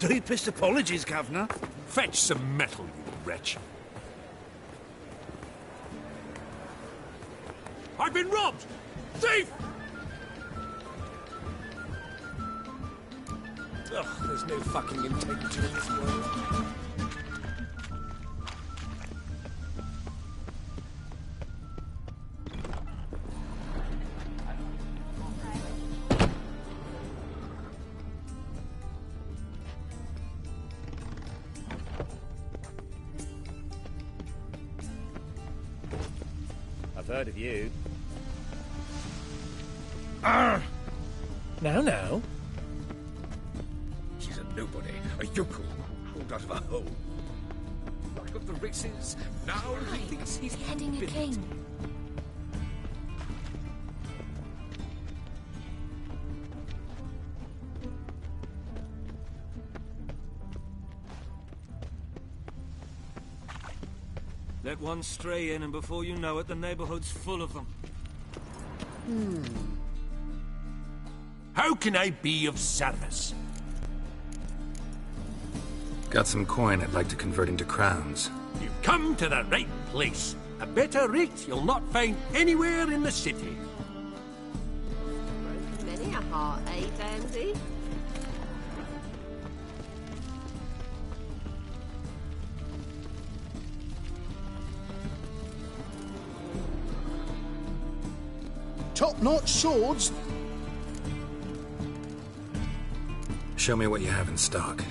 Deepest apologies, Governor. Fetch some metal, you wretch. I've been robbed! Thief! Ugh, there's no fucking integrity in this world. I've heard of you. Now. She's a nobody, a yokel, crawled out of a hole. Like of the races, now he thinks he's Heading a king. Let one stray in, and before you know it, the neighborhood's full of them. How can I be of service? Got some coin I'd like to convert into crowns. You've come to the right place. A better rate you'll not find anywhere in the city. Broken many a heart, eh, Dandy? Top-notch swords. Show me what you have in stock.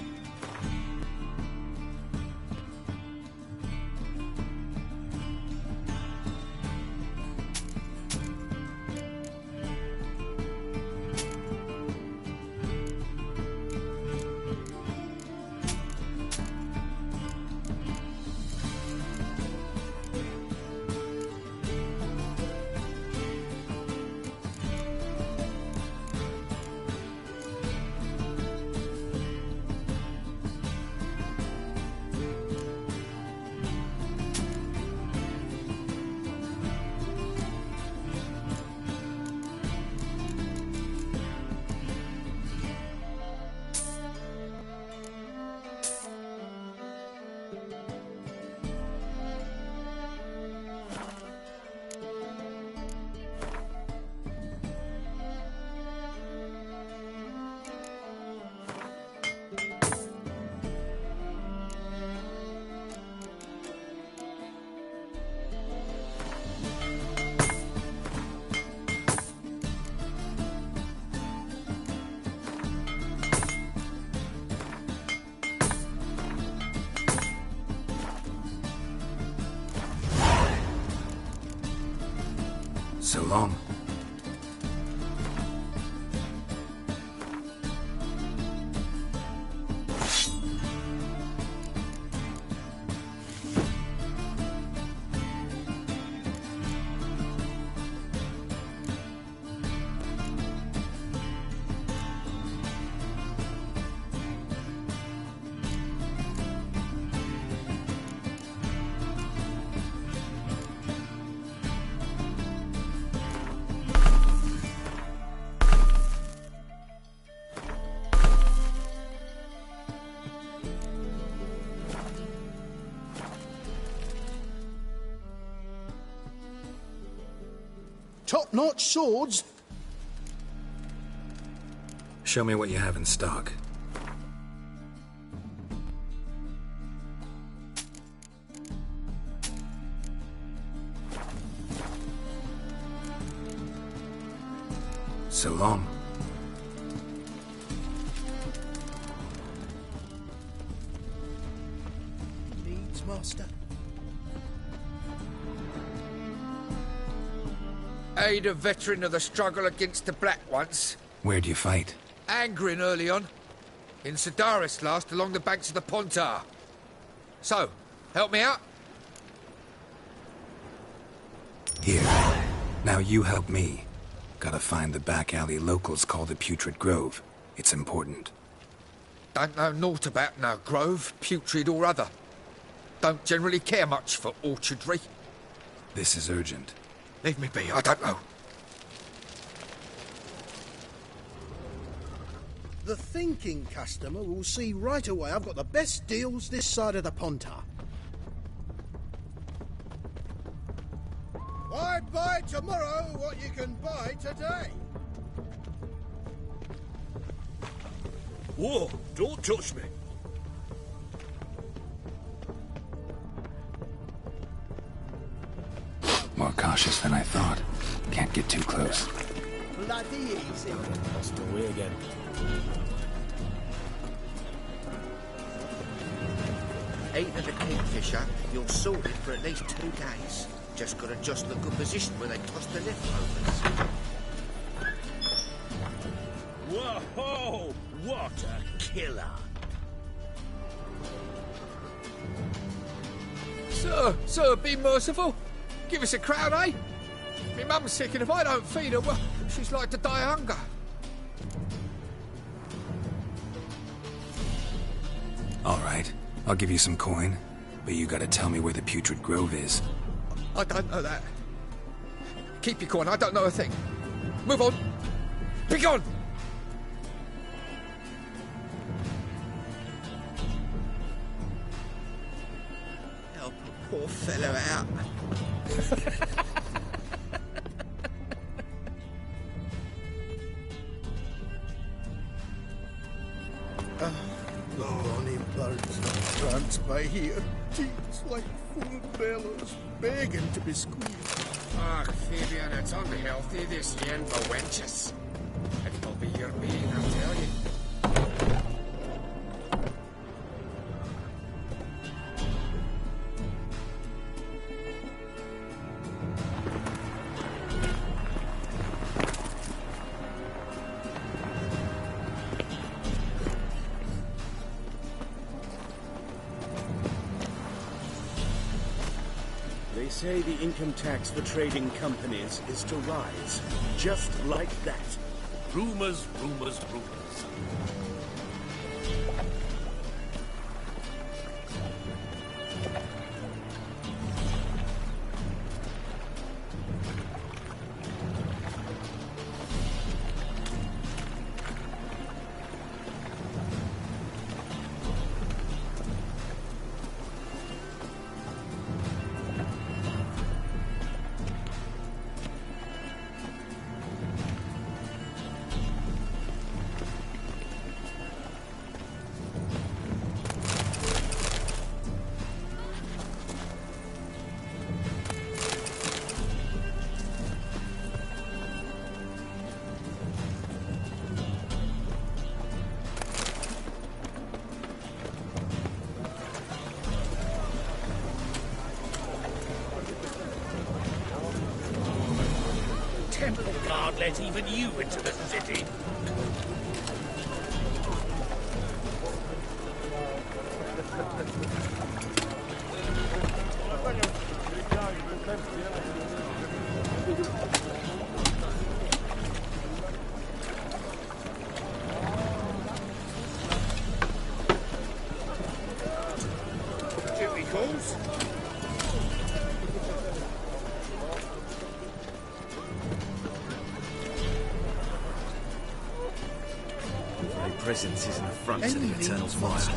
So long. Top-notch swords. Show me what you have in stock. So long. Needs master. Aid a veteran of the struggle against the Black once. Where'd you fight? Angering early on. In Sedaris last, along the banks of the Pontar. So, help me out? Here. Now you help me. Gotta find the back alley locals call the Putrid Grove. It's important. Don't know naught about no grove, putrid or other. Don't generally care much for orchardry. This is urgent. Leave me be, I don't know. The thinking customer will see right away I've got the best deals this side of the Pontar. Why buy tomorrow what you can buy today? Whoa, don't touch me. More cautious than I thought. Can't get too close. Bloody easy. Lost the way again. Eating the kingfisher, you're sorted for at least 2 days. Just got to just the good position where they toss the leftovers. Whoa! What a killer! Sir, be merciful. Give us a crown, eh? Me mum's sick, and if I don't feed her, well, she's like to die of hunger. All right, I'll give you some coin, but you gotta tell me where the Putrid Grove is. I don't know that. Keep your coin, I don't know a thing. Move on. Be gone! Help a poor fellow out. Bonnie birds and trance by here. Teats like full bellows, begging to be squeezed. Ah, Fabian, it's unhealthy, this yen for wenches. It'll be your being, I'll tell you. They say the income tax for trading companies is to rise, just like that. Rumors, rumors, rumors. Temple Guard let even you into the city. Duty calls. My presence is an affront to the Any eternal needs fire. must-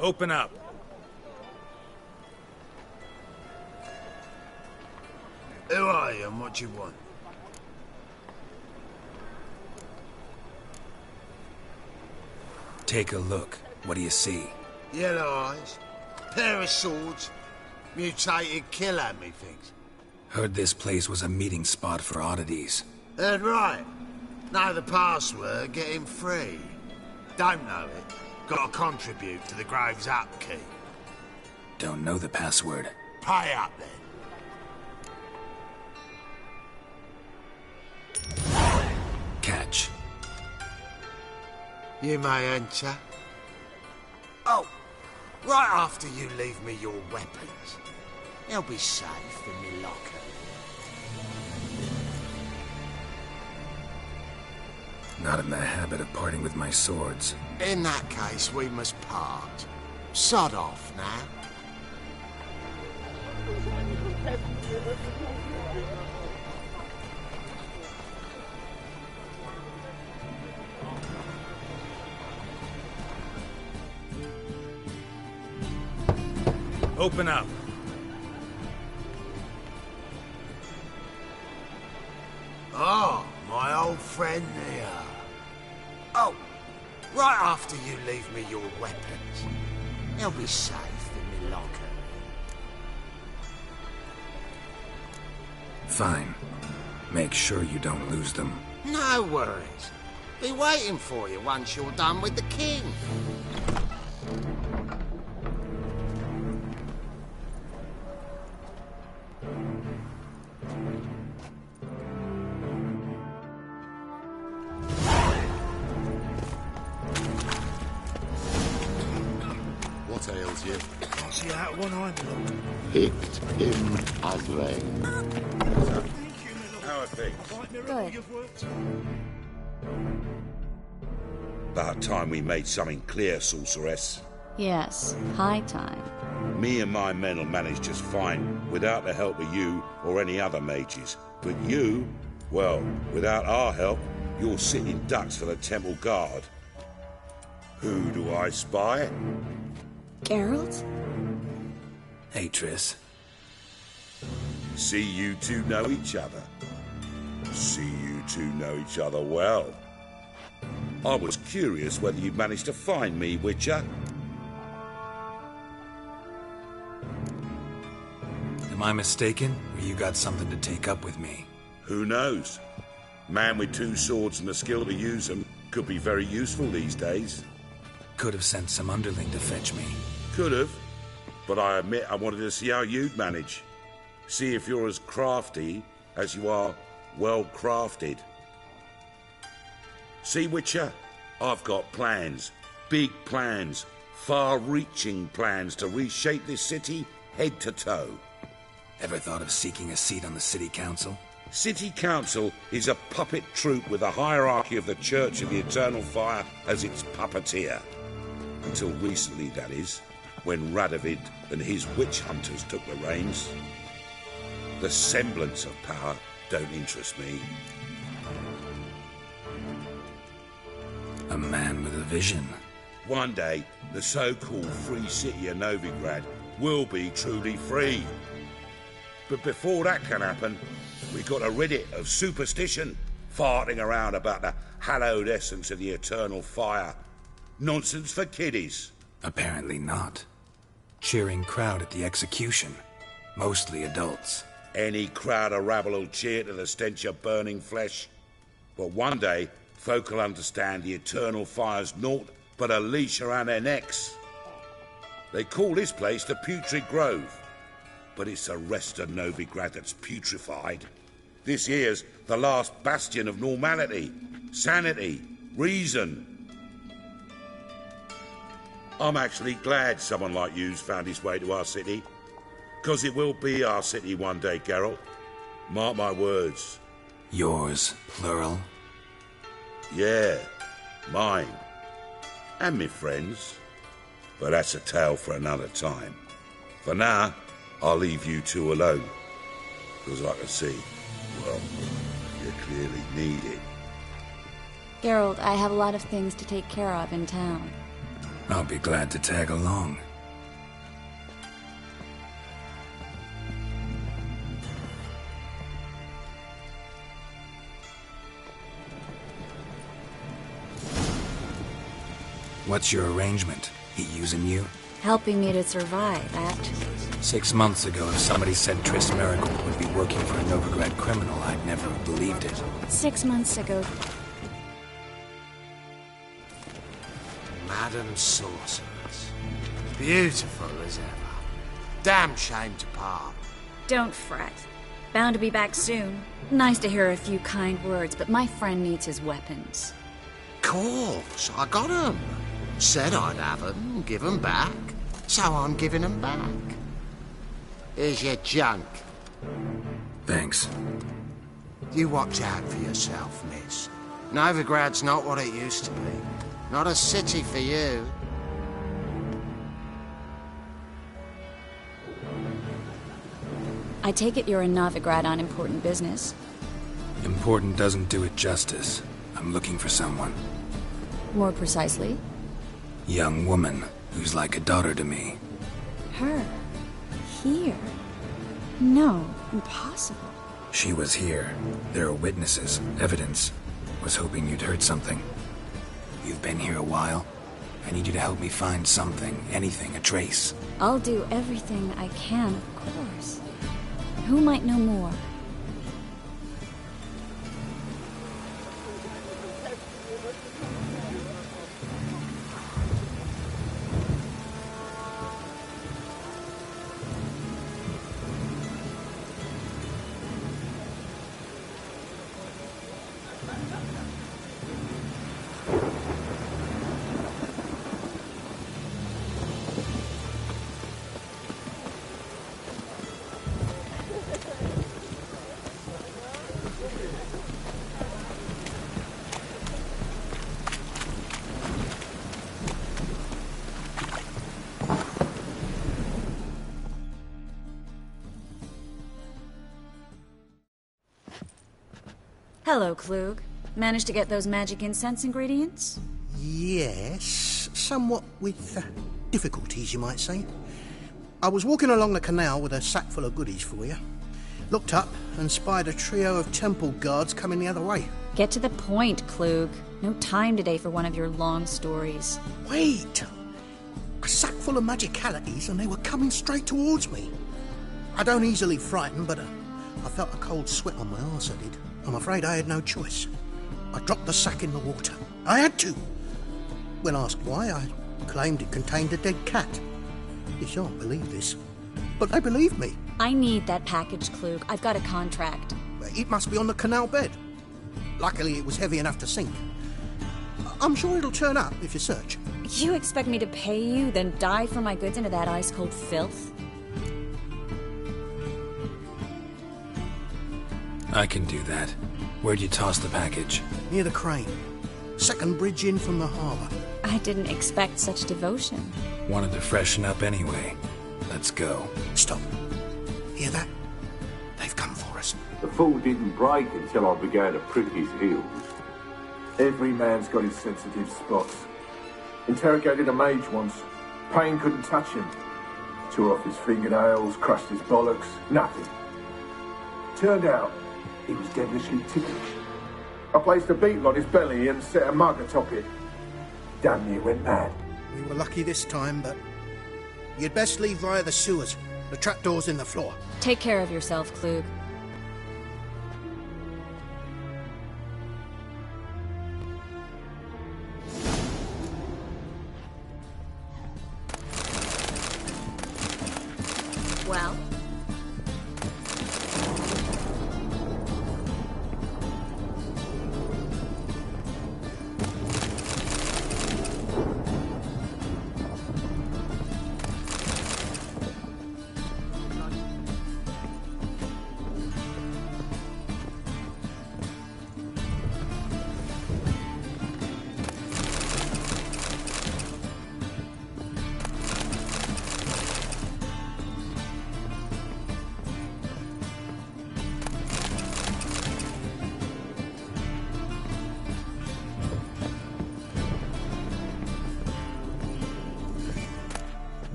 Open up. Who are you and what you want? Take a look. What do you see? Yellow eyes, pair of swords, Mutated killer, methinks. Heard this place was a meeting spot for oddities. Heard right. Know the password, get him free. Don't know it, gotta contribute to the Grove's upkeep. Don't know the password. Pay up then. Catch. You may enter. Oh, right after you leave me your weapons. They'll be safe in me locker. Not in the habit of parting with my swords. In that case, we must part. Sod off now. Open up. Oh, my old friend here. Oh, right after you leave me your weapons. They'll be safe in me locker. Fine. Make sure you don't lose them. No worries. Be waiting for you once you're done with the king. What ails you? Can't see out one eye, Picked him ugly. How are things? Good. About time we made something clear, sorceress. Yes, high time. Me and my men will manage just fine, without the help of you or any other mages. But you, well, without our help, you're sitting ducks for the temple guard. Who do I spy? Geralt? Hey, Triss. See you two know each other. See you two know each other well. I was curious whether you'd managed to find me, Witcher. Am I mistaken, or you got something to take up with me? Who knows? Man with two swords and the skill to use them could be very useful these days. Could have sent some underling to fetch me. Could have, but I admit I wanted to see how you'd manage. See if you're as crafty as you are well crafted. See, Witcher, I've got plans. Big plans. Far-reaching plans to reshape this city head to toe. Ever thought of seeking a seat on the city council? City Council is a puppet troupe with a hierarchy of the Church of the Eternal Fire as its puppeteer. Until recently, that is, when Radovid and his witch hunters took the reins. The semblance of power don't interest me. A man with a vision. One day, the so-called free city of Novigrad will be truly free. But before that can happen, we've got to rid it of superstition, farting around about the hallowed essence of the eternal fire. Nonsense for kiddies. Apparently not. Cheering crowd at the execution. Mostly adults. Any crowd of rabble will cheer to the stench of burning flesh. But one day, folk will understand the eternal fire's naught but a leash around their necks. They call this place the Putrid Grove. But it's the rest of Novigrad that's putrefied. This here's the last bastion of normality, sanity, reason. I'm actually glad someone like you's found his way to our city. 'Cause it will be our city one day, Geralt. Mark my words. Yours, plural? Yeah, mine. And me friends. But that's a tale for another time. For now, I'll leave you two alone. 'Cause I can see, well, you clearly need it. Geralt, I have a lot of things to take care of in town. I'll be glad to tag along. What's your arrangement? He using you? Helping me to survive, actually. 6 months ago, if somebody said Triss Merigold would be working for a Novigrad criminal, I'd never have believed it. 6 months ago. Madam Sorceress. Beautiful as ever. Damn shame to part. Don't fret. Bound to be back soon. Nice to hear a few kind words, but my friend needs his weapons. Course, I got 'em. Said I'd have 'em, give 'em back. So I'm giving 'em back. Here's your junk. Thanks. You watch out for yourself, miss. Novigrad's not what it used to be. Not a city for you. I take it you're in Novigrad on important business. Important doesn't do it justice. I'm looking for someone. More precisely? Young woman who's like a daughter to me. Her? Here? No, impossible. She was here. There are witnesses, evidence. Was hoping you'd heard something. You've been here a while. I need you to help me find something, anything, a trace. I'll do everything I can, of course. Who might know more? Hello, Klug. Managed to get those magic incense ingredients? Yes, somewhat with difficulties, you might say. I was walking along the canal with a sack full of goodies for you. Looked up and spied a trio of temple guards coming the other way. Get to the point, Klug. No time today for one of your long stories. Wait! A sack full of magicalities and they were coming straight towards me. I don't easily frighten, but I felt a cold sweat on my arse, I did. I'm afraid I had no choice. I dropped the sack in the water. I had to. When asked why, I claimed it contained a dead cat. You shan't believe this, but they believed me. I need that package, Klug. I've got a contract. It must be on the canal bed. Luckily, it was heavy enough to sink. I'm sure it'll turn up if you search. You expect me to pay you, then dive for my goods into that ice-cold filth? I can do that. Where'd you toss the package? Near the crane. Second bridge in from the harbour. I didn't expect such devotion. Wanted to freshen up anyway. Let's go. Stop. Hear that? They've come for us. The fool didn't break until I began to prick his heels. Every man's got his sensitive spots. Interrogated a mage once. Pain couldn't touch him. Tore off his fingernails, crushed his bollocks, nothing. Turned out, he was devilishly ticklish. I placed a beetle on his belly and set a mug atop it. Damn near went mad. We were lucky this time, but you'd best leave via the sewers. The trapdoor's in the floor. Take care of yourself, Klug. Well?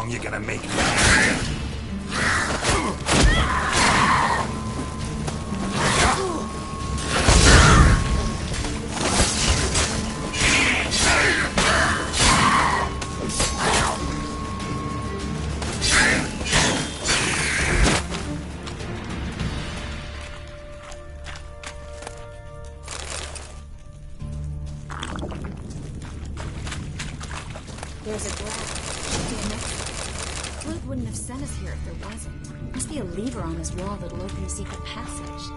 long you gonna make me? There's a grab. Should be a next. Flute wouldn't have sent us here if there wasn't. Must be a lever on this wall that'll open a secret passage.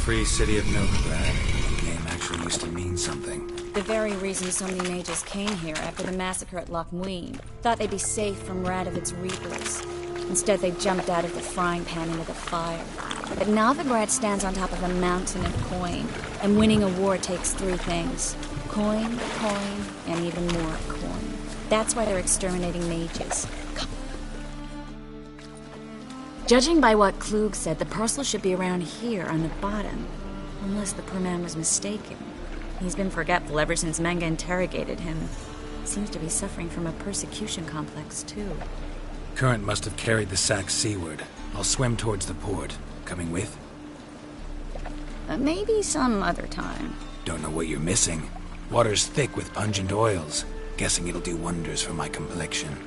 Free city of Novigrad. The name actually used to mean something. The very reason so many mages came here after the massacre at Loch Muin. Thought they'd be safe from Radovic's reapers. Instead, they jumped out of the frying pan into the fire. But Novigrad stands on top of a mountain of coin. And winning a war takes three things. Coin, coin, and even more coin. That's why they're exterminating mages. Judging by what Klug said, the parcel should be around here on the bottom. Unless the poor man was mistaken. He's been forgetful ever since Manga interrogated him. Seems to be suffering from a persecution complex, too. Current must have carried the sack seaward. I'll swim towards the port. Coming with? Maybe some other time. Don't know what you're missing. Water's thick with pungent oils. Guessing it'll do wonders for my complexion.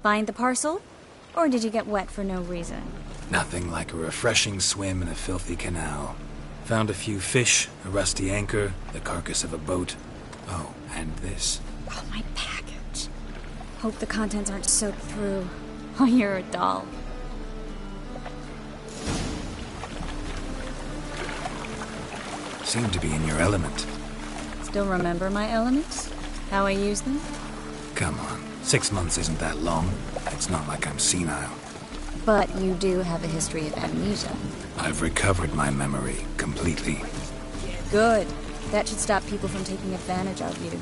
Find the parcel? Or did you get wet for no reason? Nothing like a refreshing swim in a filthy canal. Found a few fish, a rusty anchor, the carcass of a boat. Oh, and this. Oh, my package. Hope the contents aren't soaked through. Oh, you're a doll. Seem to be in your element. Still remember my elements? How I use them? Come on, 6 months isn't that long. It's not like I'm senile. But you do have a history of amnesia. I've recovered my memory completely. Good. That should stop people from taking advantage of you.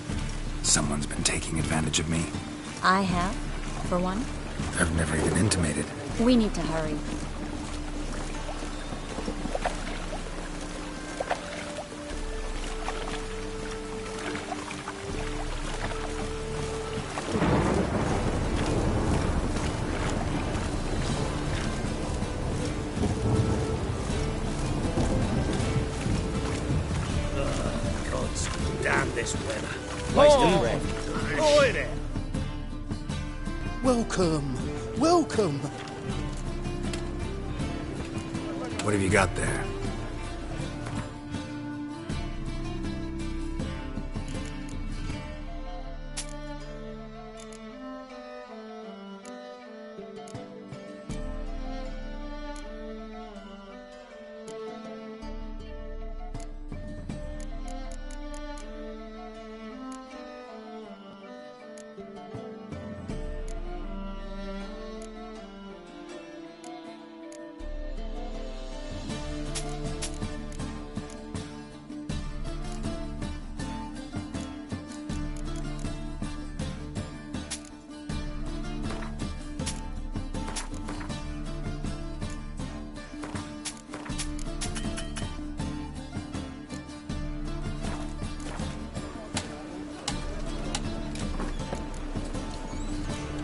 Someone's been taking advantage of me. I have, for one. I've never even intimated. We need to hurry. Damn this weather. Oi there! Welcome, welcome. What have you got there?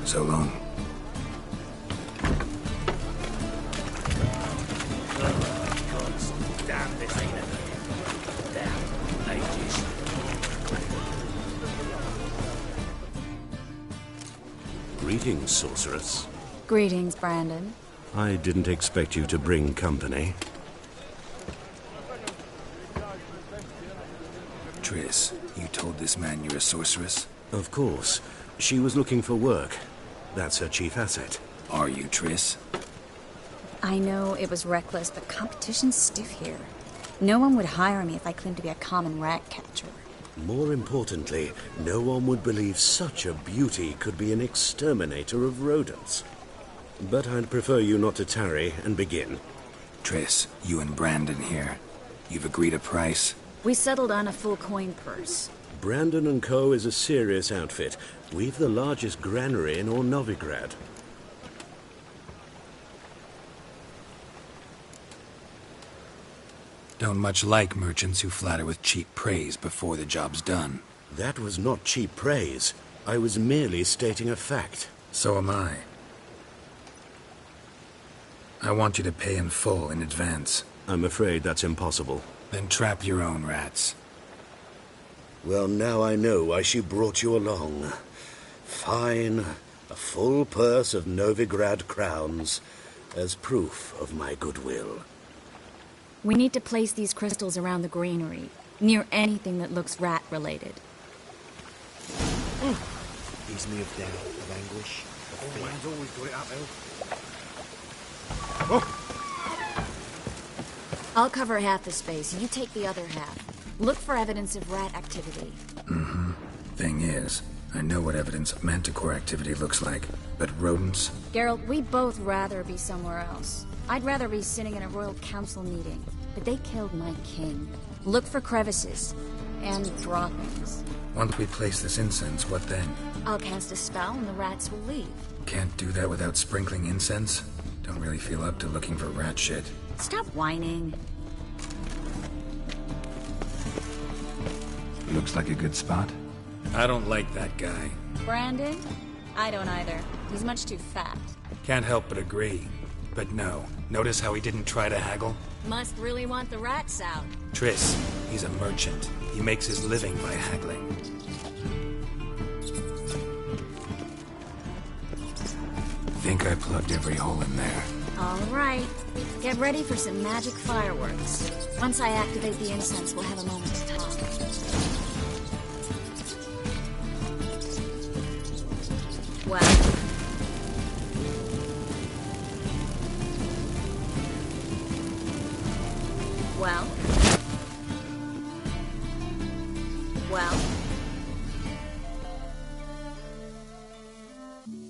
So long. Damn this ain't it. Damn ages. Greetings, sorceress. Greetings, Brandon. I didn't expect you to bring company. Triss, you told this man you're a sorceress? Of course. She was looking for work. That's her chief asset. Are you, Triss? I know it was reckless, but competition's stiff here. No one would hire me if I claimed to be a common rat catcher. More importantly, no one would believe such a beauty could be an exterminator of rodents. But I'd prefer you not to tarry and begin. Triss, you and Brandon here. You've agreed a price? We settled on a full coin purse. Brandon & Co. is a serious outfit. We've the largest granary in all Novigrad. Don't much like merchants who flatter with cheap praise before the job's done. That was not cheap praise. I was merely stating a fact. So am I. I want you to pay in full in advance. I'm afraid that's impossible. Then trap your own rats. Well, now I know why she brought you along. Fine. A full purse of Novigrad crowns as proof of my goodwill. We need to place these crystals around the granary, near anything that looks rat-related. Ease me of doubt, of anguish, of fear. Man's always got it uphill. I'll cover half the space, you take the other half. Look for evidence of rat activity. Mm-hmm. Thing is, I know what evidence of manticore activity looks like, but rodents? Geralt, we'd both rather be somewhere else. I'd rather be sitting in a royal council meeting, but they killed my king. Look for crevices, and droppings. Once we place this incense, what then? I'll cast a spell and the rats will leave. Can't do that without sprinkling incense? Don't really feel up to looking for rat shit. Stop whining. Looks like a good spot. I don't like that guy. Brandon? I don't either. He's much too fat. Can't help but agree. But no. Notice how he didn't try to haggle? Must really want the rats out. Triss, he's a merchant. He makes his living by haggling. Think I plugged every hole in there. All right. Get ready for some magic fireworks. Once I activate the incense, we'll have a moment to talk. Well. Well?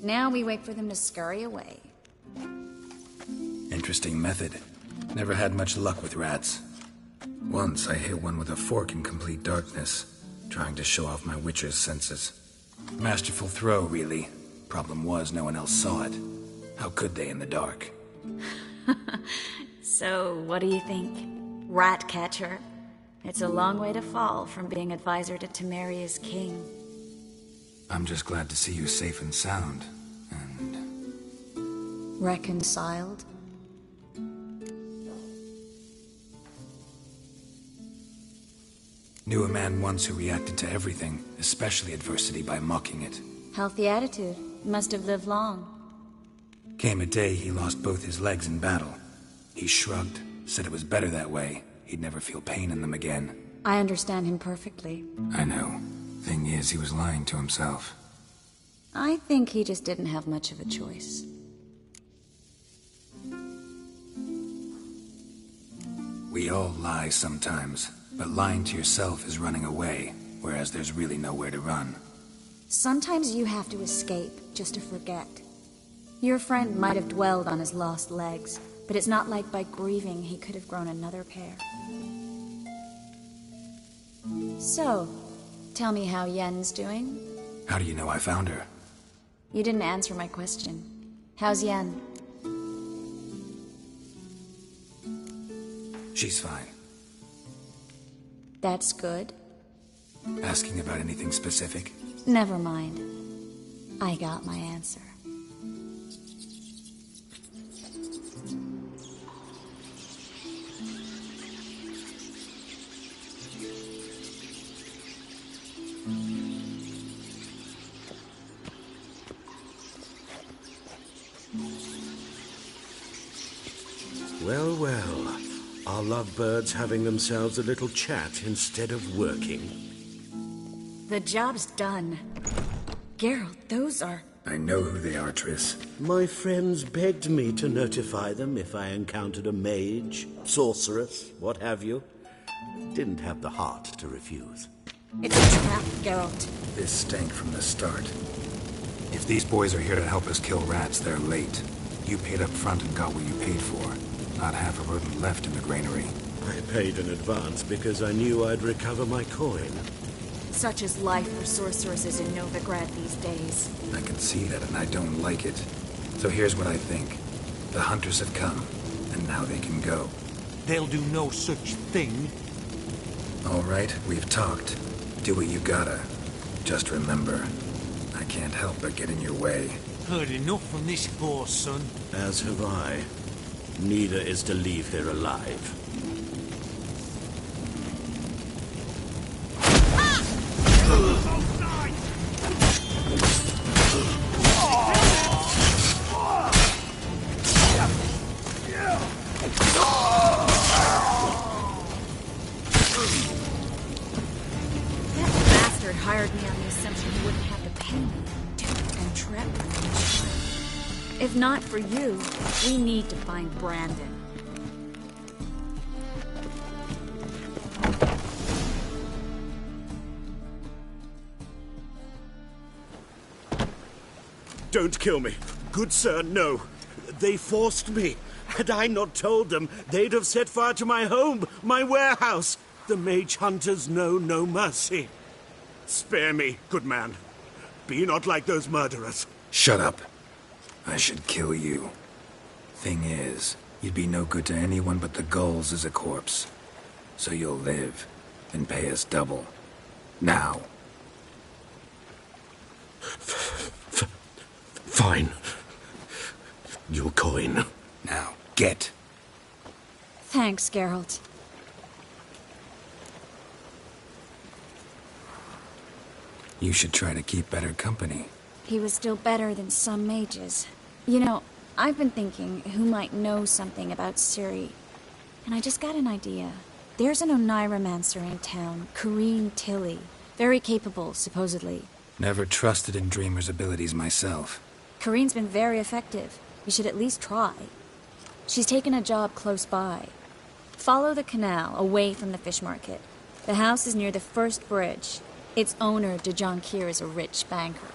Now we wait for them to scurry away. Interesting method. Never had much luck with rats. Once I hit one with a fork in complete darkness, trying to show off my witcher's senses. Masterful throw, really. Problem was, no one else saw it. How could they in the dark? So, what do you think? Rat catcher? It's a long way to fall from being advisor to Temeria's king. I'm just glad to see you safe and sound, and... Reconciled? Knew a man once who reacted to everything, especially adversity, by mocking it. Healthy attitude. Must have lived long. Came a day he lost both his legs in battle. He shrugged, said it was better that way. He'd never feel pain in them again. I understand him perfectly. I know. Thing is, he was lying to himself. I think he just didn't have much of a choice. We all lie sometimes, but lying to yourself is running away, whereas there's really nowhere to run. Sometimes you have to escape, just to forget. Your friend might have dwelled on his lost legs, but it's not like by grieving he could have grown another pair. So, tell me how Yen's doing? How do you know I found her? You didn't answer my question. How's Yen? She's fine. That's good. Asking about anything specific? Never mind. I got my answer. Well, well. Our lovebirds having themselves a little chat instead of working. The job's done. Geralt, those are... I know who they are, Triss. My friends begged me to notify them if I encountered a mage, sorceress, what have you. Didn't have the heart to refuse. It's a trap, Geralt. This stank from the start. If these boys are here to help us kill rats, they're late. You paid up front and got what you paid for. Not half a rodent left in the granary. I paid in advance because I knew I'd recover my coin. Such is life for sorceresses in Novigrad these days. I can see that, and I don't like it. So here's what I think. The hunters have come, and now they can go. They'll do no such thing. All right, we've talked. Do what you gotta. Just remember, I can't help but get in your way. Heard enough from this poor son. As have I. Neither is to leave here alive. Hired me on the assumption he wouldn't have the pain, doubt, and trepidation. If not for you, we need to find Brandon. Don't kill me. Good sir, no. They forced me. Had I not told them, they'd have set fire to my home, my warehouse. The mage hunters know no mercy. Spare me, good man. Be not like those murderers. Shut up. I should kill you. Thing is, you'd be no good to anyone but the gulls as a corpse. So you'll live, and pay us double. Now. Fine. Your coin. Now, get. Thanks, Geralt. You should try to keep better company. He was still better than some mages. You know, I've been thinking who might know something about Ciri. And I just got an idea. There's an Oneiromancer in town, Corrine Tilly. Very capable, supposedly. Never trusted in Dreamer's abilities myself. Corrine's been very effective. You should at least try. She's taken a job close by. Follow the canal, away from the fish market. The house is near the first bridge. Its owner, de Jonkir, is a rich banker.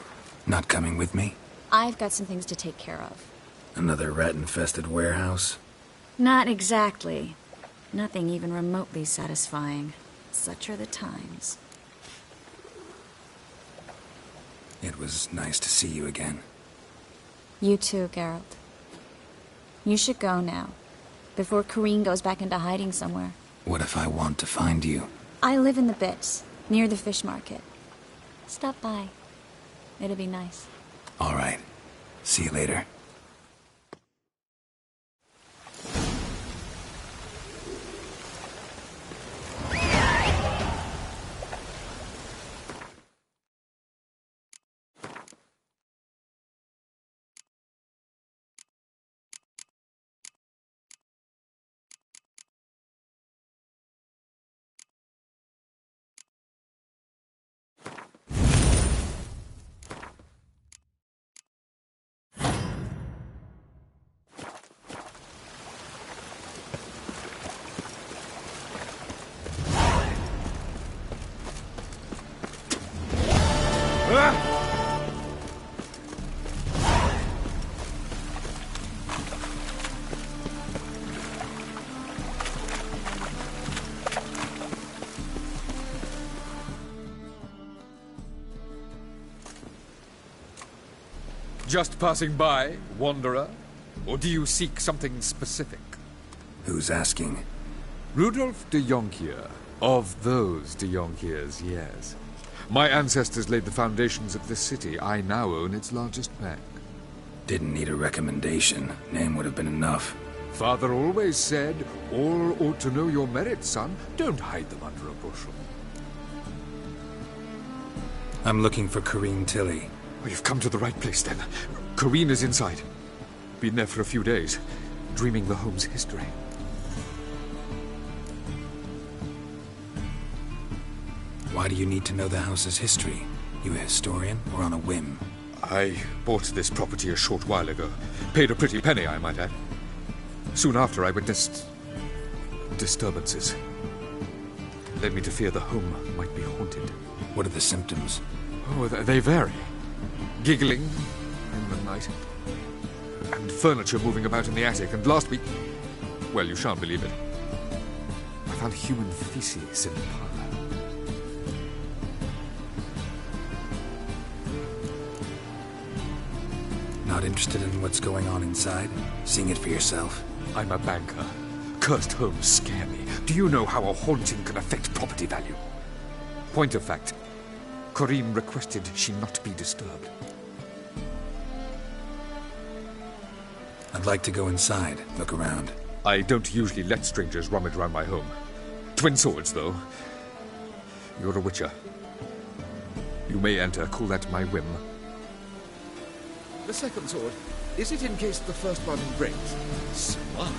Not coming with me? I've got some things to take care of. Another rat-infested warehouse? Not exactly. Nothing even remotely satisfying. Such are the times. It was nice to see you again. You too, Geralt. You should go now, before Corrine goes back into hiding somewhere. What if I want to find you? I live in the Bits, near the fish market. Stop by. It'll be nice. All right. See you later. Just passing by, wanderer? Or do you seek something specific? Who's asking? Rudolf de Jonkier. Of those de Jonkiers, yes. My ancestors laid the foundations of this city. I now own its largest bank. Didn't need a recommendation. Name would have been enough. Father always said, all ought to know your merits, son. Don't hide them under a bushel. I'm looking for Corrine Tilly. Oh, you've come to the right place, then. Corrine is inside. Been there for a few days, dreaming the home's history. Why do you need to know the house's history? You a historian, or on a whim? I bought this property a short while ago. Paid a pretty penny, I might add. Soon after, I witnessed disturbances. Led me to fear the home might be haunted. What are the symptoms? Oh, they vary. Giggling in the night. And furniture moving about in the attic. And last week... well, you shan't believe it. I found human feces in the parlor. Not interested in what's going on inside? Seeing it for yourself? I'm a banker. Cursed homes scare me. Do you know how a haunting can affect property value? Point of fact, Corrine requested she not be disturbed. I'd like to go inside, look around. I don't usually let strangers rummage around my home. Twin swords, though. You're a witcher. You may enter, call that my whim. The second sword, is it in case the first one breaks? Smart.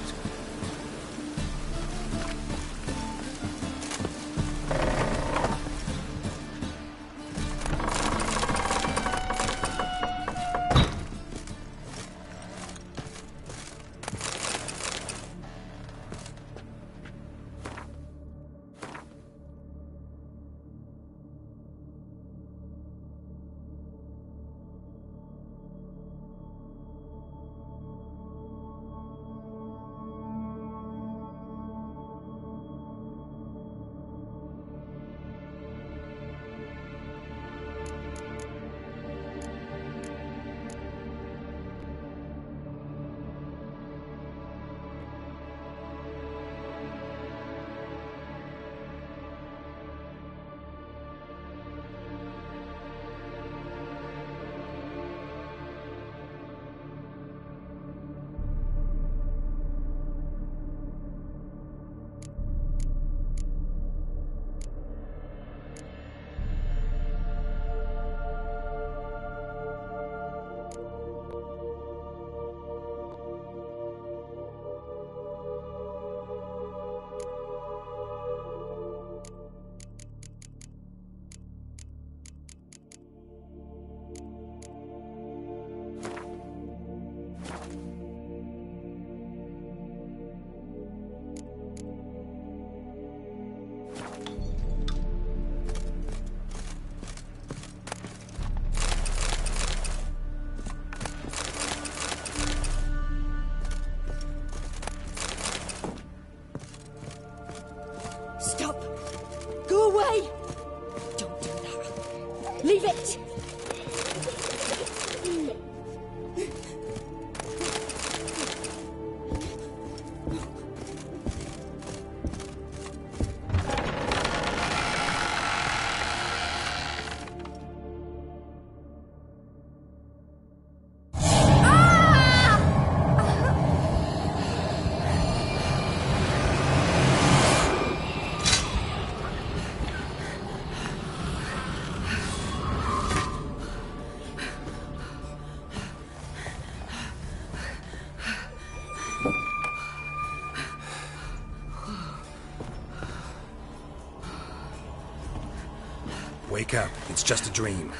Wake up. It's just a dream.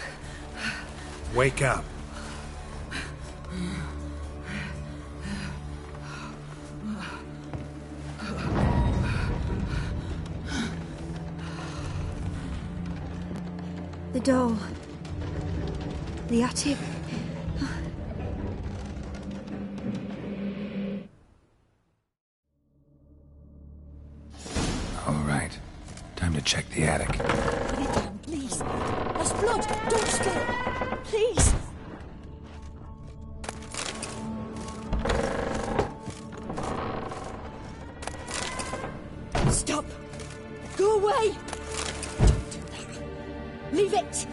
Wake up. The door. The attic. All right. Time to check the attic. Put it down, please. That's blood. Don't spill it. Please. Stop. Go away. Leave it!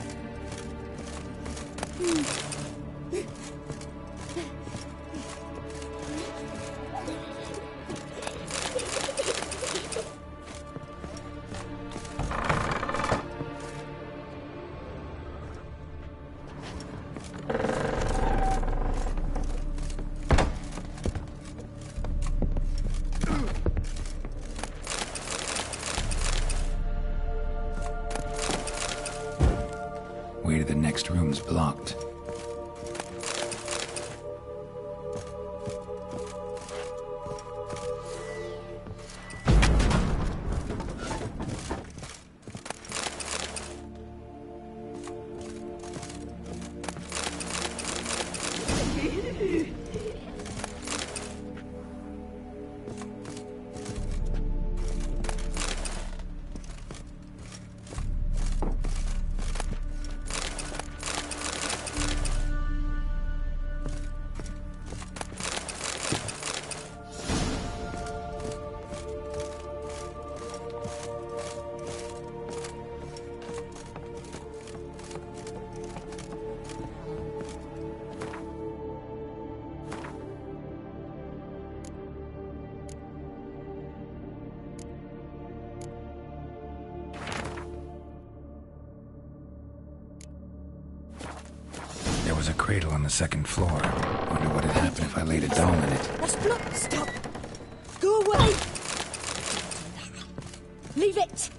Way to the next room's blocked. There was a cradle on the second floor. Wonder what would happen if I laid a doll in it. That's blood. Stop. Go away. Leave it.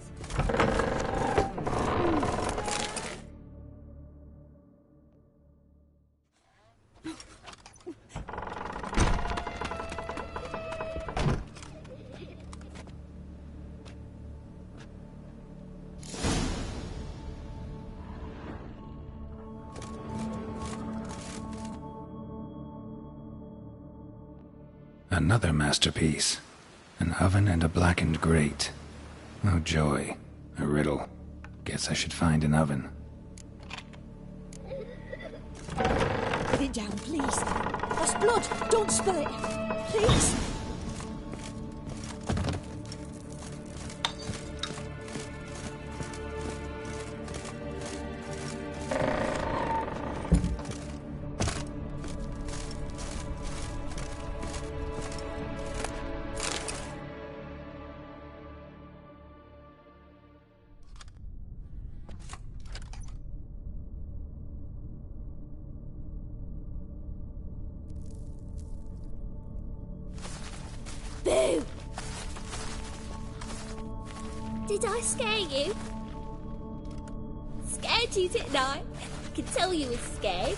Another masterpiece. An oven and a blackened grate. Oh joy. A riddle. Guess I should find an oven. Put it down, please. That's blood. Don't spill it. Please. Boo! Did I scare you? Scared you, didn't I? I could tell you was scared.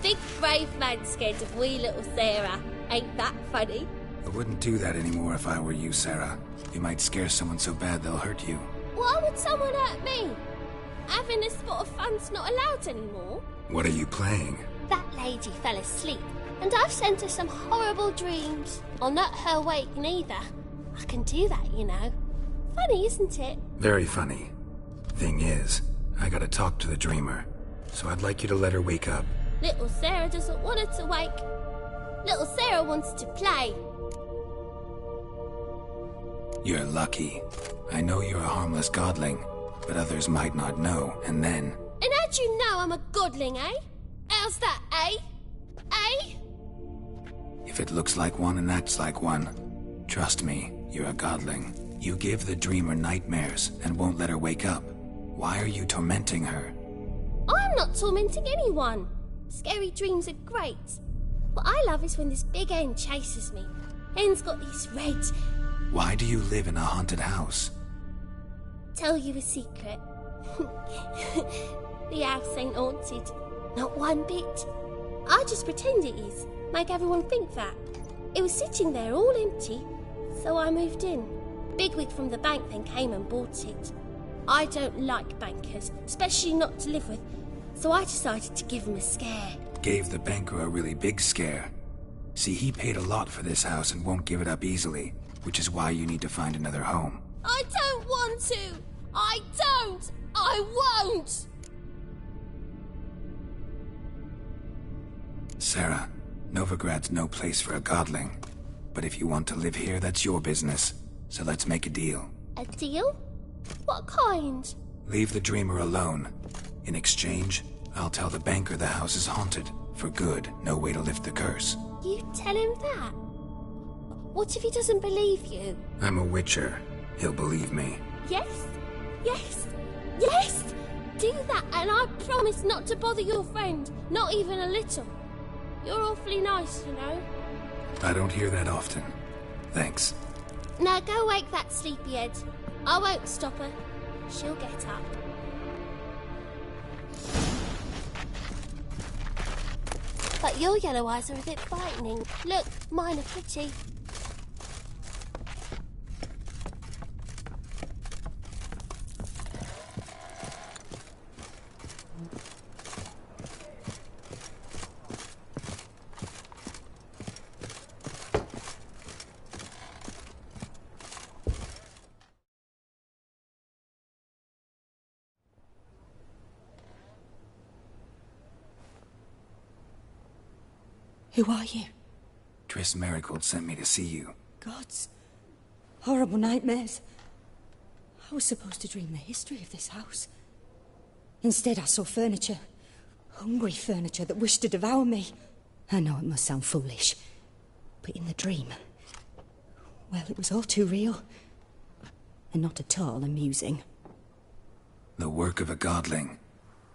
Big brave man scared of wee little Sarah. Ain't that funny? I wouldn't do that anymore if I were you, Sarah. You might scare someone so bad they'll hurt you. Why would someone hurt me? Having a spot of fun's not allowed anymore. What are you playing? That lady fell asleep, and I've sent her some horrible dreams. I'll not her wake neither. I can do that, you know. Funny, isn't it? Very funny. Thing is, I gotta talk to the dreamer, so I'd like you to let her wake up. Little Sarah doesn't want her to wake. Little Sarah wants to play. You're lucky. I know you're a harmless godling, but others might not know, and then... And how'd you know I'm a godling, eh? How's that, eh? Eh? If it looks like one and acts like one, trust me, you're a godling. You give the dreamer nightmares and won't let her wake up. Why are you tormenting her? I'm not tormenting anyone. Scary dreams are great. What I love is when this big hen chases me. Hen's got these red... Why do you live in a haunted house? Tell you a secret. The house ain't haunted. Not one bit. I just pretend it is. Make everyone think that. It was sitting there all empty, so I moved in. Bigwig from the bank then came and bought it. I don't like bankers, especially not to live with, so I decided to give him a scare. Gave the banker a really big scare. See, he paid a lot for this house and won't give it up easily, which is why you need to find another home. I don't want to! I don't! I won't! Sarah, Novigrad's no place for a godling. But if you want to live here, that's your business. So let's make a deal. A deal? What kind? Leave the dreamer alone. In exchange, I'll tell the banker the house is haunted. For good, no way to lift the curse. You tell him that? What if he doesn't believe you? I'm a witcher. He'll believe me. Yes? Yes? Yes! Do that and I promise not to bother your friend. Not even a little. You're awfully nice, you know. I don't hear that often. Thanks. Now go wake that sleepyhead. I won't stop her. She'll get up. But your yellow eyes are a bit frightening. Look, mine are pretty. Who are you? Triss Marigold sent me to see you. Gods. Horrible nightmares. I was supposed to dream the history of this house. Instead, I saw furniture. Hungry furniture that wished to devour me. I know it must sound foolish, but in the dream, well, it was all too real. And not at all amusing. The work of a godling.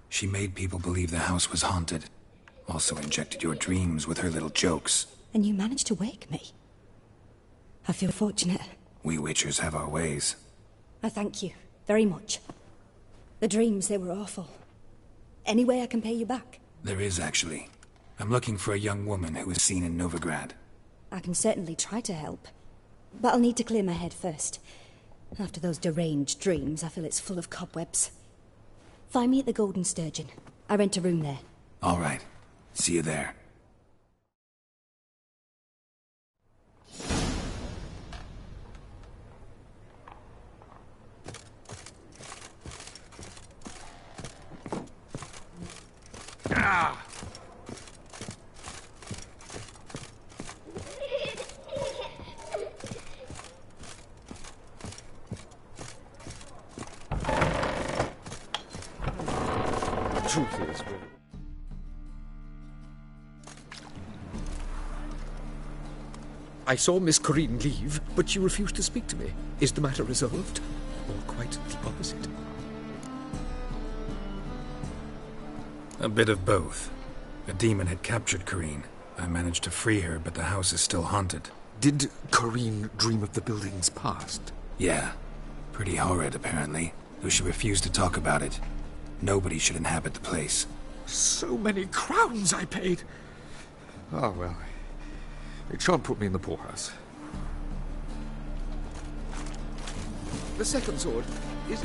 She made people believe the house was haunted. Also injected your dreams with her little jokes. And you managed to wake me. I feel fortunate. We witchers have our ways. I thank you very much. The dreams, they were awful. Any way I can pay you back? There is, actually. I'm looking for a young woman who was seen in Novigrad. I can certainly try to help. But I'll need to clear my head first. After those deranged dreams, I feel it's full of cobwebs. Find me at the Golden Sturgeon. I rent a room there. All right. See you there. Ah! The truth is, I saw Miss Corinne leave, but she refused to speak to me. Is the matter resolved? Or quite the opposite? A bit of both. A demon had captured Corinne. I managed to free her, but the house is still haunted. Did Corinne dream of the building's past? Yeah. Pretty horrid, apparently. Though she refused to talk about it. Nobody should inhabit the place. So many crowns I paid! Oh, well. It shan't put me in the poorhouse. The second sword is...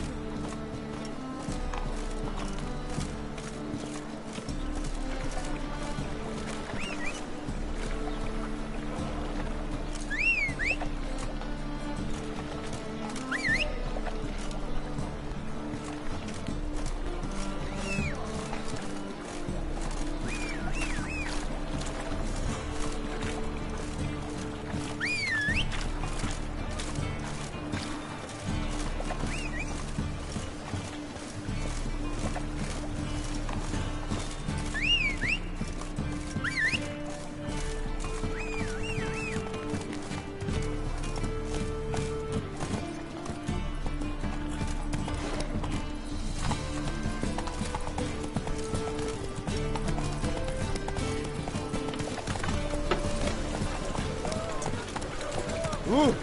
Ooh.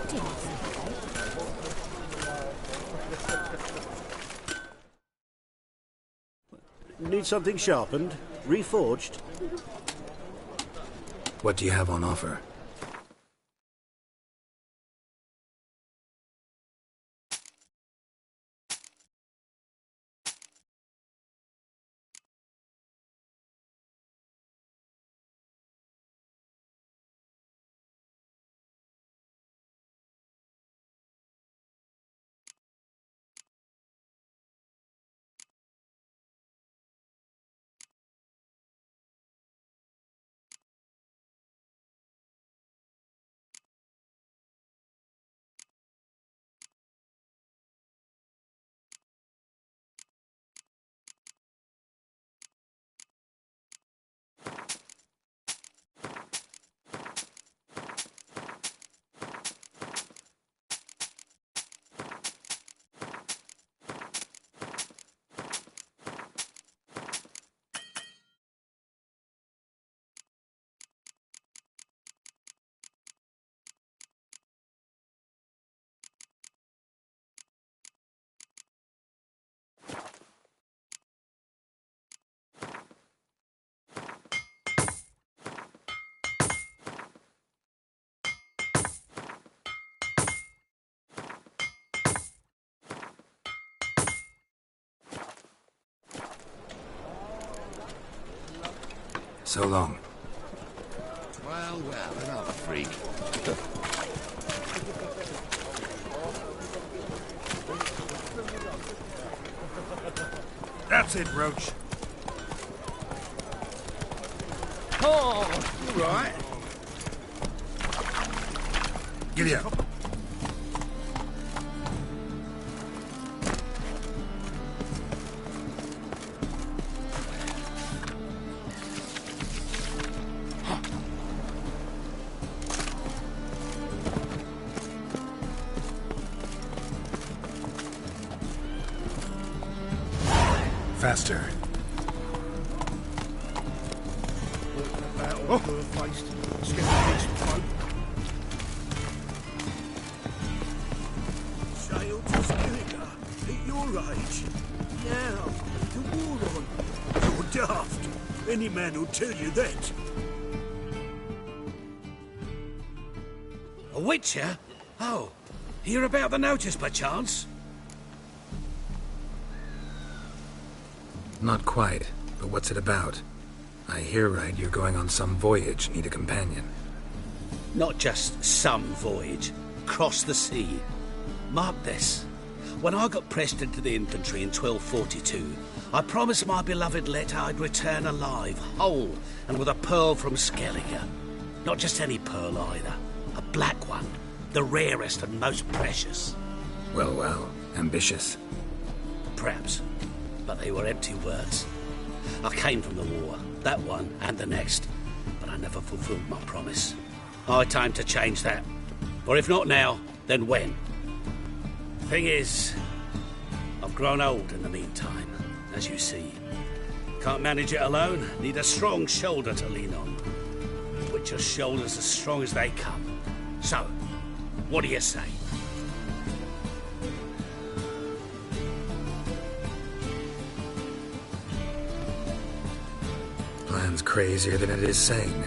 Didn't think Need something sharpened? Reforged? What do you have on offer? So long. Well, another freak. That's it, Roach. Oh, you right? Giddy up. Faster. Oh. Sail to Skellige at your age. Now, to war on. You're daft. Any man will tell you that. A witcher? Oh, hear about the notice, perchance? Not quite, but what's it about? I hear right you're going on some voyage, need a companion. Not just some voyage. Cross the sea. Mark this. When I got pressed into the infantry in 1242, I promised my beloved Letta I'd return alive, whole, and with a pearl from Skellige. Not just any pearl either. A black one. The rarest and most precious. Well, ambitious. Perhaps. But they were empty words. I came from the war, that one and the next, but I never fulfilled my promise. High time to change that. Or if not now, then when? Thing is, I've grown old in the meantime, as you see. Can't manage it alone, need a strong shoulder to lean on. Witcher's shoulders as strong as they come. So, what do you say? Plan's crazier than it is sane,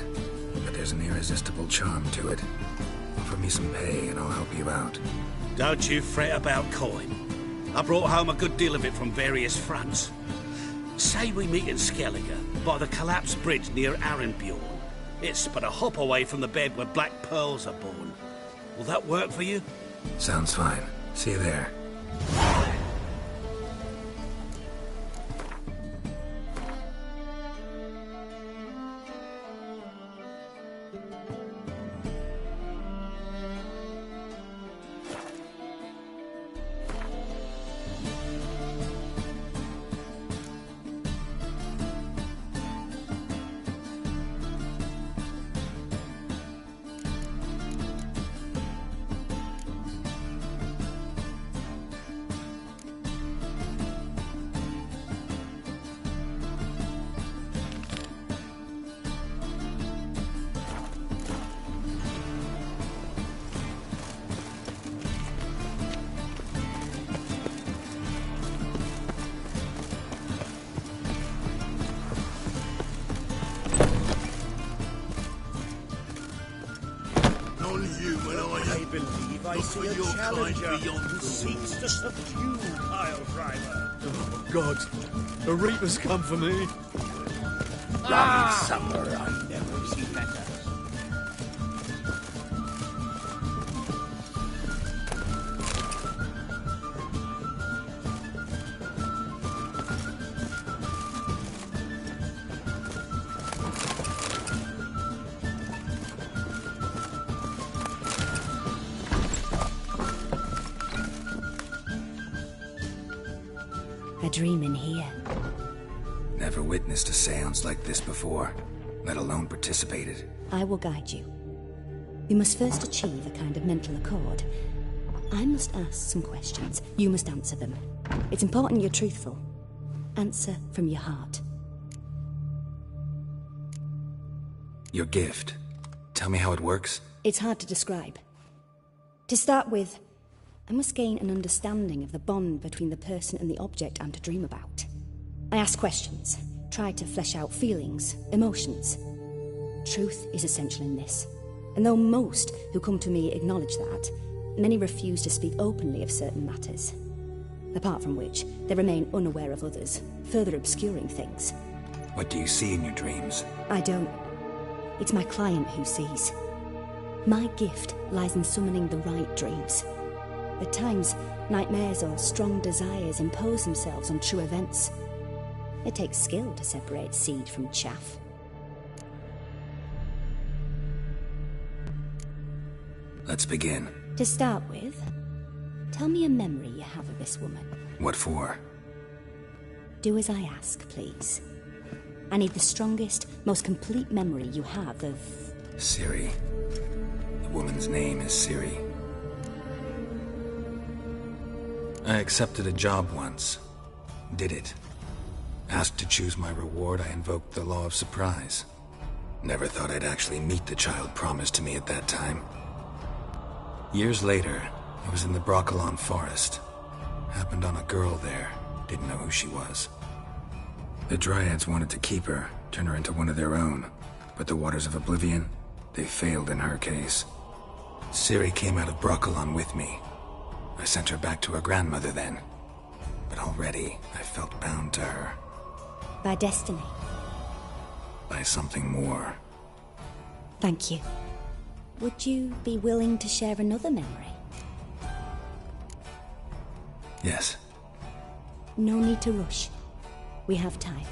but there's an irresistible charm to it. Offer me some pay and I'll help you out. Don't you fret about coin. I brought home a good deal of it from various fronts. Say we meet in Skellige, by the collapsed bridge near Arylias. It's but a hop away from the bed where black pearls are born. Will that work for you? Sounds fine. See you there. believe I see a challenger who seeks to subdue Pile Driver. Oh, God. The Reapers come for me. Bloody summer, I never see better. A dream in here. Never witnessed a seance like this before, let alone participated. I will guide you. You must first achieve a kind of mental accord. I must ask some questions. You must answer them. It's important you're truthful. Answer from your heart. Your gift. Tell me how it works. It's hard to describe. To start with, I must gain an understanding of the bond between the person and the object I'm to dream about. I ask questions, try to flesh out feelings, emotions. Truth is essential in this, and though most who come to me acknowledge that, many refuse to speak openly of certain matters. Apart from which, they remain unaware of others, further obscuring things. What do you see in your dreams? I don't. It's my client who sees. My gift lies in summoning the right dreams. At times, nightmares or strong desires impose themselves on true events. It takes skill to separate seed from chaff. Let's begin. To start with, tell me a memory you have of this woman. What for? Do as I ask, please. I need the strongest, most complete memory you have of... Ciri. The woman's name is Ciri. I accepted a job once. Did it. Asked to choose my reward, I invoked the law of surprise. Never thought I'd actually meet the child promised to me at that time. Years later, I was in the Broccolon forest. Happened on a girl there. Didn't know who she was. The Dryads wanted to keep her, turn her into one of their own. But the Waters of Oblivion, they failed in her case. Ciri came out of Broccolon with me. I sent her back to her grandmother then. But already, I felt bound to her. By destiny. By something more. Thank you. Would you be willing to share another memory? Yes. No need to rush. We have time.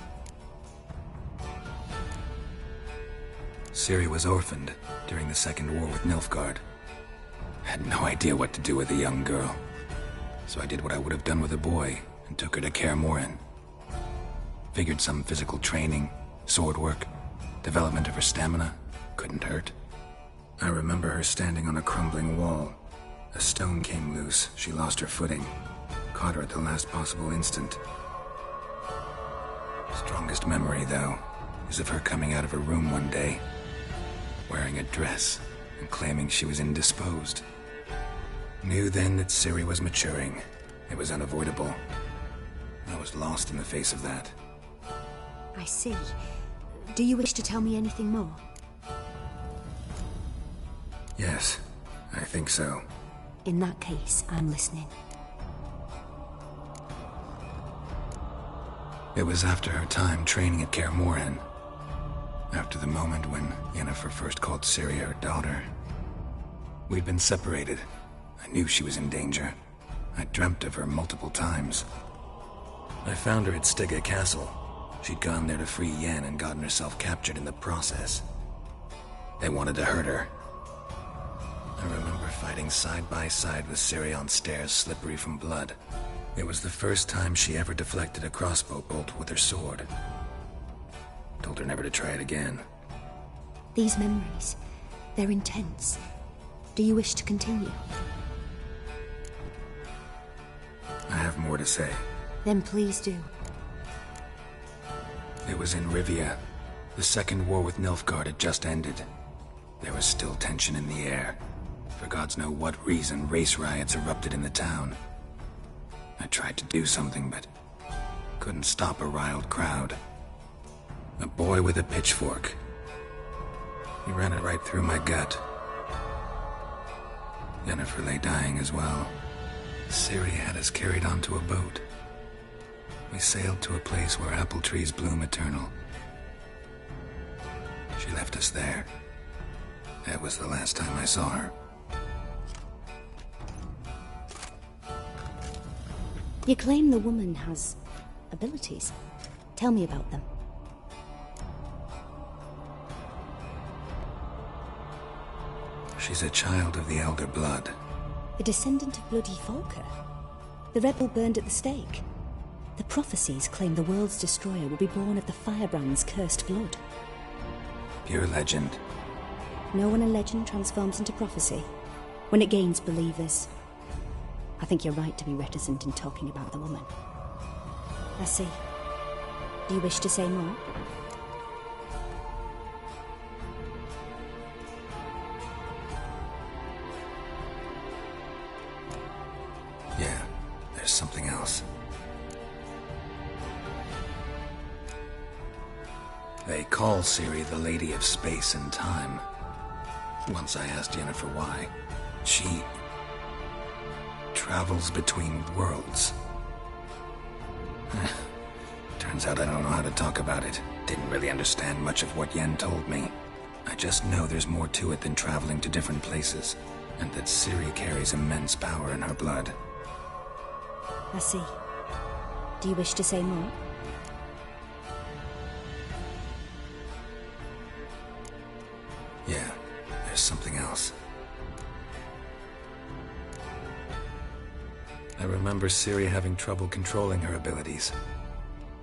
Ciri was orphaned during the Second War with Nilfgaard. Had no idea what to do with a young girl. So I did what I would have done with a boy and took her to Kaer Morhen. Figured some physical training, sword work, development of her stamina couldn't hurt. I remember her standing on a crumbling wall. A stone came loose, she lost her footing. Caught her at the last possible instant. Strongest memory, though, is of her coming out of her room one day, wearing a dress and claiming she was indisposed. Knew then that Ciri was maturing. It was unavoidable. I was lost in the face of that. I see. Do you wish to tell me anything more? Yes, I think so. In that case, I'm listening. It was after her time training at Kaer Morhen. After the moment when Yennefer first called Ciri her daughter. We'd been separated. I knew she was in danger. I dreamt of her multiple times. I found her at Stygga Castle. She'd gone there to free Yen and gotten herself captured in the process. They wanted to hurt her. I remember fighting side by side with Ciri on stairs slippery from blood. It was the first time she ever deflected a crossbow bolt with her sword. Told her never to try it again. These memories, they're intense. Do you wish to continue? I have more to say. Then please do. It was in Rivia. The Second War with Nilfgaard had just ended. There was still tension in the air. For gods know what reason, race riots erupted in the town. I tried to do something, but couldn't stop a riled crowd. A boy with a pitchfork. He ran it right through my gut. Yennefer lay dying as well. Ciri had us carried onto a boat. We sailed to a place where apple trees bloom eternal. She left us there. That was the last time I saw her. You claim the woman has abilities. Tell me about them. She's a child of the Elder Blood. A descendant of bloody Volker. The rebel burned at the stake. The prophecies claim the world's destroyer will be born of the Firebrand's cursed blood. Pure legend. Know when a legend transforms into prophecy? When it gains believers. I think you're right to be reticent in talking about the woman. I see. Do you wish to say more? Yeah, there's something else. They call Ciri the Lady of Space and Time. Once I asked Yennefer why. She travels between worlds. Turns out I don't know how to talk about it. Didn't really understand much of what Yen told me. I just know there's more to it than traveling to different places, and that Ciri carries immense power in her blood. I see. Do you wish to say more? Yeah, there's something else. I remember Ciri having trouble controlling her abilities.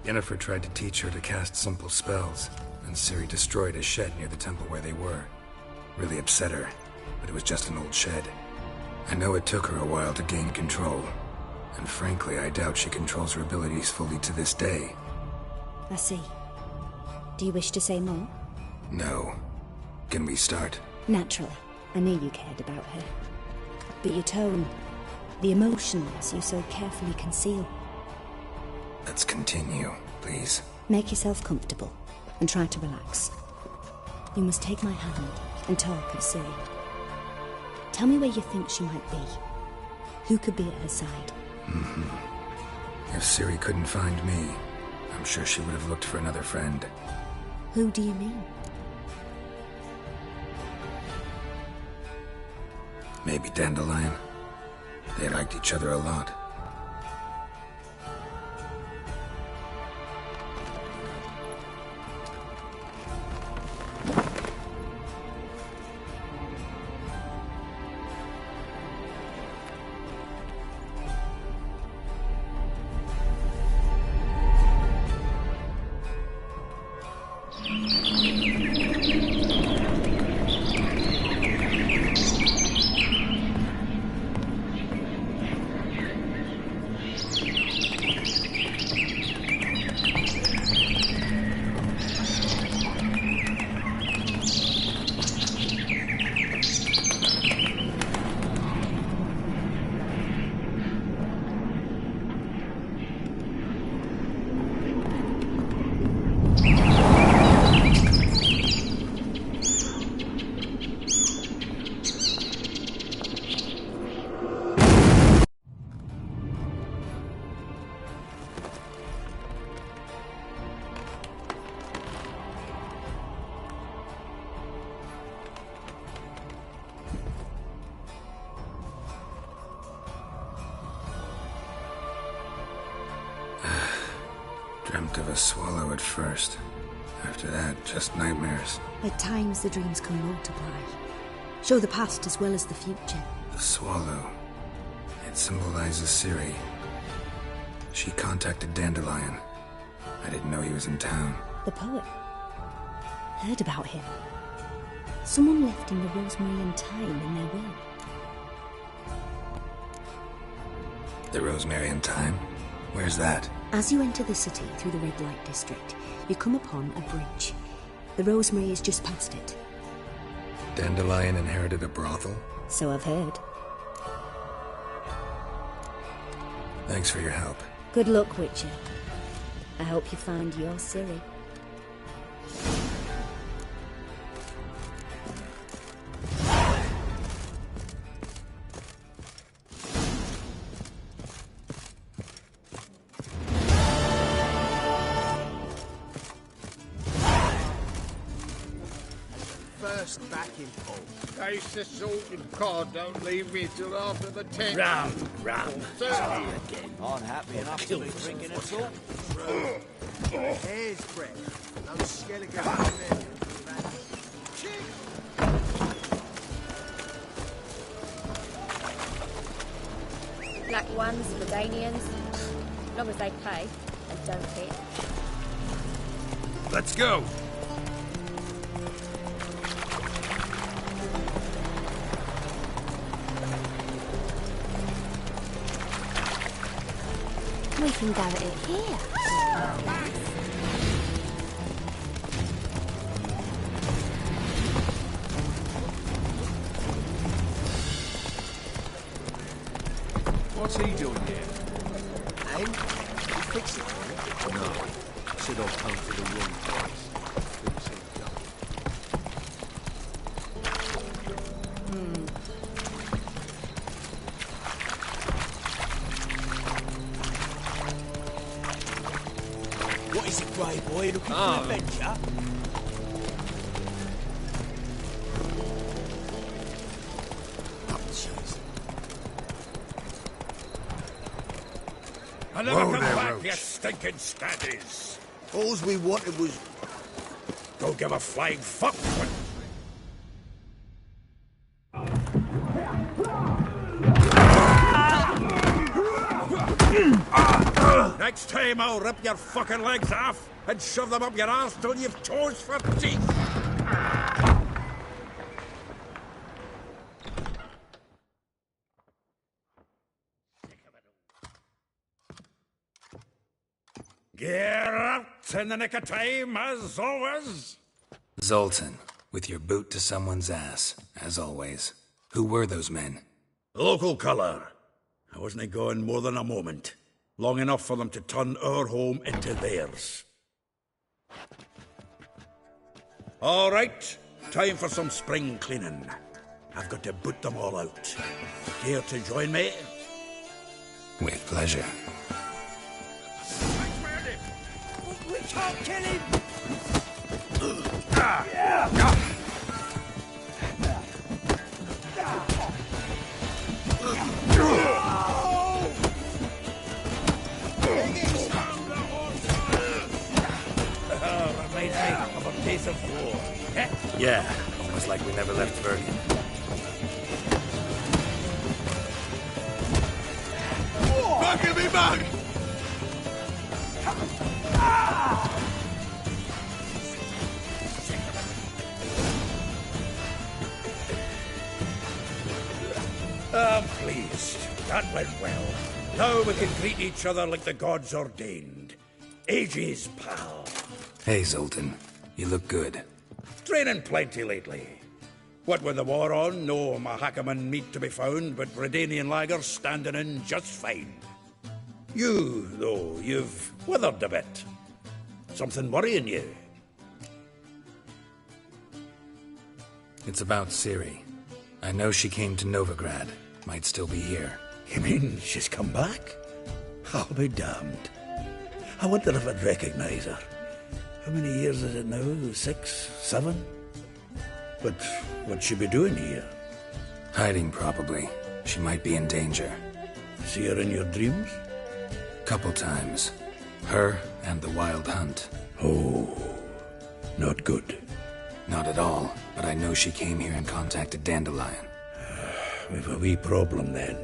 Yennefer tried to teach her to cast simple spells, and Ciri destroyed a shed near the temple where they were. Really upset her, but it was just an old shed. I know it took her a while to gain control, and frankly, I doubt she controls her abilities fully to this day. I see. Do you wish to say more? No. Can we start? Naturally. I knew you cared about her. But your tone, the emotions you so carefully conceal. Let's continue, please. Make yourself comfortable and try to relax. You must take my hand and talk of Ciri. Tell me where you think she might be. Who could be at her side? If Ciri couldn't find me, I'm sure she would have looked for another friend. Who do you mean? Maybe Dandelion. They liked each other a lot. Dreamt of a swallow at first. After that, just nightmares. At times the dreams can multiply. Show the past as well as the future. The swallow. It symbolizes Ciri. She contacted Dandelion. I didn't know he was in town. The poet. Heard about him. Someone left him the rosemary and thyme in their will. The rosemary and thyme? Where's that? As you enter the city through the red light district, you come upon a bridge. The rosemary is just past it. Dandelion inherited a brothel? So I've heard. Thanks for your help. Good luck, Witcher. I hope you find your Ciri. stacking pole. Taste the salt and cod. Don't leave me till after the tent. Rum. Again. Unhappy enough to be drinking a salt. Hair's breadth. No skeleton. Black ones, Medanians, as long as they pay and don't hit. Let's go! We can go at it here. What's he doing here? Hey, you fix it. No. Should have come to the wrong place. Things ain't done. What is it, Grey Boy? Looking for adventure? I never come back, you stinking scatties. All we wanted was... Don't give a flying fuck. Next time I'll rip your fucking legs off and shove them up your arse till you've toes for teeth. Gear up in the nick of time, as always. Zoltan, with your boot to someone's ass, as always. Who were those men? Local colour. I wasn't gone more than a moment. Long enough for them to turn our home into theirs. All right, time for some spring cleaning. I've got to boot them all out. Care to join me? With pleasure. We can't kill him! Reminds me of a piece of war. Yeah, almost like we never left Bergen. Bucket me back! I'm pleased. That went well. Now we can greet each other like the gods ordained. Ages, pal. Hey, Zoltan. You look good. Training plenty lately. What with the war on, no Mahakaman meat to be found, but Redanian lagers standing in just fine. You, though, you've withered a bit. Something worrying you? It's about Ciri. I know she came to Novigrad. Might still be here. You mean she's come back? I'll be damned. I wonder if I'd recognize her. How many years is it now? 6, 7? But what'd she be doing here? Hiding, probably. She might be in danger. See her in your dreams? Couple times. Her and the Wild Hunt. Oh, not good. Not at all, but I know she came here and contacted Dandelion. We've a wee problem then.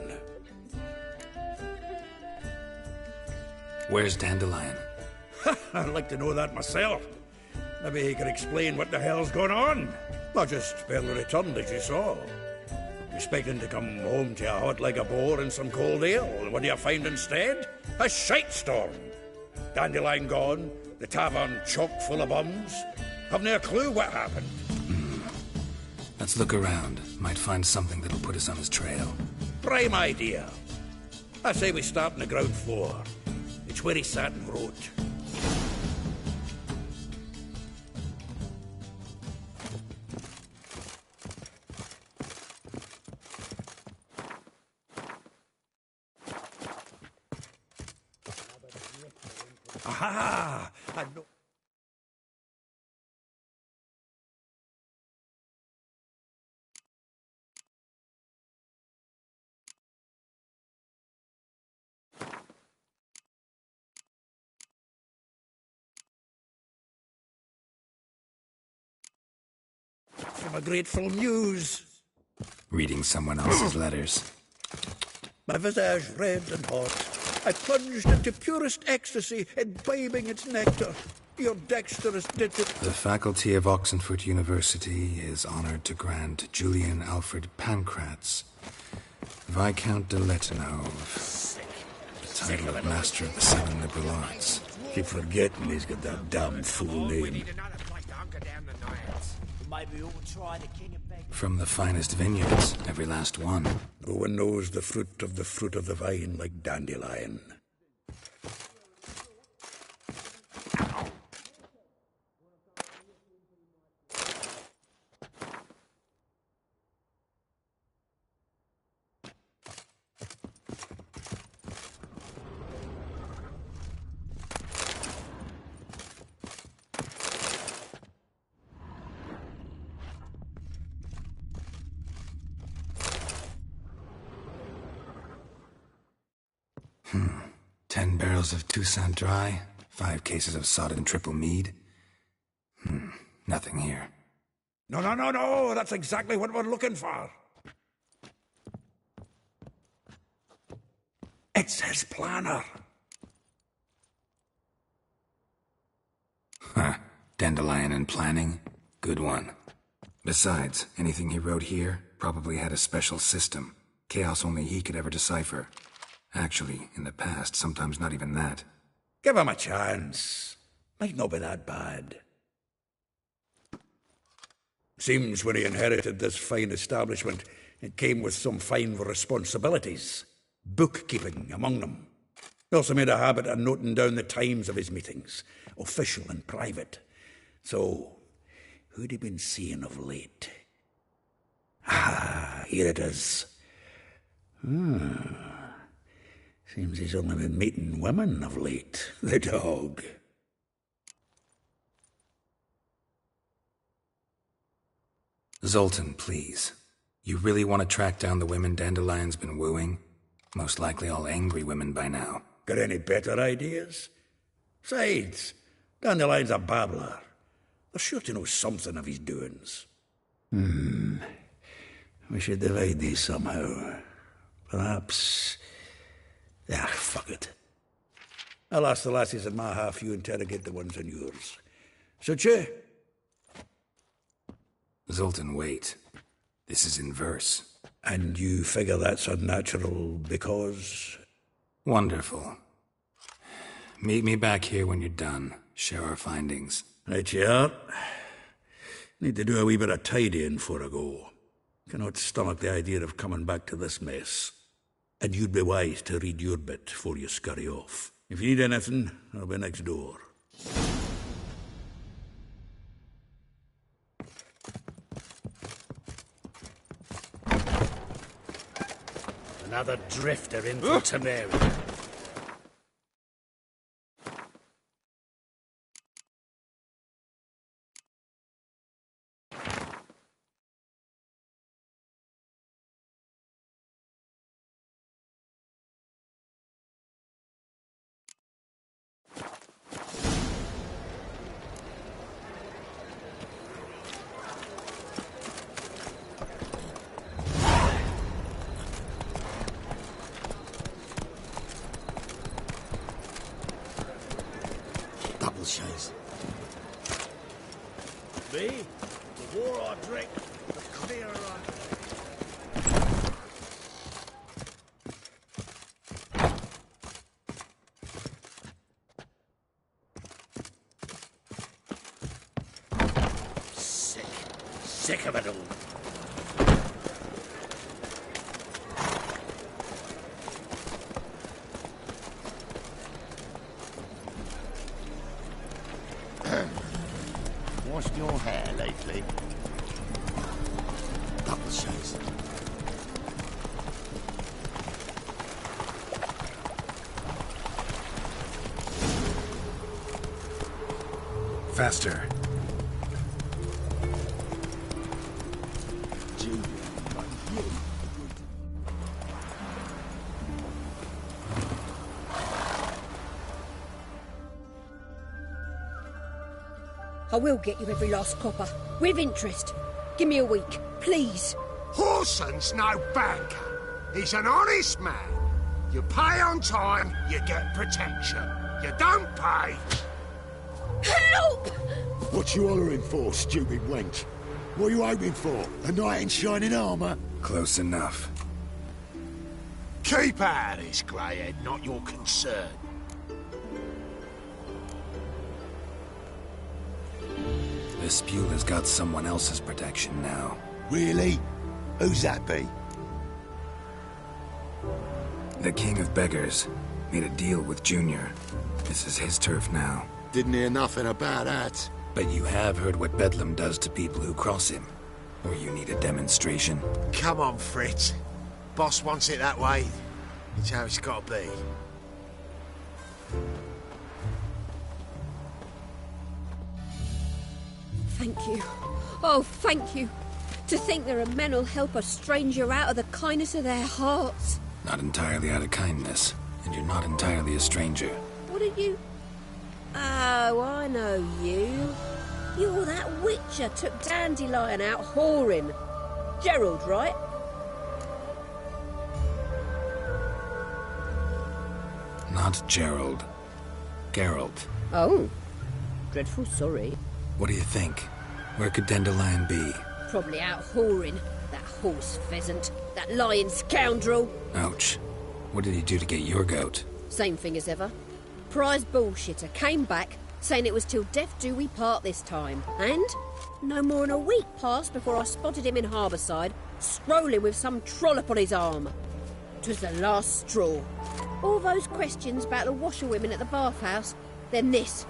Where's Dandelion? I'd like to know that myself. Maybe he could explain what the hell's going on. I just barely returned, as you saw. Expecting to come home to a hot leg of boar and some cold ale, and what do you find instead? A shite storm. Dandelion gone, the tavern chock full of bums. Have no clue what happened. Let's look around. Might find something that'll put us on his trail. Prime idea. I say we start on the ground floor. It's where he sat and wrote. Aha! I know. I'm a grateful muse. Reading someone else's letters. My visage red and hot, I plunged into purest ecstasy, imbibing its nectar. Your dexterous digit. The faculty of Oxenford University is honored to grant Julian Alfred Pancratz, Viscount de Letonov, the title of Master of the Seven Liberal Arts. Keep forgetting he's got that damn full name. Maybe we'll try the king of beggars. From the finest vineyards, every last one. No one knows the fruit of the vine like Dandelion. 10 barrels of Toussaint Dry, 5 cases of sodden triple mead. Nothing here. No, that's exactly what we're looking for. It's his planner. Dandelion and planning. Good one. Besides, anything he wrote here probably had a special system. Chaos only he could ever decipher. Actually, in the past, sometimes not even that. Give him a chance. Might not be that bad. Seems when he inherited this fine establishment, it came with some fine responsibilities. Bookkeeping among them. He also made a habit of noting down the times of his meetings, official and private. So, who'd he been seeing of late? Here it is. Seems he's only been meeting women of late, the dog. Zoltan, please. You really want to track down the women Dandelion's been wooing? Most likely all angry women by now. Got any better ideas? Besides, Dandelion's a babbler. They're sure to know something of his doings. We should divide these somehow. Perhaps... fuck it. I'll ask the lassies in my half, you interrogate the ones in yours. Such you? Zoltan, wait. This is in verse. And you figure that's unnatural because... Wonderful. Meet me back here when you're done. Share our findings. Right you are. Need to do a wee bit of tidying before I go. Cannot stomach the idea of coming back to this mess. And you'd be wise to read your bit before you scurry off. If you need anything, I'll be next door. Another drifter in for Temeria. Me? The war or drink? The clear run. Sick of it all. Washed your hair lately? Couple shows. Faster. I will get you every last copper, with interest. Give me a week, please. Horson's no banker. He's an honest man. You pay on time, you get protection. You don't pay... Help! What you hollering for, stupid wench? What are you hoping for? A knight in shining armour? Close enough. Keep out of this, greyhead, not your concern. This Spewler's got someone else's protection now. Really? Who's that be? The King of Beggars made a deal with Junior. This is his turf now. Didn't hear nothing about that. But you have heard what Bedlam does to people who cross him. Or you need a demonstration? Come on, Fritz. Boss wants it that way. It's how it's got to be. Thank you. Oh, thank you. To think there are men who'll help a stranger out of the kindness of their hearts. Not entirely out of kindness. And you're not entirely a stranger. What are you... Oh, I know you. You're that witcher took Dandelion out whoring. Gerald, right? Not Gerald. Geralt. Oh. Dreadful sorry. What do you think? Where could Dandelion be? Probably out whoring. That horse pheasant. That lying scoundrel. Ouch. What did he do to get your goat? Same thing as ever. Prize bullshitter came back, saying it was till death do we part this time. And no more than a week passed before I spotted him in Harbourside, strolling with some trollop on his arm. 'Twas the last straw. All those questions about the washerwomen at the bathhouse, then this.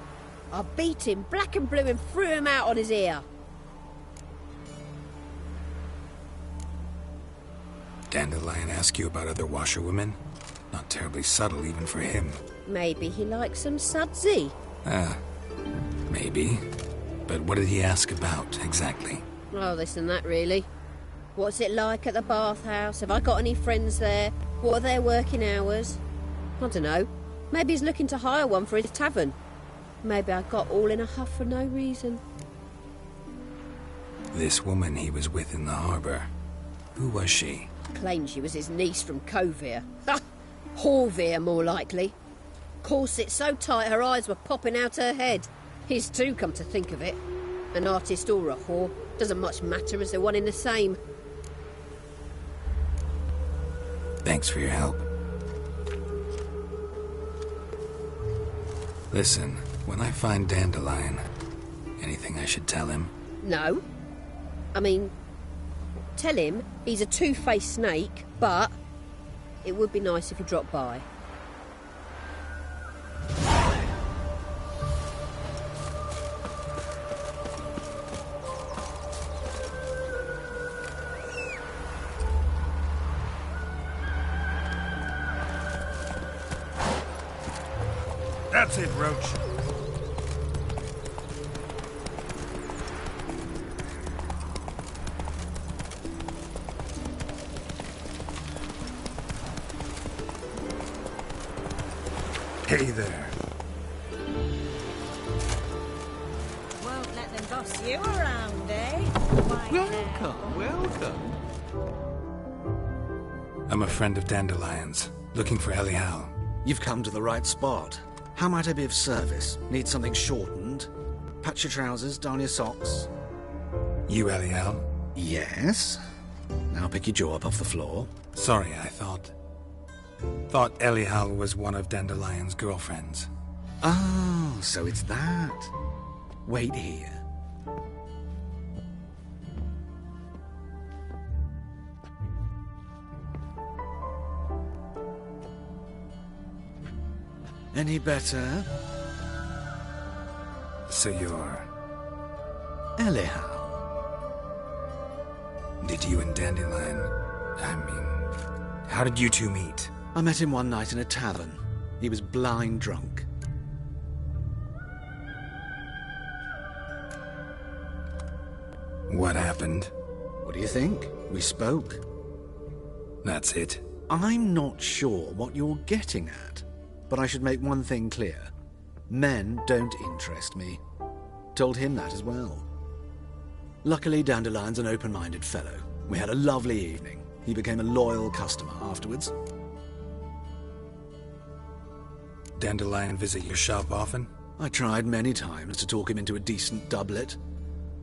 I beat him black and blue and threw him out on his ear. Dandelion ask you about other washerwomen? Not terribly subtle even for him. Maybe he likes some sudsy. Maybe. But what did he ask about, exactly? Oh, this and that, really. What's it like at the bathhouse? Have I got any friends there? What are their working hours? I don't know. Maybe he's looking to hire one for his tavern. Maybe I got all in a huff for no reason. This woman he was with in the harbour. Who was she? Claimed she was his niece from Kovir. Ha! Horvir, more likely. Corset so tight her eyes were popping out her head. His too, come to think of it. An artist or a whore. Doesn't much matter as they're one in the same. Thanks for your help. Listen, when I find Dandelion, anything I should tell him? No. I mean, tell him he's a two-faced snake, but it would be nice if he dropped by. That's it, Roach. Hey there. Won't let them boss you around, eh? Welcome, welcome. I'm a friend of Dandelion's, looking for Arylias. You've come to the right spot. How might I be of service? Need something shortened? Patch your trousers, darn your socks. You Arylias? Yes. Now pick your jaw up off the floor. Sorry, I thought Arylias was one of Dandelion's girlfriends. Oh, so it's that. Wait here. Any better? So you're... Arylias. Did you and Dandelion... how did you two meet? I met him one night in a tavern. He was blind drunk. What happened? What do you think? We spoke. That's it? I'm not sure what you're getting at, but I should make one thing clear. Men don't interest me. Told him that as well. Luckily, Dandelion's an open-minded fellow. We had a lovely evening. He became a loyal customer afterwards. Dandelion visit your shop often? I tried many times to talk him into a decent doublet.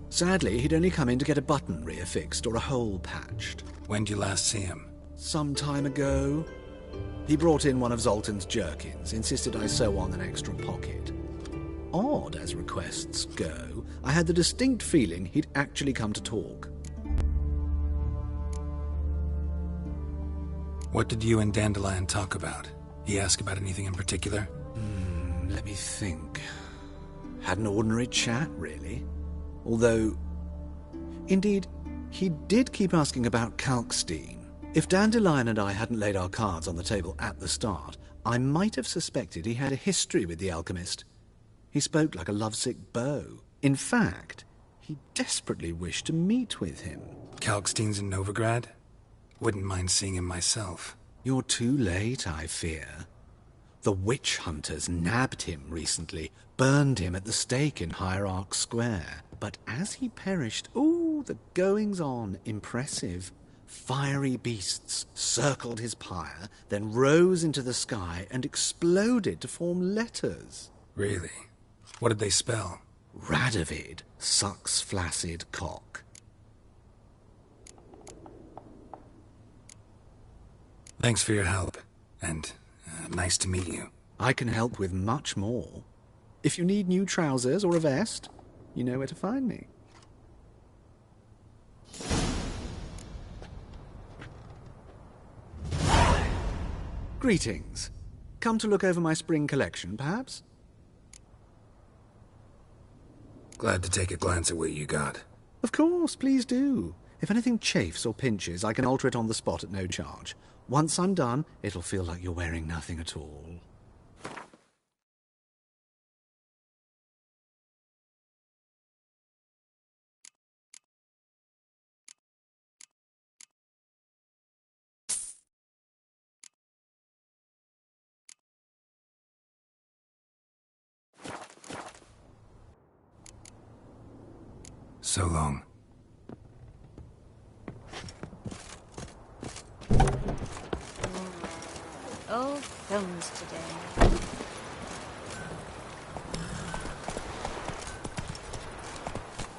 Sadly, he'd only come in to get a button reaffixed or a hole patched. When did you last see him? Some time ago. He brought in one of Zoltan's jerkins, insisted I sew on an extra pocket. Odd as requests go, I had the distinct feeling he'd actually come to talk. What did you and Dandelion talk about? He asked about anything in particular? Let me think. Had an ordinary chat, really. Although, indeed, he did keep asking about Kalkstein. If Dandelion and I hadn't laid our cards on the table at the start, I might have suspected he had a history with the alchemist. He spoke like a lovesick beau. In fact, he desperately wished to meet with him. Kalkstein's in Novigrad? Wouldn't mind seeing him myself. You're too late, I fear. The witch hunters nabbed him recently, burned him at the stake in Hierarch Square. But as he perished, the goings-on, impressive. Fiery beasts circled his pyre, then rose into the sky and exploded to form letters. Really? What did they spell? Radovid sucks flaccid cock. Thanks for your help, and nice to meet you. I can help with much more. If you need new trousers or a vest, you know where to find me. Greetings. Come to look over my spring collection, perhaps? Glad to take a glance at what you got. Of course, please do. If anything chafes or pinches, I can alter it on the spot at no charge. Once I'm done, it'll feel like you're wearing nothing at all. So long. Old phones today.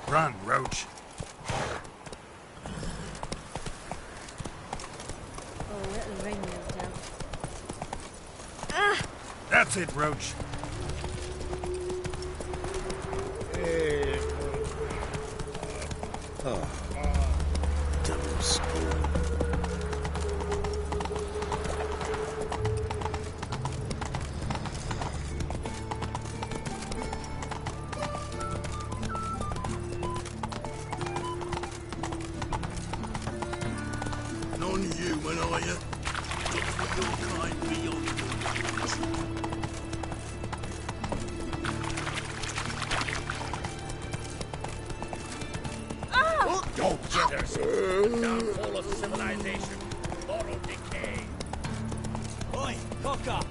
Run, Roach. Oh, little ring moved out. Ah! That's it, Roach. Double score. Non-human, are you? Look for your kind beyond your Dope jitters! The downfall of civilization. Moral decay. Oi, cocker!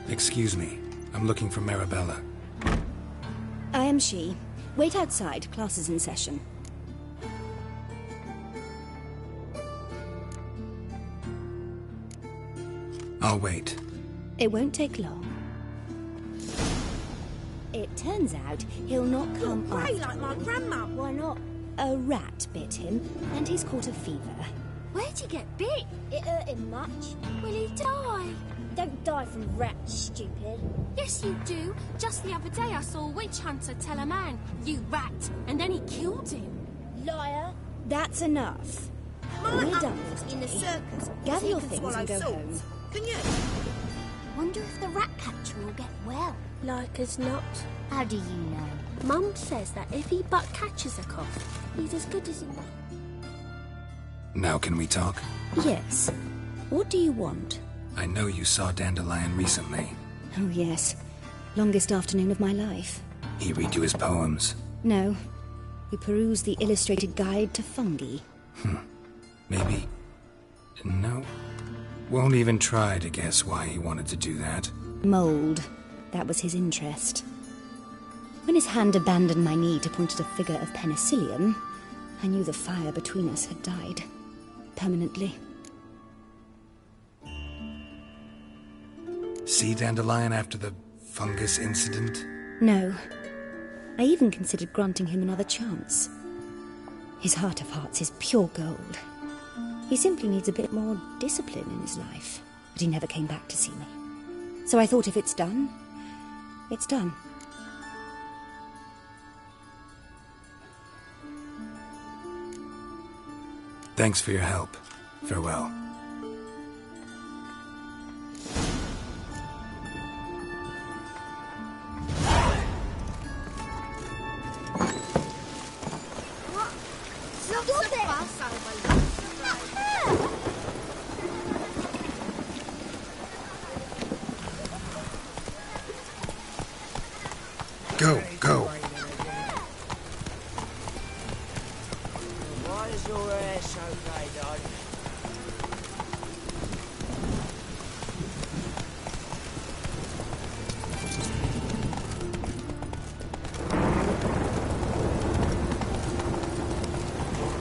Excuse me. I'm looking for Marabella. I am she. Wait outside. Class is in session. I'll wait. It won't take long. It turns out he'll not come Pray after like my all. grandma. Why not? A rat bit him, and he's caught a fever. Where'd he get bit? It hurt him much. Will he die? Don't die from rats, stupid. Yes, you do. Just the other day I saw a witch hunter tell a man, "You rat," and then he killed him. Liar. That's enough. My We're done uncle's for in the today. circus. Gather He your can things swallow and go swords. home. Can you? Wonder if the rat catcher will get well. Like as not. How do you know? Mum says that if he but catches a cough, he's as good as he. Now can we talk? Yes. What do you want? I know you saw Dandelion recently. Oh, yes. Longest afternoon of my life. He read you his poems? No. We perused the illustrated guide to fungi. Maybe... No. Won't even try to guess why he wanted to do that. Mold. That was his interest. When his hand abandoned my knee to point at a figure of penicillium, I knew the fire between us had died. Permanently. See Dandelion after the fungus incident? No. I even considered granting him another chance. His heart of hearts is pure gold. He simply needs a bit more discipline in his life. But he never came back to see me. So I thought if it's done, it's done. Thanks for your help. Farewell. Go, go. Why is your hair so laid on?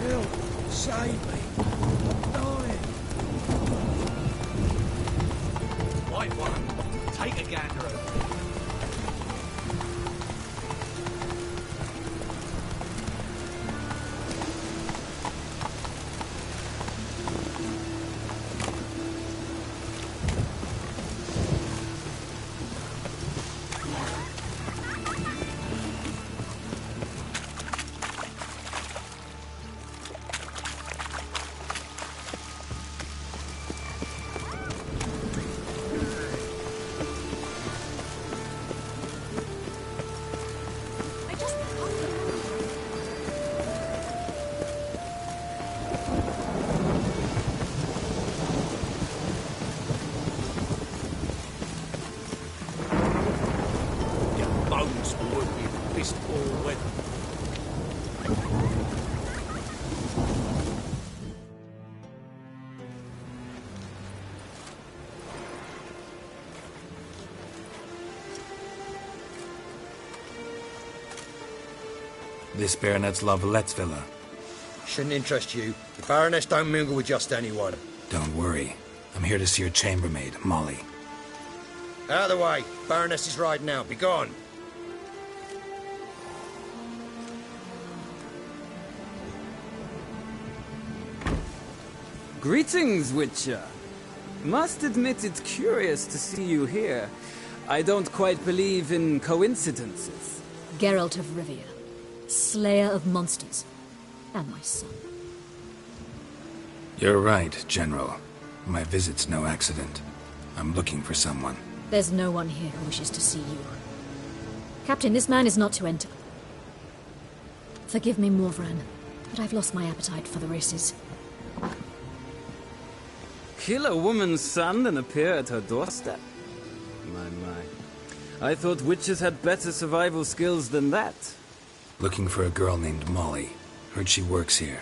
Help! Save me! I'm dying! White one, take a gander over. This Baronet's Lavalettes villa. Shouldn't interest you. The Baroness don't mingle with just anyone. Don't worry. I'm here to see your chambermaid, Molly. Out of the way. Baroness is riding out. Be gone. Greetings, Witcher. Must admit it's curious to see you here. I don't quite believe in coincidences. Geralt of Rivia, Slayer of Monsters, and my son. You're right, General. My visit's no accident. I'm looking for someone. There's no one here who wishes to see you. Captain, this man is not to enter. Forgive me, Morvran, but I've lost my appetite for the races. Kill a woman's son and appear at her doorstep? My. I thought witches had better survival skills than that. Looking for a girl named Molly. Heard she works here.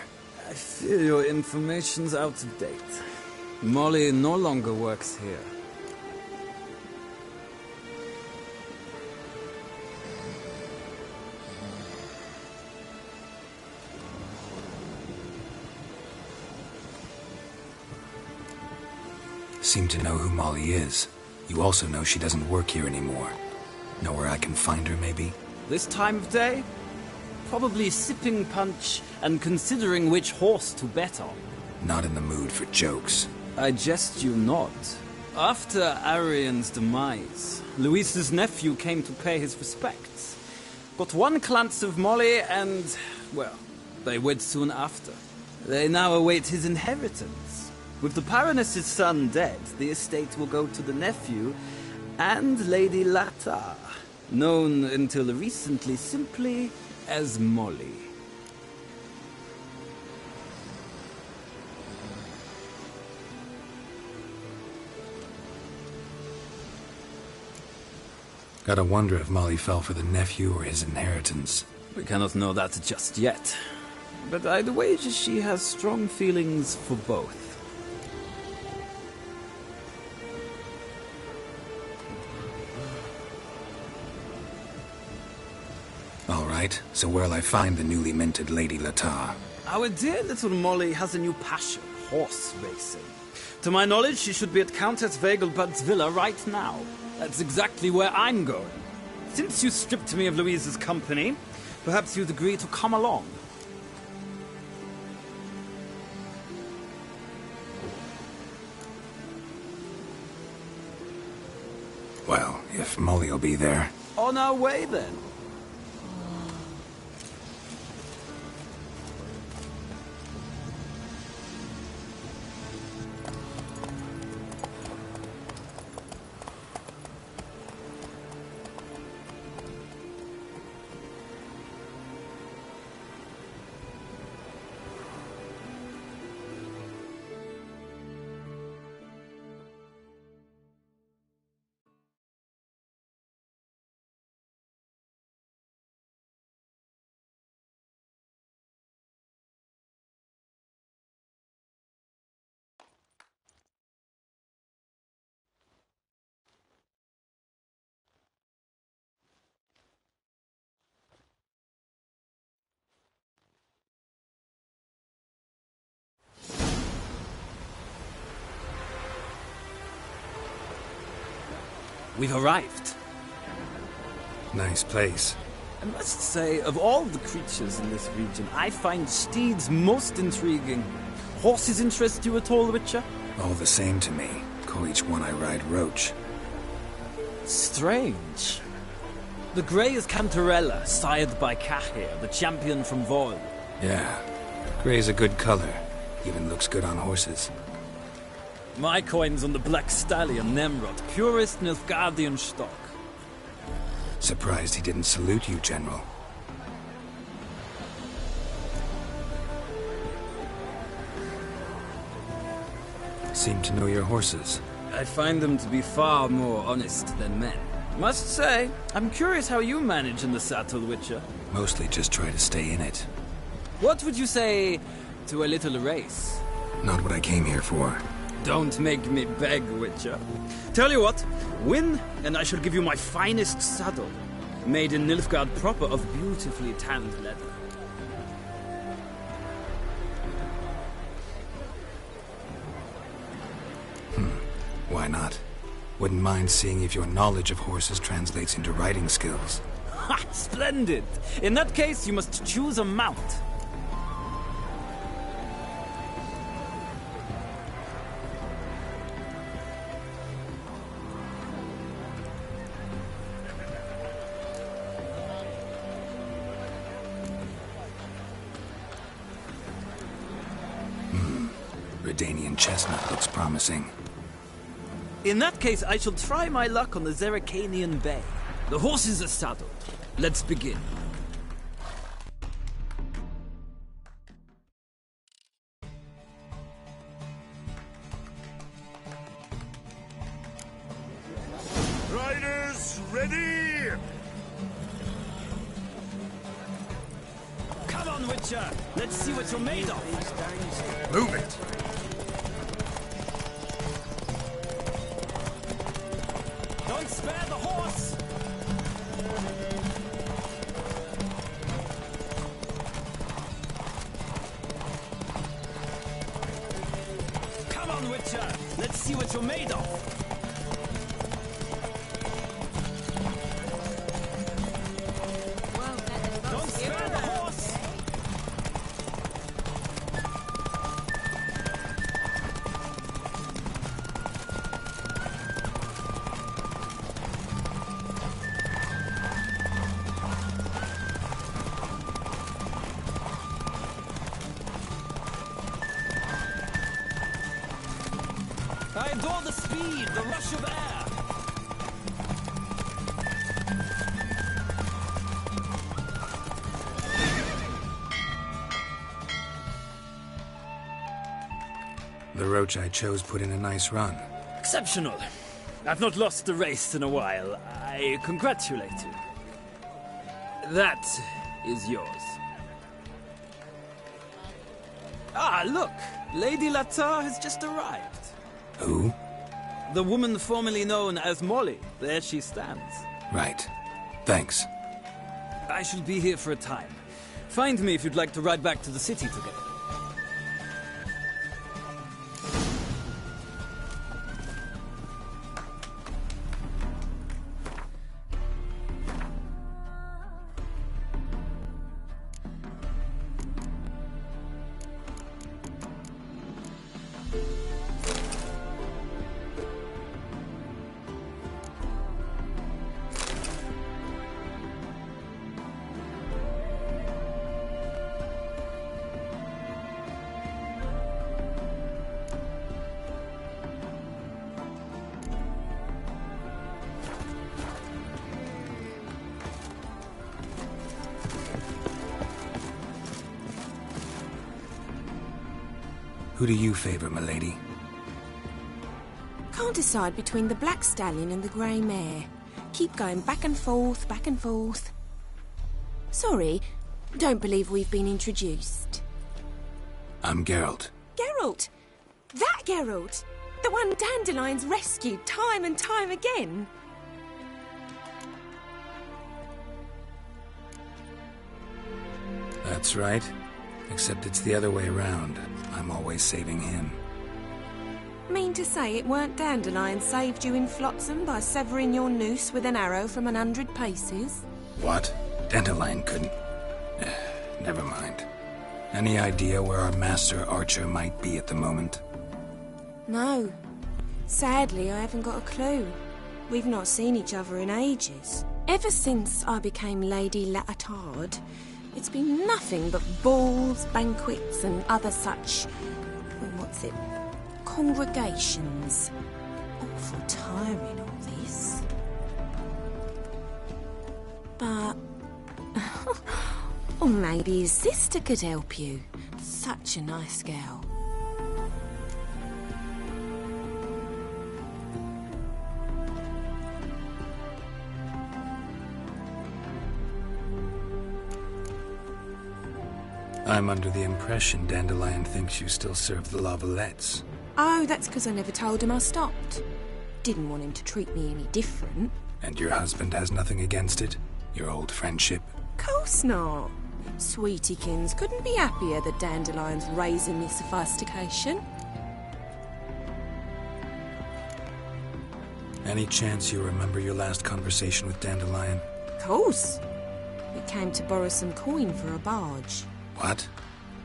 I fear your information's out of date. Molly no longer works here. Seem to know who Molly is. You also know she doesn't work here anymore. Know where I can find her, maybe? This time of day? Probably sipping punch and considering which horse to bet on. Not in the mood for jokes. I jest you not. After Arian's demise, Luis's nephew came to pay his respects. Got one glance of Molly and, well, they wed soon after. They now await his inheritance. With the Baroness's son dead, the estate will go to the nephew and Lady Lata, known until recently simply as Molly. Gotta wonder if Molly fell for the nephew or his inheritance. We cannot know that just yet. But I'd wager she has strong feelings for both. All right, so where'll I find the newly minted Lady Latar? Our dear little Molly has a new passion, horse racing. To my knowledge, she should be at Countess Vegelbud's villa right now. That's exactly where I'm going. Since you stripped me of Louise's company, perhaps you'd agree to come along. Well, if Molly'll be there. On our way, then. We've arrived. Nice place. I must say, of all the creatures in this region, I find steeds most intriguing. Horses interest you at all, Witcher? All the same to me. Call each one I ride Roach. Strange. The grey is Cantarella, sired by Cahir, the champion from Voil. Yeah. Gray's a good color. Even looks good on horses. My coin's on the Black Stallion, Nemrod, purest Nilfgaardian stock. Surprised he didn't salute you, General. Seem to know your horses. I find them to be far more honest than men. Must say, I'm curious how you manage in the saddle, Witcher. Mostly just try to stay in it. What would you say to a little race? Not what I came here for. Don't make me beg, Witcher. Tell you what, win, and I shall give you my finest saddle. Made in Nilfgaard proper of beautifully tanned leather. Why not? Wouldn't mind seeing if your knowledge of horses translates into riding skills. Ha! Splendid! In that case, you must choose a mount. Redanian chestnut looks promising. In that case, I shall try my luck on the Zeracanian Bay. The horses are saddled. Let's begin. Riders, ready! Come on, Witcher! Let's see what you're made of! Move it! Don't spare the horse! Come on, Witcher! Let's see what you're made of! Don't spare the horse! I adore the speed, the rush of air. The Roach I chose put in a nice run. Exceptional. I've not lost a race in a while. I congratulate you. That is yours. Ah, look! Lady Latar has just arrived. Who? The woman formerly known as Molly. There she stands. Right. Thanks. I shall be here for a time. Find me if you'd like to ride back to the city together. Who do you favor, milady? Can't decide between the black stallion and the grey mare. Keep going back and forth, back and forth. Sorry, don't believe we've been introduced. I'm Geralt. Geralt! That Geralt! The one Dandelion's rescued time and time again! That's right. Except it's the other way around. I'm always saving him. Mean to say it weren't Dandelion saved you in Flotsam by severing your noose with an arrow from 100 paces? What? Dandelion couldn't... Never mind. Any idea where our master archer might be at the moment? No. Sadly, I haven't got a clue. We've not seen each other in ages. Ever since I became Lady Latard, it's been nothing but balls, banquets, and other such... congregations. Awful tiring, all this. But... or maybe his sister could help you. Such a nice girl. I'm under the impression Dandelion thinks you still serve the Lavalettes. Oh, that's because I never told him I stopped. Didn't want him to treat me any different. And your husband has nothing against it? Your old friendship? Course not. Sweetiekins couldn't be happier that Dandelion's raising me sophistication. Any chance you remember your last conversation with Dandelion? Course. We came to borrow some coin for a barge. What?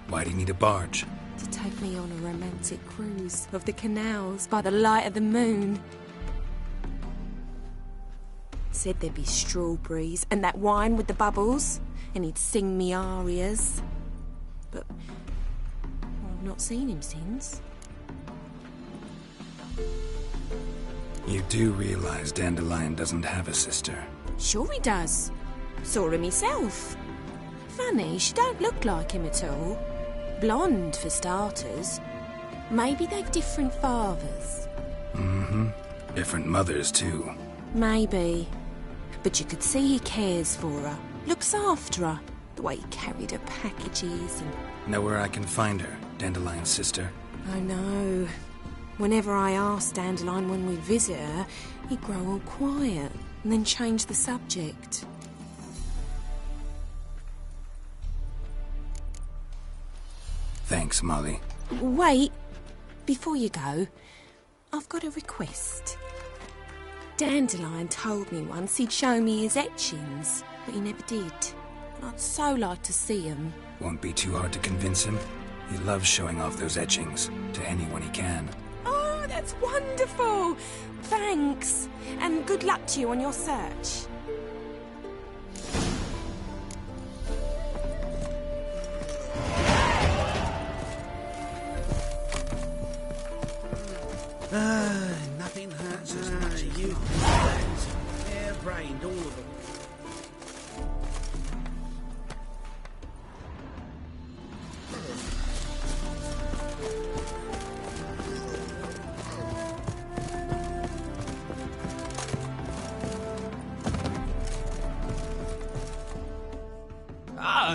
Why do you need a barge? To take me on a romantic cruise of the canals by the light of the moon. Said there'd be strawberries and that wine with the bubbles, and he'd sing me arias. But I've not seen him since. You do realize Dandelion doesn't have a sister? Sure he does. Saw him myself. Funny, she don't look like him at all. Blonde, for starters. Maybe they've different fathers. Mm-hmm. Different mothers, too. Maybe. But you could see he cares for her. Looks after her. The way he carried her packages and... Know where I can find her, Dandelion's sister? I know. Whenever I asked Dandelion when we'd visit her, he'd grow all quiet and then change the subject. Thanks, Molly. Wait. Before you go, I've got a request. Dandelion told me once he'd show me his etchings, but he never did. I'd so like to see them. Won't be too hard to convince him. He loves showing off those etchings to anyone he can. Oh, that's wonderful! Thanks, and good luck to you on your search. Nothing hurts as much as you. Hair-brained, all of them.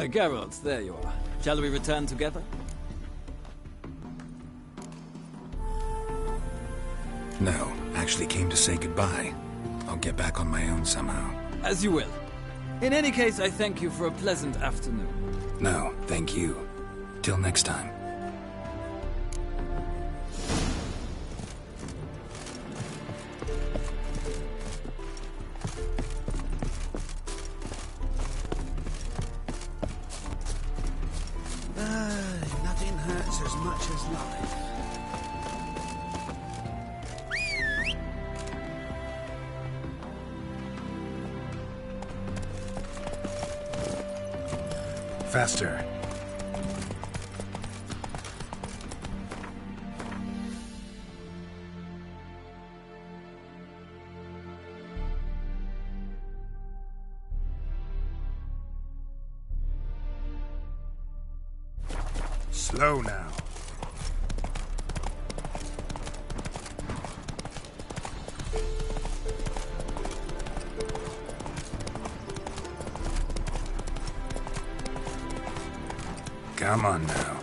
Geralt, there you are. Shall we return together? No, actually came to say goodbye. I'll get back on my own somehow. As you will. In any case, I thank you for a pleasant afternoon. No, thank you. Till next time. Nothing hurts as much as life. Faster. Slow now. Come on now.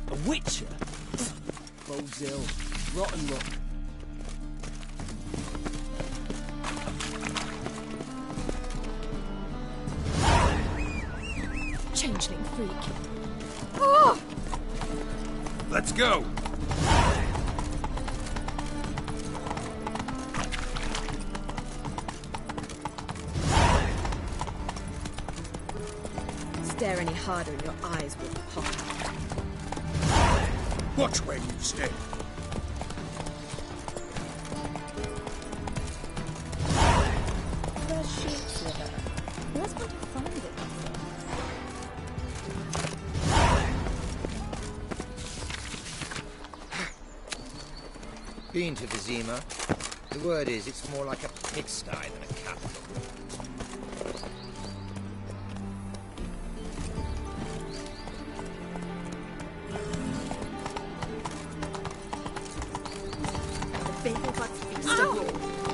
A Witcher? Bozil, rotten luck. Changeling freak. Oh! Let's go. Stare any harder and your eyes will pop out. Watch where you step. There's sheep's liver. Where's one to find it? Been to Vizima. The word is, it's more like a pigsty than a capital.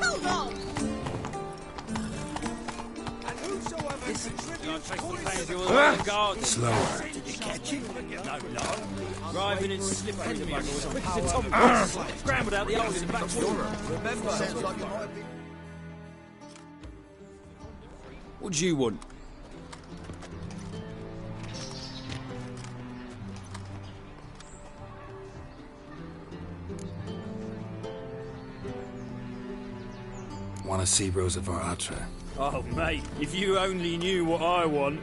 Hold on! Slower. Did you catch it? No, no. Driving in slippery muggles, quick as a Tom scrambled out the old in the back door. Remember, sounds like you might have been... What do you want? Want to see Rosa Varatra? Oh, mate, if you only knew what I want.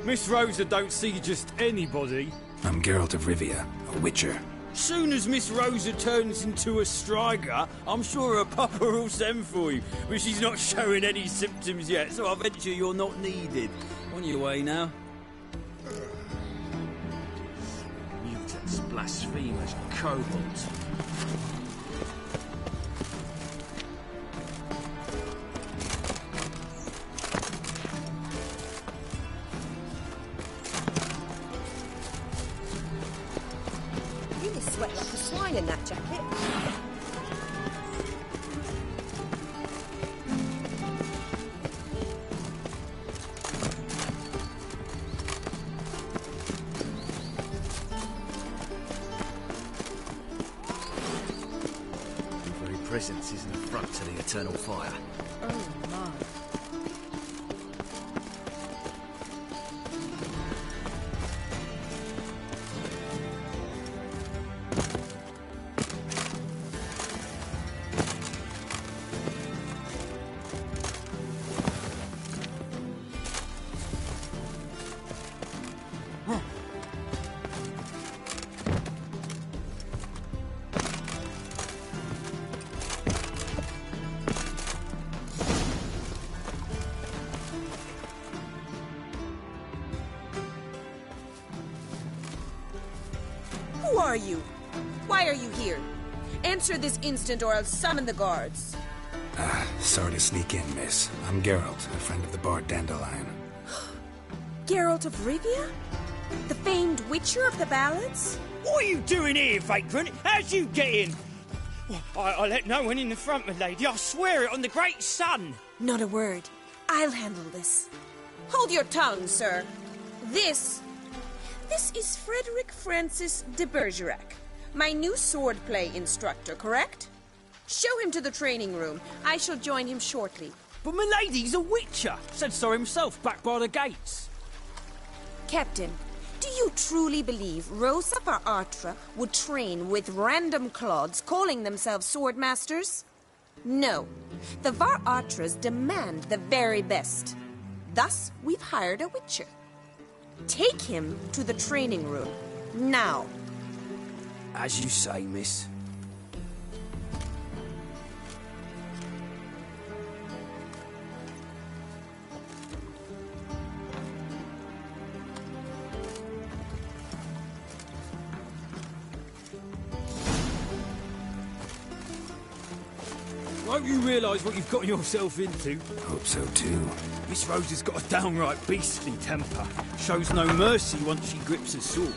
Miss Rosa don't see just anybody. I'm Geralt of Rivia, a Witcher. Soon as Miss Rosa turns into a striker, I'm sure her papa will send for you. But she's not showing any symptoms yet, so I venture you're not needed. On your way now. Mutants, blasphemers, kobolds. You sweat like a swine in that jacket. Your very presence is an affront to the eternal fire. Oh my. are you? Why are you here? Answer this instant or I'll summon the guards. Sorry to sneak in, miss. I'm Geralt, a friend of the bard Dandelion. Geralt of Rivia? The famed witcher of the ballads? What are you doing here, vagrant? How'd you get in? I let no one in the front, my lady. I swear it on the great sun. Not a word. I'll handle this. Hold your tongue, sir. This is Frederick Francis de Bergerac, my new swordplay instructor, correct? Show him to the training room. I shall join him shortly. But my lady's a witcher. Said so himself back by the gates. Captain, do you truly believe Rosa Artra would train with random clods calling themselves swordmasters? No. The Var Atras demand the very best. Thus, we've hired a witcher. Take him to the training room. Now. As you say, miss. Won't you realise what you've got yourself into? Hope so, too. Miss Rose has got a downright beastly temper. Shows no mercy once she grips a sword.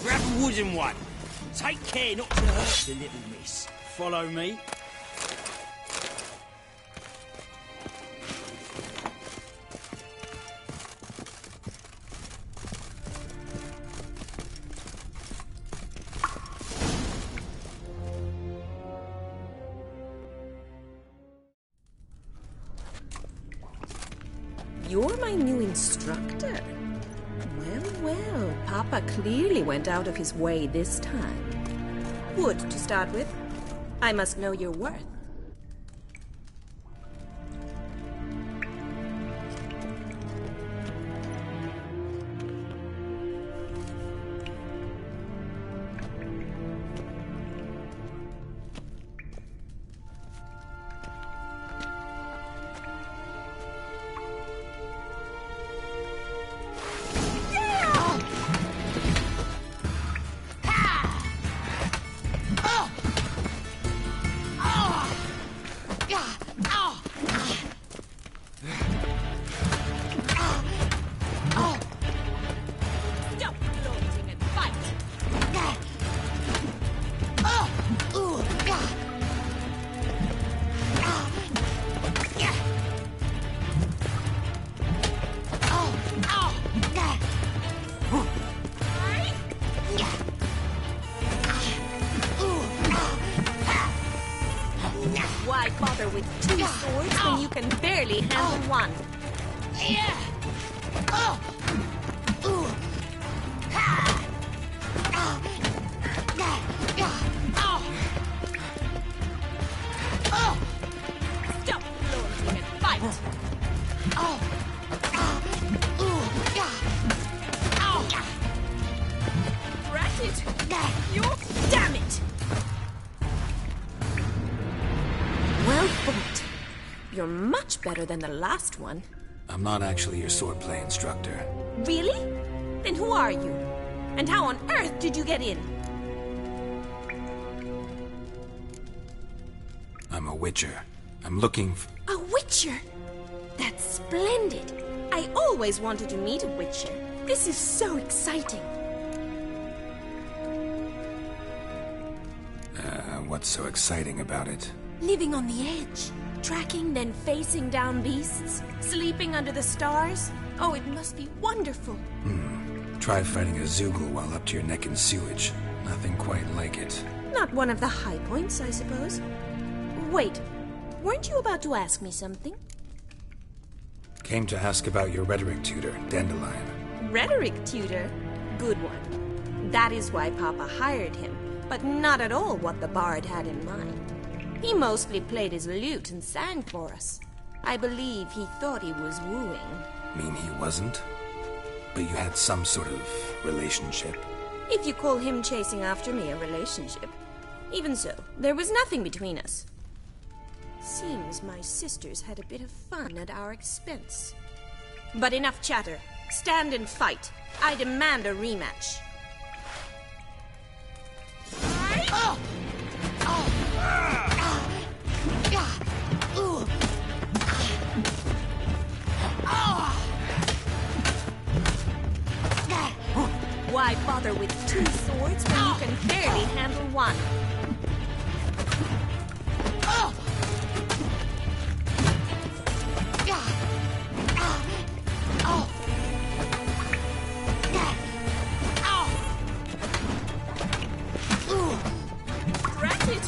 Grab a wooden one. Take care not to hurt the little miss. Follow me. You're my new instructor? Well, Papa clearly went out of his way this time. Wood, to start with. I must know your worth. Why bother with two swords when you can barely handle one? Stop gloating and fight! Rat it! You damn it! Well fought. You're much better than the last one. I'm not actually your swordplay instructor. Really? Then who are you? And how on earth did you get in? I'm a witcher. I'm looking for... A witcher? That's splendid. I always wanted to meet a witcher. This is so exciting. What's so exciting about it? Living on the edge. Tracking, then facing down beasts. Sleeping under the stars. Oh, it must be wonderful. Try fighting a Zoogle while up to your neck in sewage. Nothing quite like it. Not one of the high points, I suppose. Wait, weren't you about to ask me something? Came to ask about your rhetoric tutor, Dandelion. Rhetoric tutor? Good one. That is why Papa hired him, but not at all what the bard had in mind. He mostly played his lute and sang for us. I believe he thought he was wooing. Mean he wasn't? But you had some sort of relationship? If you call him chasing after me a relationship. Even so, there was nothing between us. Seems my sisters had a bit of fun at our expense. But enough chatter. Stand and fight. I demand a rematch. Why bother with two swords when you can barely handle one? Ratchet!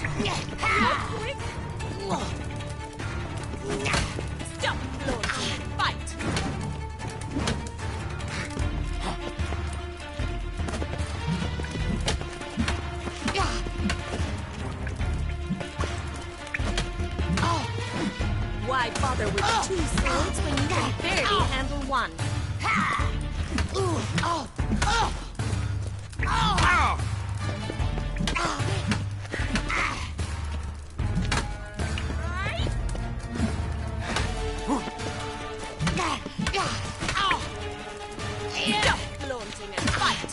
Quick! Stop flaunting and fight! Why bother with two swords when you can barely handle one? Stop flaunting and fight!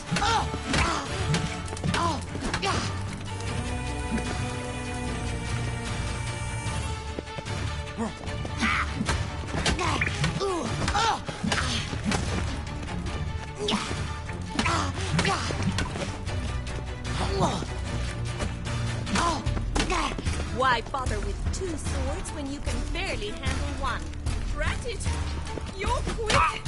Why bother with two swords when you can barely handle one? Ratchet, you're quick!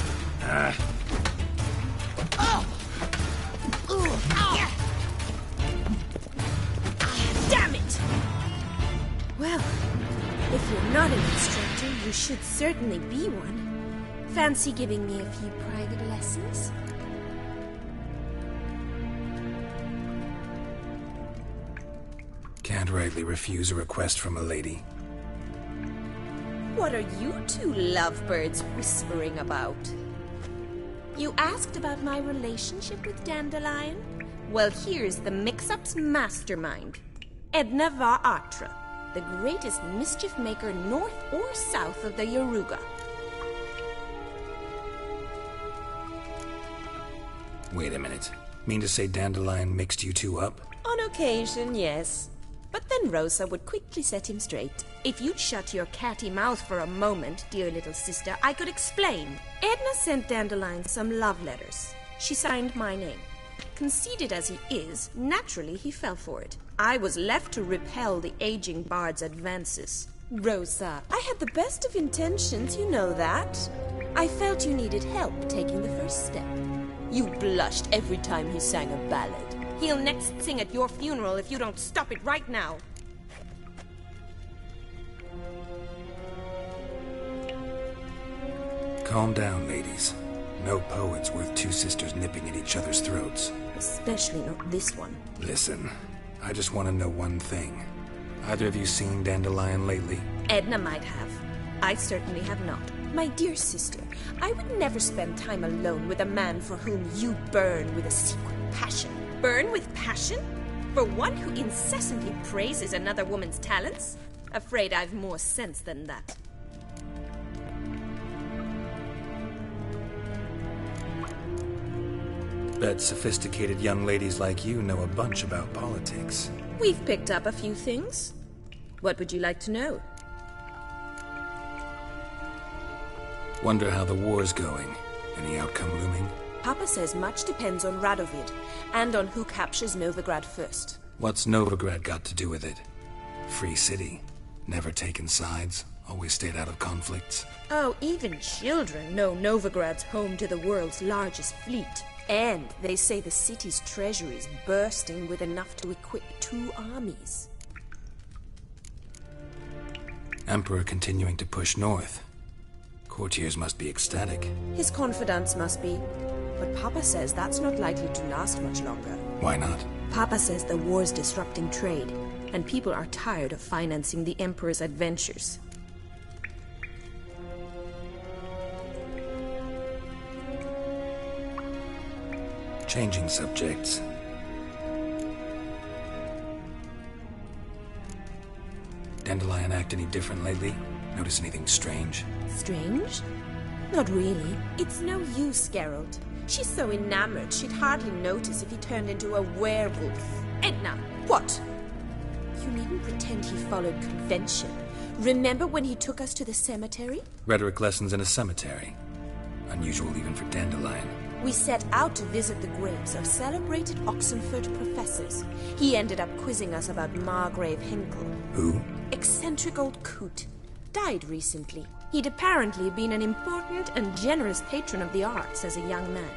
Damn it! Well, if you're not an instructor, you should certainly be one. Fancy giving me a few private lessons? Can't rightly refuse a request from a lady. What are you two lovebirds whispering about? You asked about my relationship with Dandelion? Well, here's the mix-up's mastermind. Edna var Atra, the greatest mischief maker north or south of the Yaruga. Wait a minute. Mean to say Dandelion mixed you two up? On occasion, yes. But then Rosa would quickly set him straight. If you'd shut your catty mouth for a moment, dear little sister, I could explain. Edna sent Dandelion some love letters. She signed my name. Conceited as he is, naturally he fell for it. I was left to repel the aging bard's advances. Rosa, I had the best of intentions, you know that. I felt you needed help taking the first step. You blushed every time he sang a ballad. He'll next sing at your funeral if you don't stop it right now. Calm down, ladies. No poet's worth two sisters nipping at each other's throats. Especially not this one. Listen, I just want to know one thing. Either of you seen Dandelion lately? Edna might have. I certainly have not. My dear sister, I would never spend time alone with a man for whom you burn with a secret passion. Burn with passion? For one who incessantly praises another woman's talents? Afraid I've more sense than that. Bet sophisticated young ladies like you know a bunch about politics. We've picked up a few things. What would you like to know? Wonder how the war's going. Any outcome looming? Papa says much depends on Radovid, and on who captures Novigrad first. What's Novigrad got to do with it? Free city. Never taken sides. Always stayed out of conflicts. Oh, even children know Novigrad's home to the world's largest fleet. And they say the city's treasury is bursting with enough to equip 2 armies. Emperor continuing to push north. Courtiers must be ecstatic. His confidants must be. But Papa says that's not likely to last much longer. Why not? Papa says the war's disrupting trade, and people are tired of financing the Emperor's adventures. Changing subjects. Dandelion act any different lately? Notice anything strange? Strange? Not really. It's no use, Geralt. She's so enamored she'd hardly notice if he turned into a werewolf. Edna, what? You needn't pretend he followed convention. Remember when he took us to the cemetery? Rhetoric lessons in a cemetery. Unusual even for Dandelion. We set out to visit the graves of celebrated Oxenford professors. He ended up quizzing us about Margrave Hinkle. Who? Eccentric old coot. Died recently. He'd apparently been an important and generous patron of the arts as a young man.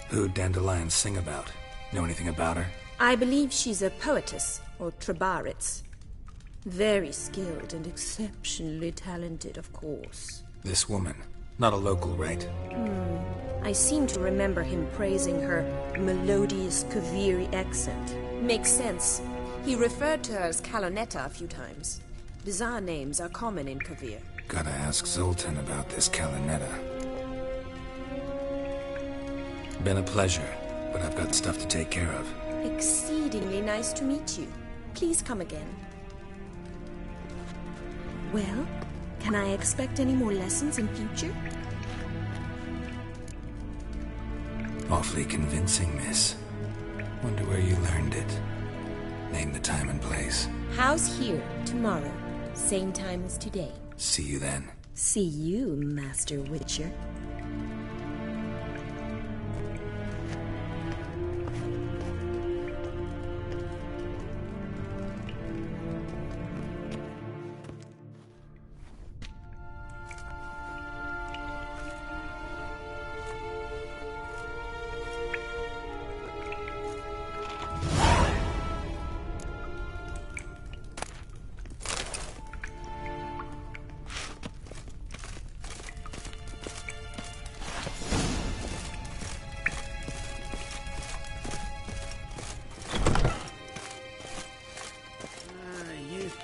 Who'd Dandelion sing about? Know anything about her? I believe she's a poetess, or trabaritz. Very skilled and exceptionally talented, of course. This woman. Not a local, right? I seem to remember him praising her melodious Kaviri accent. Makes sense. He referred to her as Calonetta a few times. Bizarre names are common in Kavir. Gotta ask Zoltan about this Calonetta. Been a pleasure, but I've got stuff to take care of. Exceedingly nice to meet you. Please come again. Well, can I expect any more lessons in future? Awfully convincing, miss. Wonder where you learned it. Name the time and place. House here, tomorrow. Same time as today. See you then. See you, Master Witcher.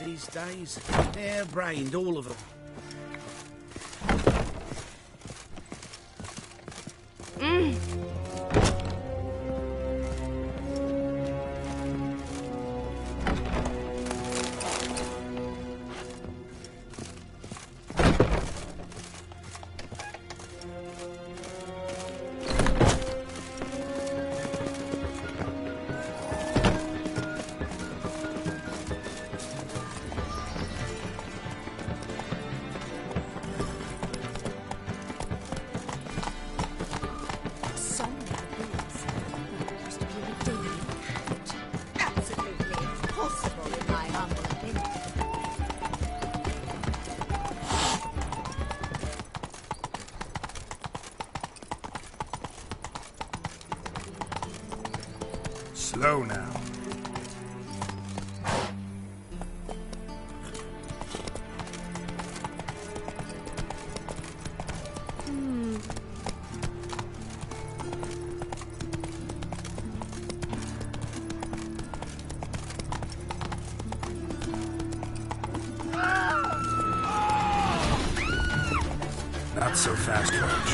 These days, hair-brained, all of them. Slow now. Not so fast, Roach.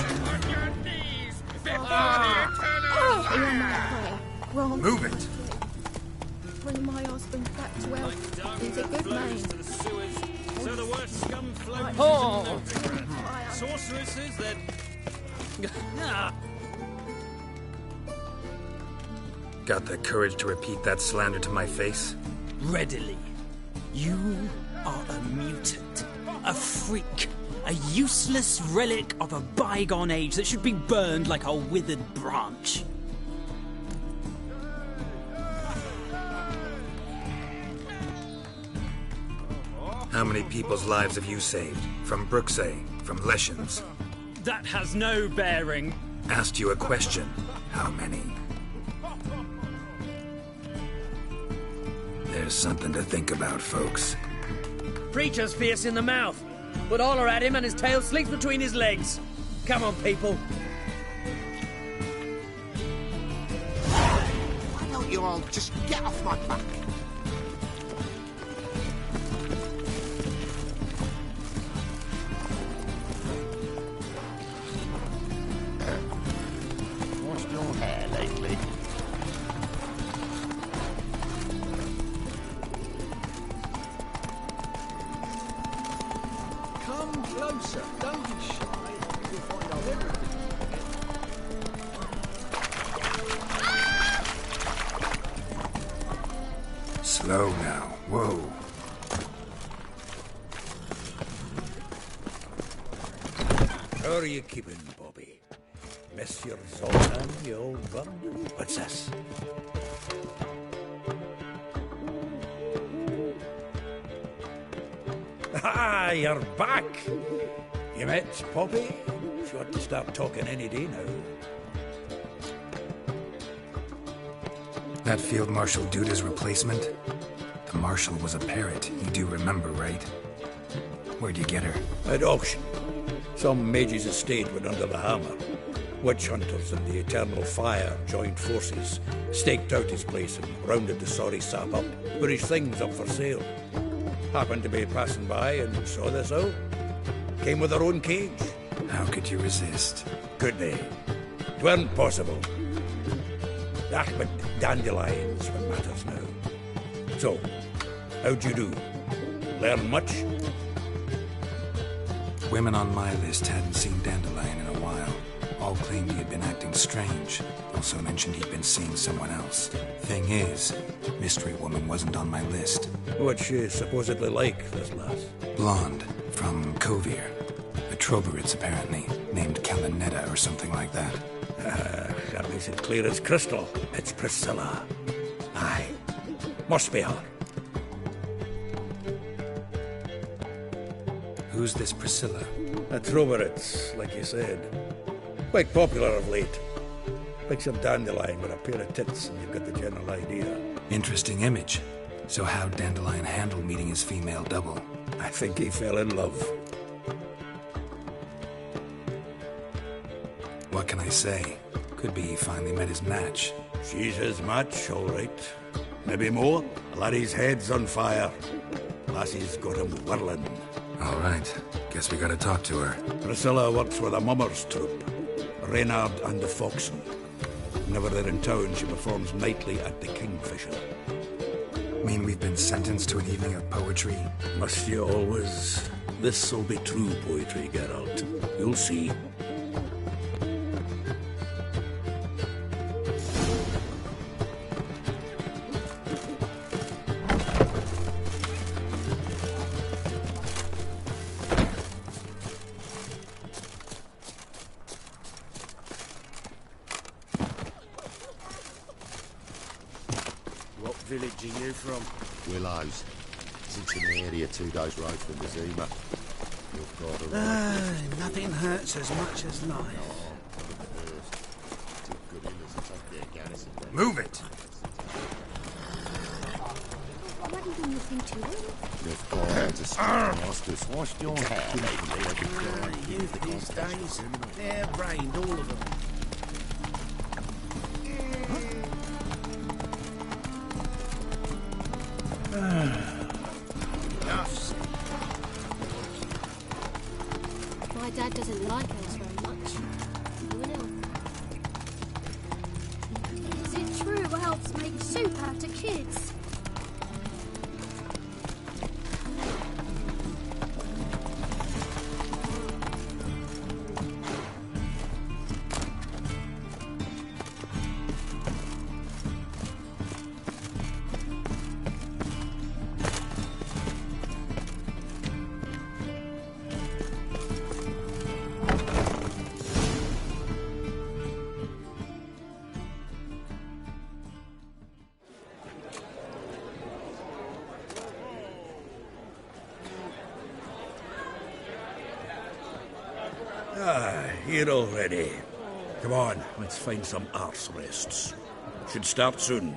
Move it! Bring my husband back to health. He's a good man. So the worst scum float sorceresses that... Got the courage to repeat that slander to my face? Readily. You are a mutant. A freak. A useless relic of a bygone age that should be burned like a withered branch. How many people's lives have you saved? From Bruxay? From Leshens? That has no bearing. Asked you a question. How many? There's something to think about, folks. Preacher's fierce in the mouth, but holler at him and his tail sleeps between his legs. Come on, people. Why don't you all just get off my back? closer. Don't be shy. You'll find out everything. Slow now. Whoa. How are you keeping, Bobby? Monsieur Zoltan, you old bum? What's this? Ah, you're back! You met Poppy? She ought to start talking any day now. That Field Marshal Duda's replacement? The Marshal was a parrot, you do remember, right? Where'd you get her? At auction. Some mage's estate went under the hammer. Witch hunters and the Eternal Fire joined forces, staked out his place and rounded the sorry sap up, put his things up for sale. Happened to be passing by and saw this out. Came with their own cage. How could you resist? Could they? It weren't possible. Ah, but dandelions what matters now. So, how'd you do? Learn much? Women on my list hadn't seen Dandelion in a while. All claimed he had been acting strange. Also mentioned he'd been seeing someone else. Thing is, Mystery Woman wasn't on my list. What's she supposedly like, this lass? Blonde, from Kovir. A Troberits, apparently, named Kalinetta or something like that. That makes it clear as crystal. It's Priscilla. Aye. Must be her. Who's this Priscilla? A Troberits, like you said. Quite popular of late. Picture Dandelion with a pair of tits and you've got the general idea. Interesting image. So how'd Dandelion handle meeting his female double? I think he fell in love. What can I say? Could be he finally met his match. She's his match, all right. Maybe more. Laddie's head's on fire. Lassie's got him whirling. All right. Guess we gotta talk to her. Priscilla works with a mummers troupe. Reynard and the Foxen. Whenever they're in town, she performs nightly at the Kingfisher. Mean we've been sentenced to an evening of poetry? Must you always? This'll be true poetry, Geralt. You'll see. What village are you from? Willows. It's in the area 2 days' road from the Zima. You've got a right. Nothing hurts as much as life. Move it! What have you been listening to? You've got to stop masters. Wash your hair. Youth these days, they're brained, all of them. My dad doesn't like elves very much. You an elf? Is it true elves make soup out of kids? Here already. Come on, let's find some arse rests. Should start soon.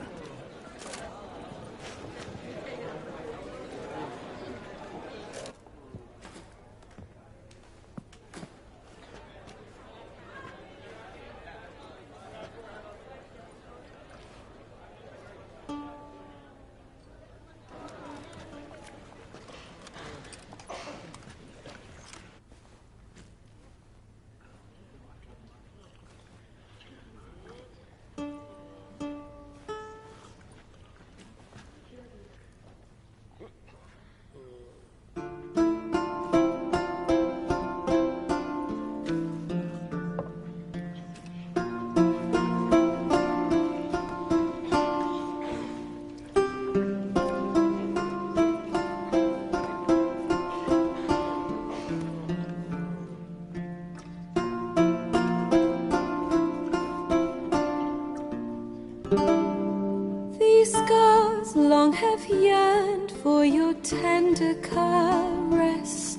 scars long have yearned for your tender caress,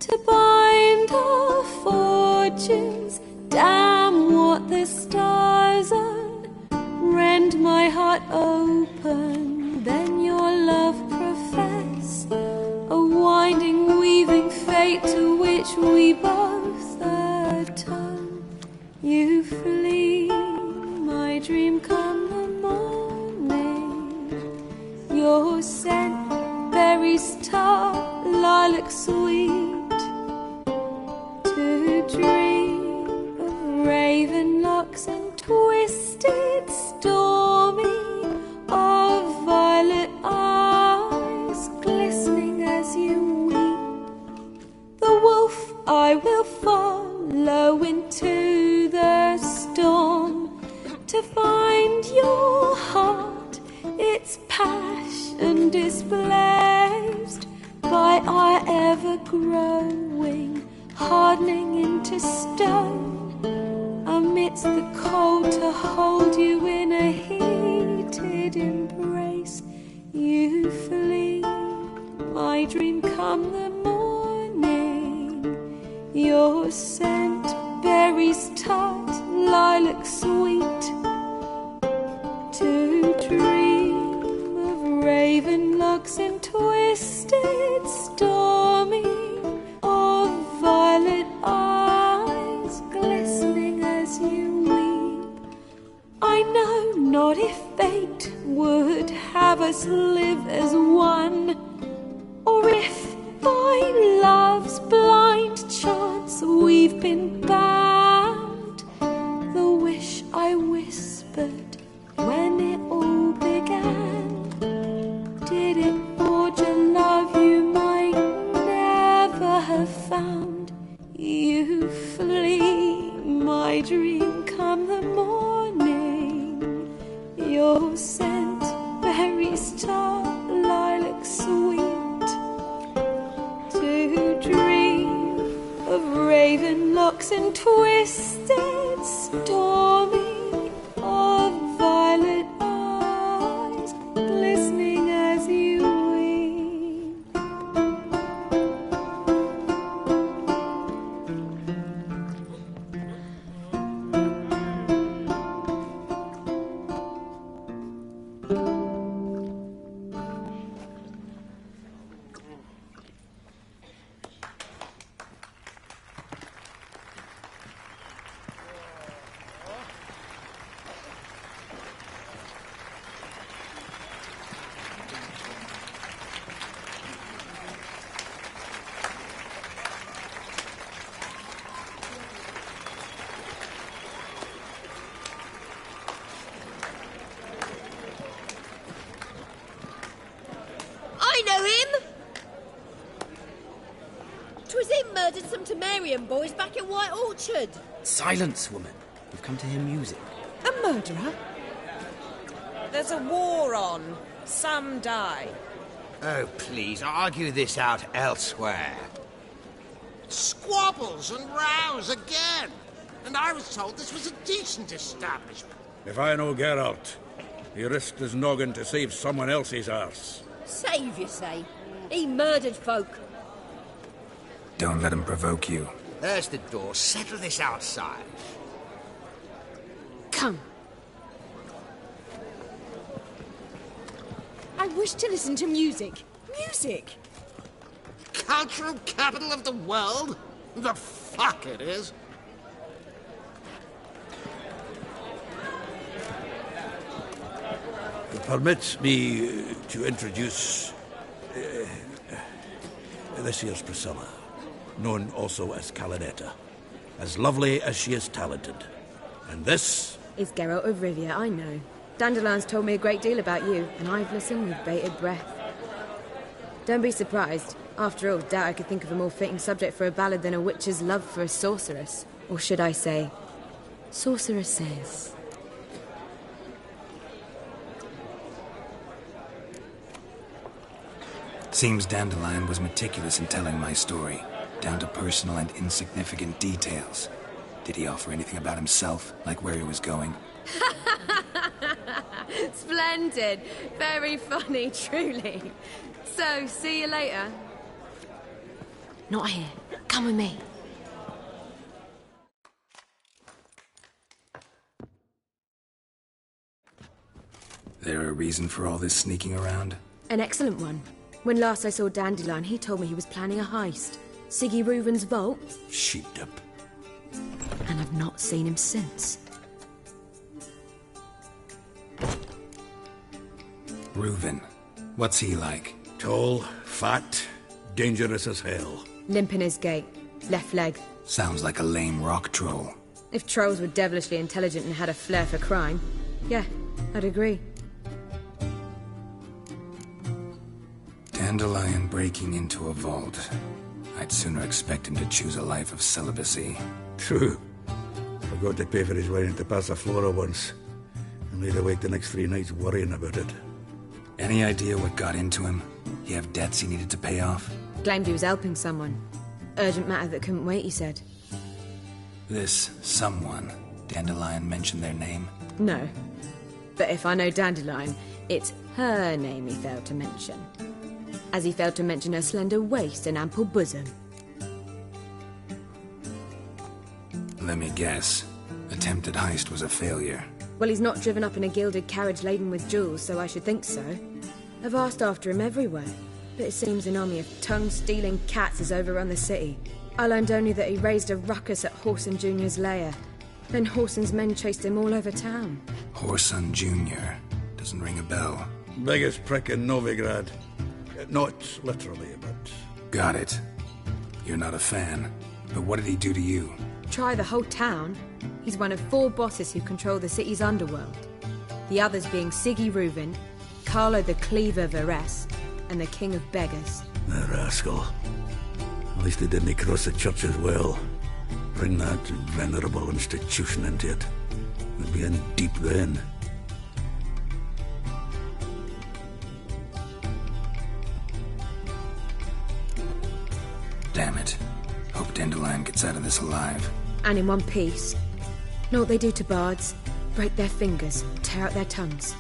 to bind our fortunes. Damn what the stars rend my heart open, then your love profess, a winding, weaving fate to which we both atone. You flee, my dream come the morning, your scent, berries tart, lilac sweet, to dream of raven locks and twisted, stormy, of violet eyes glistening as you weep. The wolf I will follow into the storm, to find your heart, its passion displaced by our ever-growing, hardening into stone. Amidst the cold, to hold you in a heated embrace, you flee, my dream come the morning, your scent, berries tart, lilac sweet, to dream of raven locks and twisted, stormy, of violet eyes glistening as you weep. I know not if fate would have us live as one, or if by love's blind chance we've been bound. The wish I whispered when it all began, did it forge a love you might never have found? You flee, my dream come the morning, your scent, berries tart, lilac sweet, to dream of raven locks and twisted, stormy, of violet eyes glistening as you weep. I know him! 'Twas him murdered some Temerian boys back at White Orchard. Silence, woman. We've come to hear music. A murderer? There's a war on. Some die. Oh, please, argue this out elsewhere. Squabbles and rows again. And I was told this was a decent establishment. If I know Geralt, he risked his noggin to save someone else's arse. Save, you say? He murdered folk. Don't let him provoke you. There's the door. Settle this outside. Come. I wish to listen to music. Music! Cultural capital of the world? The fuck it is. Permit me to introduce this here's Priscilla, known also as Calinetta, as lovely as she is talented. And this is Geralt of Rivia, I know. Dandelion's told me a great deal about you, and I've listened with bated breath. Don't be surprised. After all, doubt I could think of a more fitting subject for a ballad than a witch's love for a sorceress. Or should I say, sorceresses. Seems Dandelion was meticulous in telling my story, down to personal and insignificant details. Did he offer anything about himself, like where he was going? Splendid. Very funny, truly. So, see you later. Not here. Come with me. There a reason for all this sneaking around? An excellent one. When last I saw Dandelion, he told me he was planning a heist. Siggy Reuven's vault. Sheeped up. And I've not seen him since. Reuven. What's he like? Tall, fat, dangerous as hell. Limp in his gait. Left leg. Sounds like a lame rock troll. If trolls were devilishly intelligent and had a flair for crime, yeah, I'd agree. Dandelion breaking into a vault. I'd sooner expect him to choose a life of celibacy. True. Forgot to pay for his way into Passaflora once. And laid awake the next 3 nights worrying about it. Any idea what got into him? He have debts he needed to pay off? Claimed he was helping someone. Urgent matter that couldn't wait, he said. This someone, Dandelion mentioned their name? No. But if I know Dandelion, it's her name he failed to mention. As he failed to mention her slender waist and ample bosom. Let me guess. Attempted heist was a failure. Well, he's not driven up in a gilded carriage laden with jewels, so I should think so. I've asked after him everywhere, but it seems an army of tongue-stealing cats has overrun the city. I learned only that he raised a ruckus at Whoreson Jr.'s lair. Then Whoreson's men chased him all over town. Whoreson Jr. Doesn't ring a bell. Biggest prick in Novigrad. Not literally, but... Got it. You're not a fan. But what did he do to you? Try the whole town. He's one of 4 bosses who control the city's underworld. The others being Siggy Reuven, Carlo the Cleaver Varese, and the King of Beggars. The rascal. At least he didn't cross the church as well. Bring that venerable institution into it. We'd be in deep then. Damn it. Hope Dandelion gets out of this alive. And in one piece. Know what they do to bards? Break their fingers, tear out their tongues.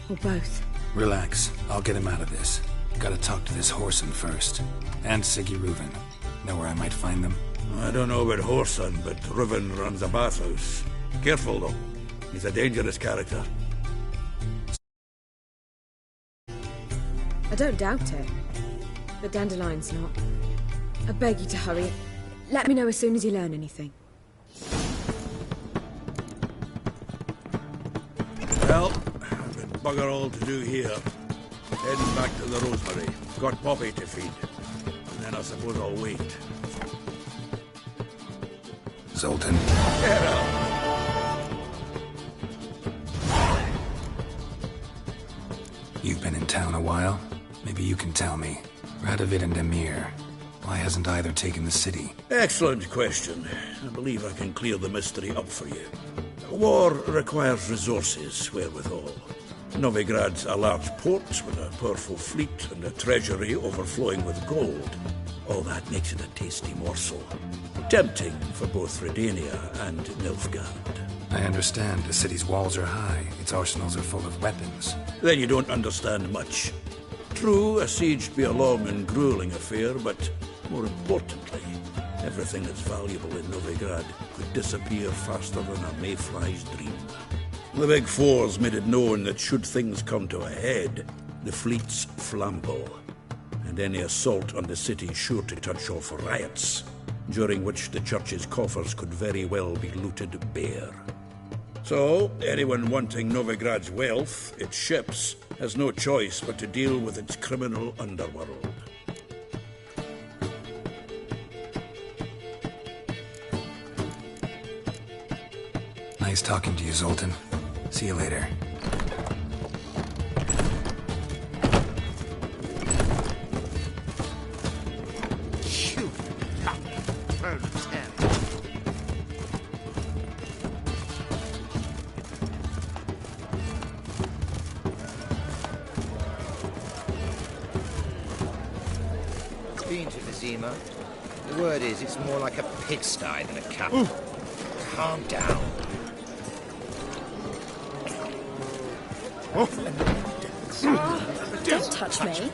Or both. Relax. I'll get him out of this. Gotta talk to this Whoreson first. And Siggy Reuven. Know where I might find them? I don't know about Whoreson, but Reuven runs a bathhouse. Careful, though. He's a dangerous character. I don't doubt it. But Dandelion's not. I beg you to hurry. Let me know as soon as you learn anything. Well, I've got bugger all to do here. Heading back to the Rosemary. Got Poppy to feed. And then I suppose I'll wait. Zoltan. Get out! You've been in town a while? Maybe you can tell me. Radovid and Emir. Why hasn't either taken the city? Excellent question. I believe I can clear the mystery up for you. War requires resources wherewithal. Novigrad's a large port with a powerful fleet and a treasury overflowing with gold. All that makes it a tasty morsel. Tempting for both Redania and Nilfgaard. I understand. The city's walls are high. Its arsenals are full of weapons. Then you don't understand much. True, a siege be a long and grueling affair, but more importantly, everything that's valuable in Novigrad could disappear faster than a mayfly's dream. The Big Four's made it known that should things come to a head, the fleet's flambeau, and any assault on the city sure to touch off riots, during which the church's coffers could very well be looted bare. So, anyone wanting Novigrad's wealth, its ships, has no choice but to deal with its criminal underworld. Nice talking to you, Zoltan. See you later. Been to Vizima. The word is it's more like a pigsty than a camp. Calm down. Don't touch me.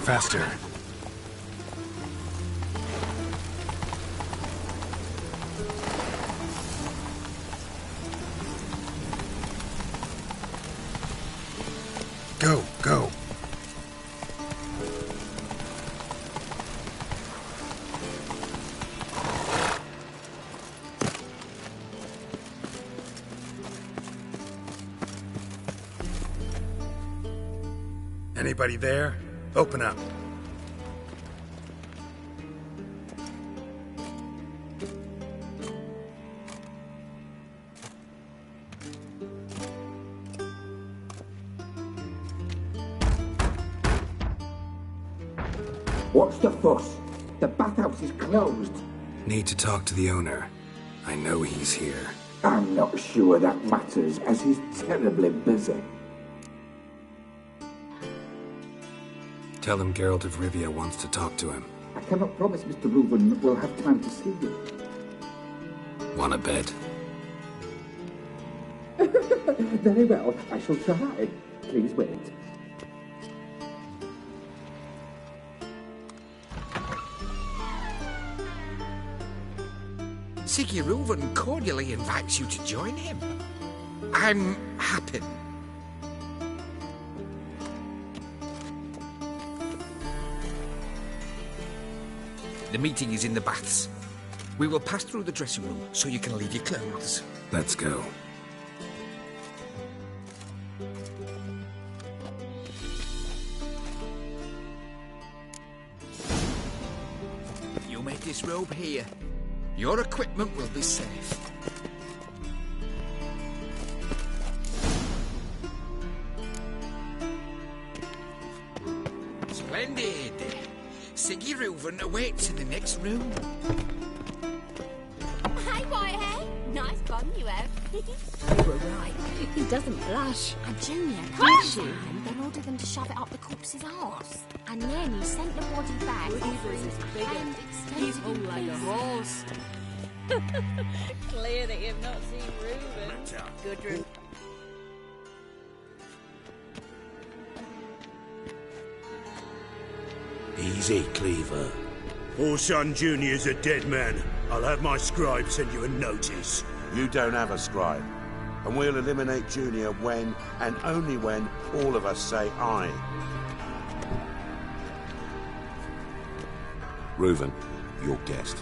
Faster. Go, go. Anybody there? Open up. What's the fuss? The bathhouse is closed. Need to talk to the owner. I know he's here. I'm not sure that matters, as he's terribly busy. Tell him Geralt of Rivia wants to talk to him. I cannot promise Mr. Reuven will have time to see you. Want a bed? Very well, I shall try. Please wait. Siggy Reuven cordially invites you to join him. I'm happy. The meeting is in the baths. We will pass through the dressing room so you can leave your clothes. Let's go. You may disrobe here. Your equipment will be safe. Splendid. Siggy Reuven awaits in the next room. Hi, Whitehair. Nice bum you have. You were right. He doesn't blush. And Junior, can't you? Then ordered them to shove it up the corpse's arse. And then he sent the body back. He's hung like a horse. Clear that you've not seen Reuven. Good room. Easy, Cleaver. Orson Jr.'s a dead man. I'll have my scribe send you a notice. You don't have a scribe. And we'll eliminate Junior when, and only when, all of us say aye. Reuven, your guest.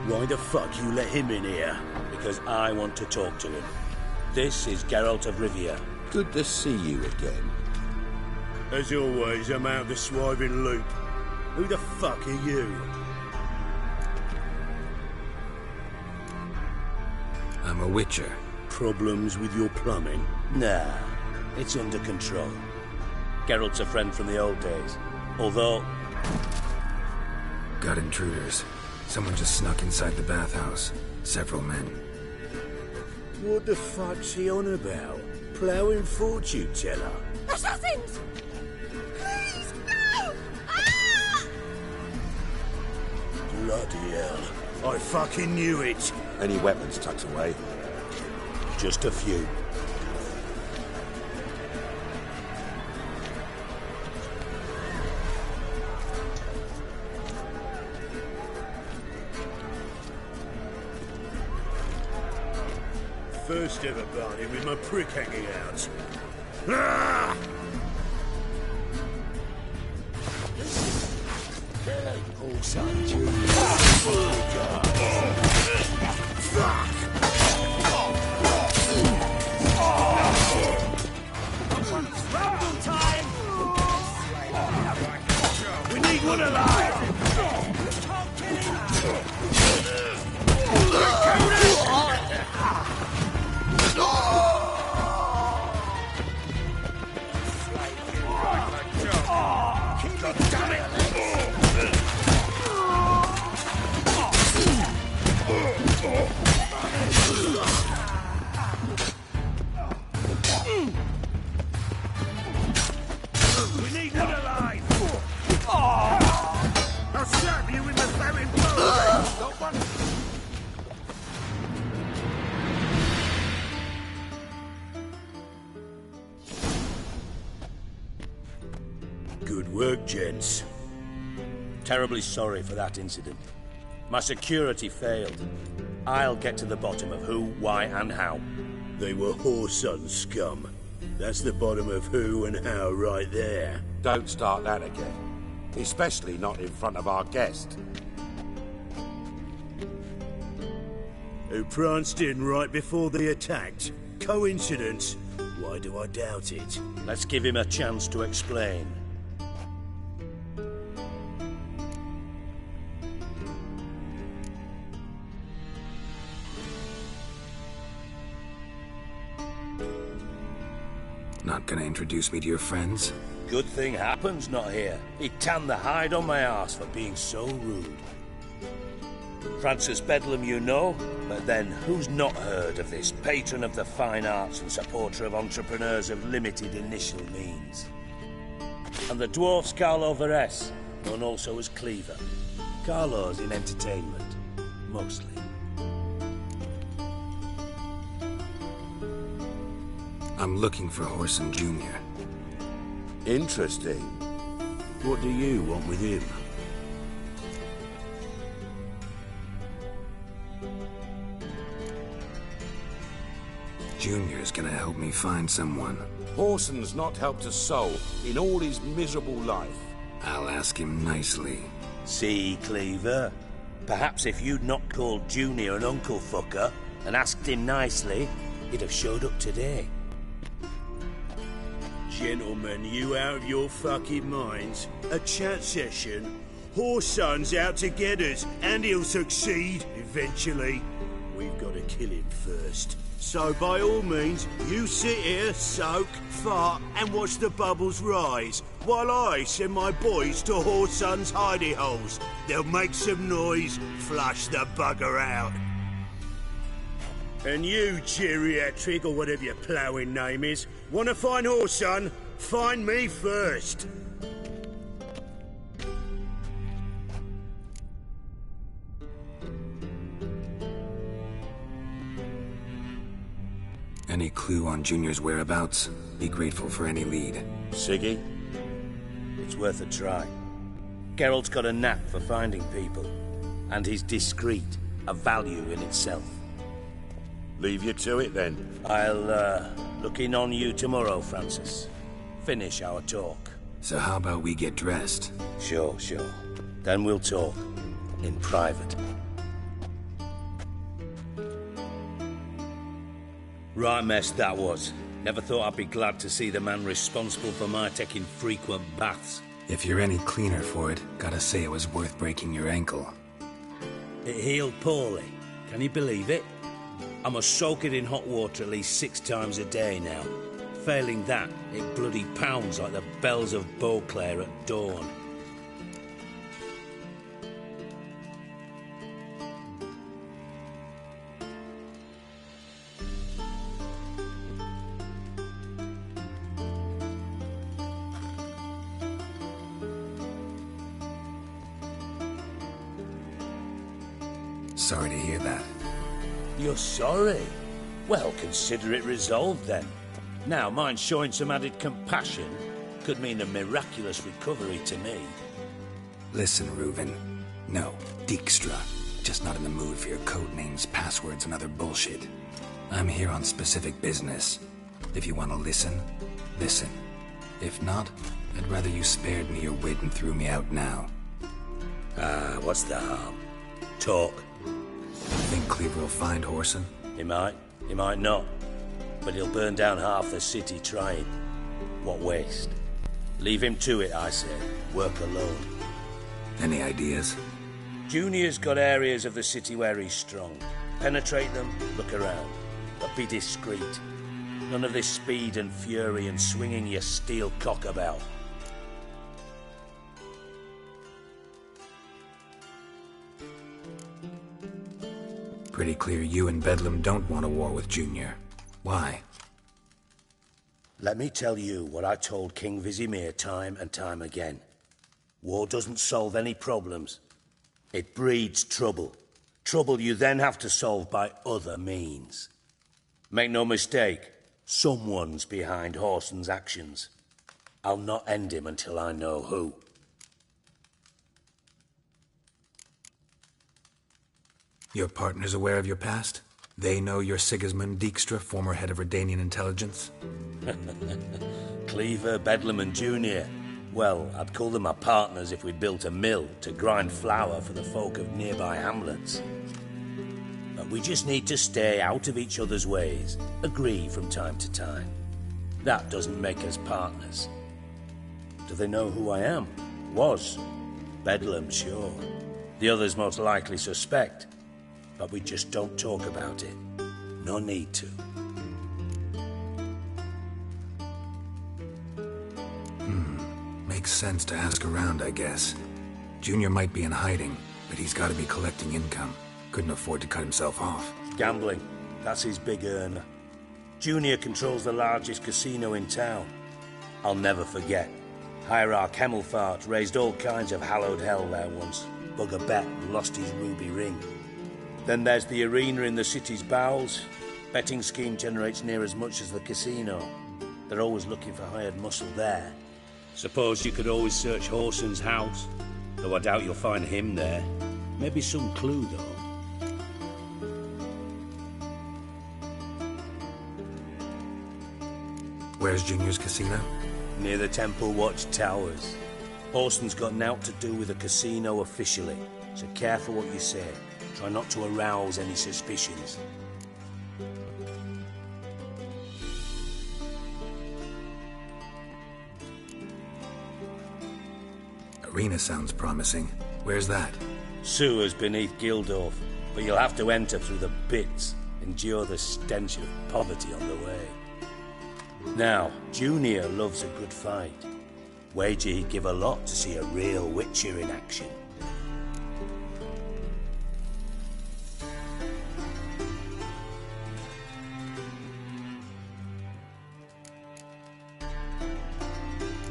Why the fuck you let him in here? Because I want to talk to him. This is Geralt of Rivia. Good to see you again. As always, I'm out of the swiving loop. Who the fuck are you? I'm a witcher. Problems with your plumbing? Nah, it's under control. Geralt's a friend from the old days. Although... Got intruders. Someone just snuck inside the bathhouse. Several men. What the fuck's he on about? Ploughing fortune teller? Assassins! Please, no! Ah! Bloody hell. I fucking knew it. Any weapons tucked away? Just a few. First ever party with my prick hanging out. Ah! Orson Jr. Rumble time! We need one alive! We need one alive! I'll serve you in the very blood! Good work, gents. Terribly sorry for that incident. My security failed. I'll get to the bottom of who, why, and how. They were whoreson scum. That's the bottom of who and how right there. Don't start that again. Especially not in front of our guest. Who pranced in right before they attacked. Coincidence? Why do I doubt it? Let's give him a chance to explain. Not gonna introduce me to your friends? Good thing Happen's not here. He tanned the hide on my arse for being so rude. Francis Bedlam you know, but then who's not heard of this patron of the fine arts and supporter of entrepreneurs of limited initial means? And the dwarf's Carlo Veres, known also as Cleaver. Carlo's in entertainment, mostly. I'm looking for Whoreson Jr. Interesting. What do you want with him? Junior's gonna help me find someone. Whoreson's not helped a soul in all his miserable life. I'll ask him nicely. See, Cleaver? Perhaps if you'd not called Junior an uncle fucker and asked him nicely, he'd have showed up today. Gentlemen, you out of your fucking minds? A chat session? Whoreson's out to get us, and he'll succeed, eventually. We've got to kill him first. So by all means, you sit here, soak, fart, and watch the bubbles rise, while I send my boys to Whoreson's hidey holes. They'll make some noise, flush the bugger out. And you, geriatric, or whatever your ploughing name is, want to find Whoreson? Find me first. Any clue on Junior's whereabouts? Be grateful for any lead. Siggy? It's worth a try. Geralt's got a knack for finding people, and he's discreet, a value in itself. Leave you to it, then. I'll, look in on you tomorrow, Francis. Finish our talk. So how about we get dressed? Sure. Then we'll talk. In private. Right mess that was. Never thought I'd be glad to see the man responsible for my taking frequent baths. If you're any cleaner for it, gotta say it was worth breaking your ankle. It healed poorly. Can you believe it? I must soak it in hot water at least 6 times a day now. Failing that, it bloody pounds like the bells of Beauclair at dawn. Sorry to hear that. You're sorry? Well, consider it resolved then. Now, mind showing some added compassion could mean a miraculous recovery to me. Listen, Reuven. No, Dijkstra. Just not in the mood for your code names, passwords, and other bullshit. I'm here on specific business. If you want to listen, listen. If not, I'd rather you spared me your wit and threw me out now. What's the harm? Talk. Think Cleaver will find Whoreson? He might not. But he'll burn down half the city trying. What waste? Leave him to it, I say. Work alone. Any ideas? Junior's got areas of the city where he's strong. Penetrate them, look around. But be discreet. None of this speed and fury and swinging your steel cock about. Pretty clear you and Bedlam don't want a war with Junior. Why? Let me tell you what I told King Vizimir time and time again. War doesn't solve any problems. It breeds trouble. Trouble you then have to solve by other means. Make no mistake, someone's behind Whoreson's actions. I'll not end him until I know who. Your partner's aware of your past? They know you're Sigismund Dijkstra, former head of Redanian intelligence? Cleaver, Bedlam and Junior. Well, I'd call them my partners if we'd built a mill to grind flour for the folk of nearby hamlets. But we just need to stay out of each other's ways, agree from time to time. That doesn't make us partners. Do they know who I am? Was. Bedlam, sure. The others most likely suspect. But we just don't talk about it. No need to. Makes sense to ask around, I guess. Junior might be in hiding, but he's got to be collecting income. Couldn't afford to cut himself off. Gambling. That's his big earner. Junior controls the largest casino in town. I'll never forget. Hierarch Hemmelfart raised all kinds of hallowed hell there once. Bug a bet and lost his ruby ring. Then there's the arena in the city's bowels. Betting scheme generates near as much as the casino. They're always looking for hired muscle there. Suppose you could always search Whoreson's house. Though I doubt you'll find him there. Maybe some clue, though. Where's Junior's casino? Near the Temple Watch Towers. Whoreson's got naught to do with the casino officially, so careful what you say. Try not to arouse any suspicions. Arena sounds promising. Where's that? Sewers beneath Gildorf, but you'll have to enter through the bits, endure the stench of poverty on the way. Now, Junior loves a good fight. Wager he'd give a lot to see a real Witcher in action.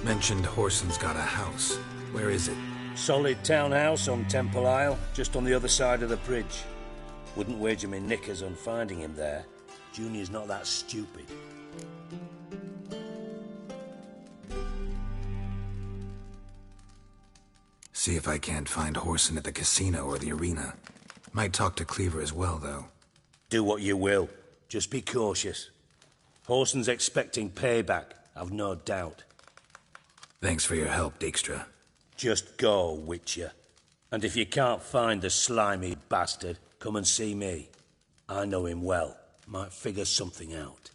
Mentioned Whoreson's got a house. Where is it? Solid townhouse on Temple Isle, just on the other side of the bridge. Wouldn't wager me knickers on finding him there. Junior's not that stupid. See if I can't find Whoreson at the casino or the arena. Might talk to Cleaver as well, though. Do what you will. Just be cautious. Whoreson's expecting payback, I've no doubt. Thanks for your help, Dijkstra. Just go, Witcher. And if you can't find the slimy bastard, come and see me. I know him well. Might figure something out.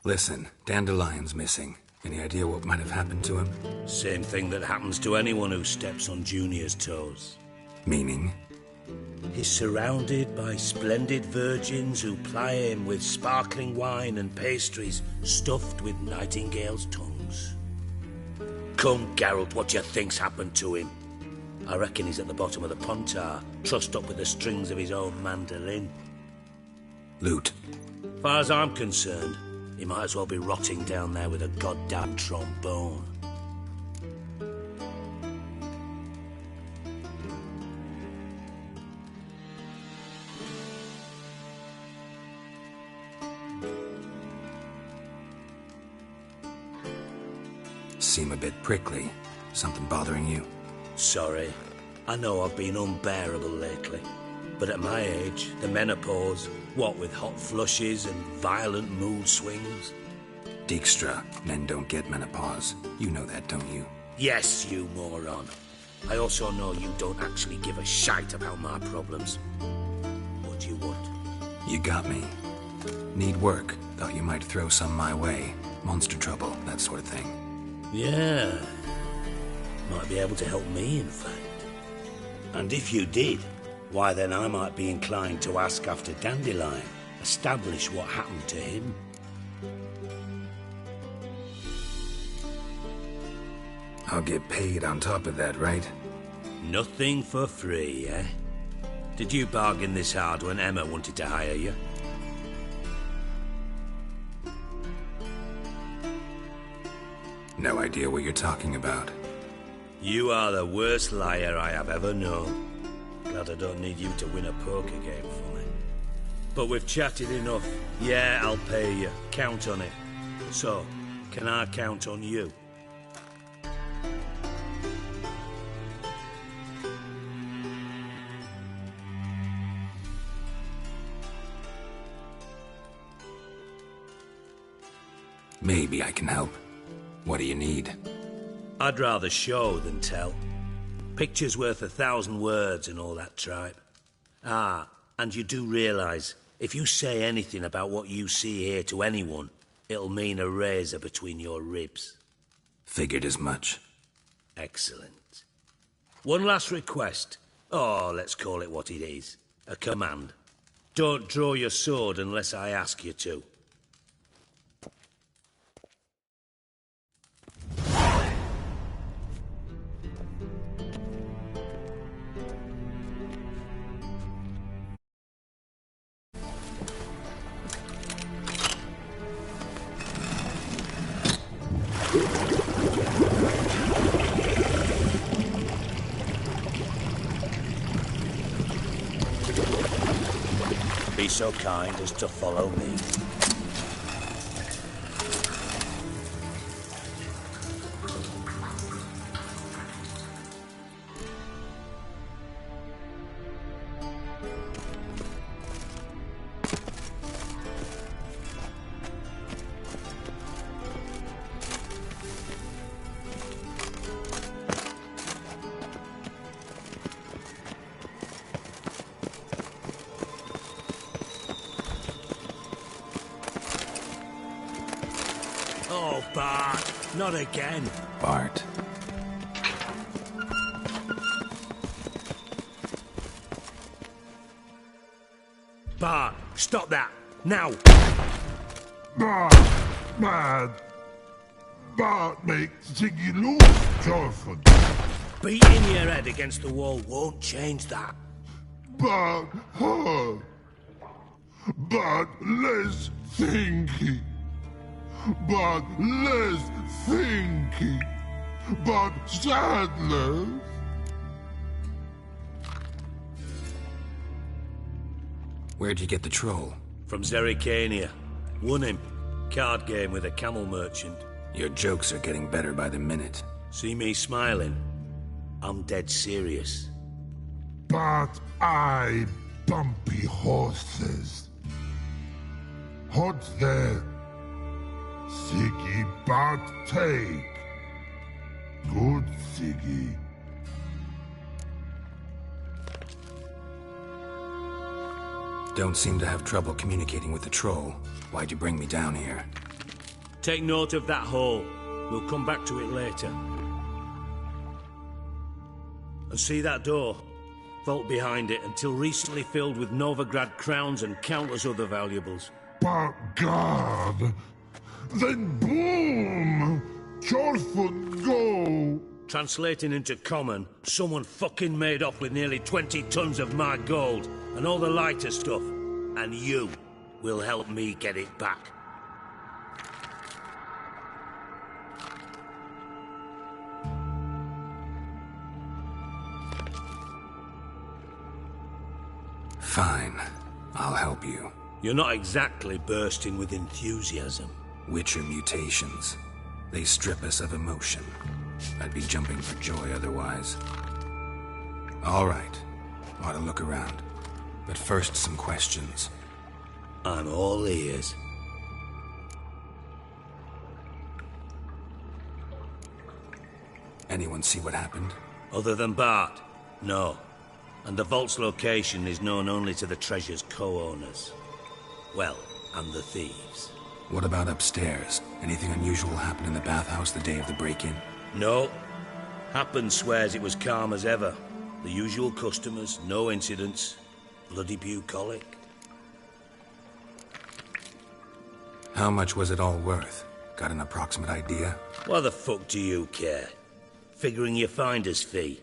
Listen, Dandelion's missing. Any idea what might have happened to him? Same thing that happens to anyone who steps on Junior's toes. Meaning? He's surrounded by splendid virgins who ply him with sparkling wine and pastries stuffed with nightingales' tongues. Come, Geralt, what do you think's happened to him? I reckon he's at the bottom of the Pontar, trussed up with the strings of his own mandolin. Loot. Far as I'm concerned, he might as well be rotting down there with a goddamn trombone. Seem a bit prickly. Something bothering you? Sorry. I know I've been unbearable lately. But at my age, the menopause, what with hot flushes and violent mood swings? Dijkstra, men don't get menopause. You know that, don't you? Yes, you moron. I also know you don't actually give a shite about my problems. What do you want? You got me. Need work. Thought you might throw some my way. Monster trouble, that sort of thing. Yeah. Might be able to help me, in fact. And if you did, why then I might be inclined to ask after Dandelion, establish what happened to him. I'll get paid on top of that, right? Nothing for free, eh? Did you bargain this hard when Emma wanted to hire you? No idea what you're talking about. You are the worst liar I have ever known. Glad I don't need you to win a poker game for me. But we've chatted enough. Yeah, I'll pay you. Count on it. So, can I count on you? Maybe I can help. What do you need? I'd rather show than tell. Picture's worth 1,000 words and all that tripe. Ah, and you do realise, if you say anything about what you see here to anyone, it'll mean a razor between your ribs. Figured as much. Excellent. One last request. Oh, let's call it what it is. A command. Don't draw your sword unless I ask you to. Be so kind as to follow me. Oh, Bart, not again. Bart. Bart, stop that, now! Bart, man. Bart makes Ziggy lose, Jonathan. Beating your head against the wall won't change that. Bart, hard. Bart, less thinky. But less thinky. But sadness. Where'd you get the troll? From Zerrikania. Won him. Card game with a camel merchant. Your jokes are getting better by the minute. See me smiling? I'm dead serious. But I bumpy horses. Hot there. Siggy, but take. Good Siggy. Don't seem to have trouble communicating with the troll. Why'd you bring me down here? Take note of that hole. We'll come back to it later. And see that door? Vault behind it, until recently filled with Novigrad crowns and countless other valuables. But God! Then boom! Chorford go! Translating into common, someone fucking made off with nearly 20 tons of my gold and all the lighter stuff. And you will help me get it back. Fine. I'll help you. You're not exactly bursting with enthusiasm. Witcher mutations. They strip us of emotion. I'd be jumping for joy otherwise. All right. Ought to look around. But first, some questions. I'm all ears. Anyone see what happened? Other than Bart? No. And the vault's location is known only to the treasure's co-owners. Well, and the thieves. What about upstairs? Anything unusual happen in the bathhouse the day of the break-in? No. Happen swears it was calm as ever. The usual customers, no incidents. Bloody bucolic. How much was it all worth? Got an approximate idea? Why the fuck do you care? Figuring your finder's fee.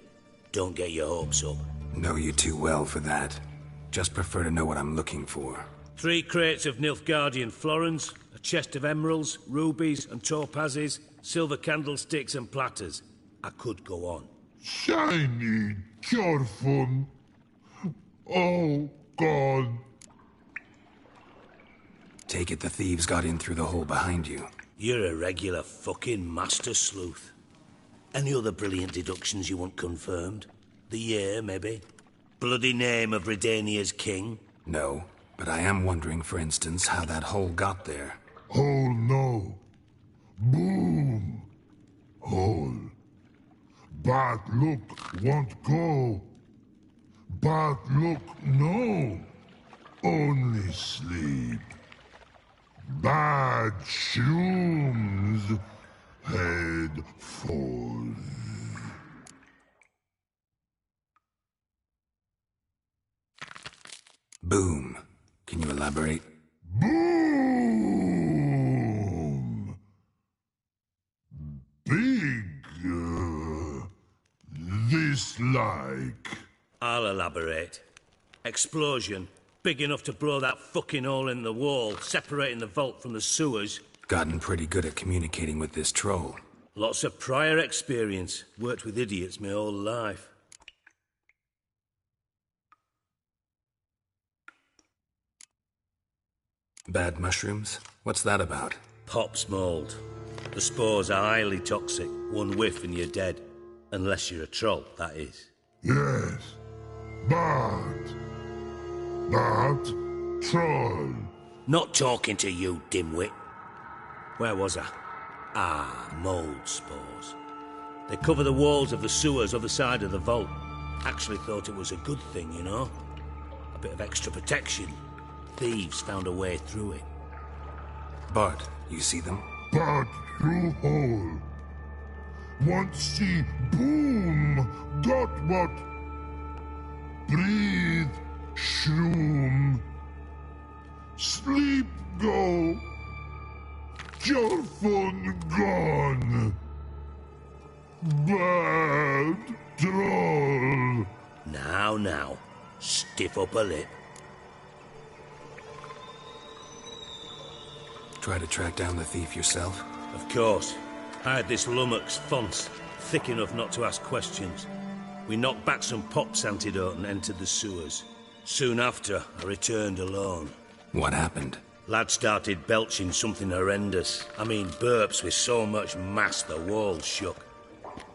don't get your hopes up. Know you too well for that. Just prefer to know what I'm looking for. 3 crates of Nilfgaardian florins, a chest of emeralds, rubies and topazes, silver candlesticks and platters. I could go on. Shiny, careful. Oh, God. Take it the thieves got in through the hole behind you. You're a regular fucking master sleuth. Any other brilliant deductions you want confirmed? The year, maybe? Bloody name of Redania's king? No, but I am wondering, for instance, how that hole got there. Hole no. Boom. Hole. Bad look won't go. Bad look no. Only sleep. Bad shrooms. Head falls. Boom. Can you elaborate? Boom! Big. This like. I'll elaborate. Explosion. Big enough to blow that fucking hole in the wall, separating the vault from the sewers. Gotten pretty good at communicating with this troll. Lots of prior experience. Worked with idiots my whole life. Bad mushrooms? What's that about? Pop's mold. The spores are highly toxic. One whiff and you're dead. Unless you're a troll, that is. Yes. Bad. Bad troll. Not talking to you, dimwit. Where was I? Ah, mold spores. They cover the walls of the sewers other side of the vault. Actually thought it was a good thing, you know? A bit of extra protection. Thieves found a way through it. Bart, you see them? Bad through hole. Want see boom. Got what? Breathe. Shroom. Sleep go. Your phone gone. Bad troll. Now. Stiff up a lip. Try to track down the thief yourself? Of course. I had this lummox, Fons, thick enough not to ask questions. We knocked back some Pop's antidote and entered the sewers. Soon after, I returned alone. What happened? Lad started belching something horrendous. I mean, burps with so much mass the walls shook.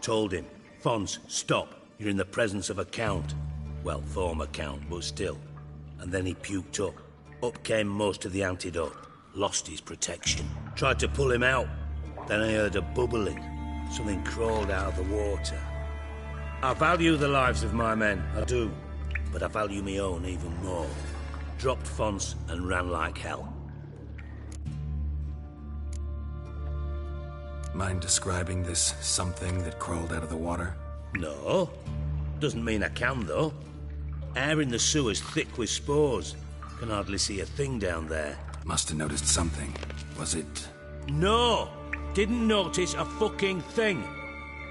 Told him, Fons, stop. You're in the presence of a count. Well, former count, but still. And then he puked up. Up came most of the antidote. Lost his protection. Tried to pull him out. Then I heard a bubbling. Something crawled out of the water. I value the lives of my men, I do. But I value my own even more. Dropped Fons and ran like hell. Mind describing this something that crawled out of the water? No. Doesn't mean I can, though. Air in the sewer's thick with spores. Can hardly see a thing down there. Must have noticed something. Was it... No! Didn't notice a fucking thing.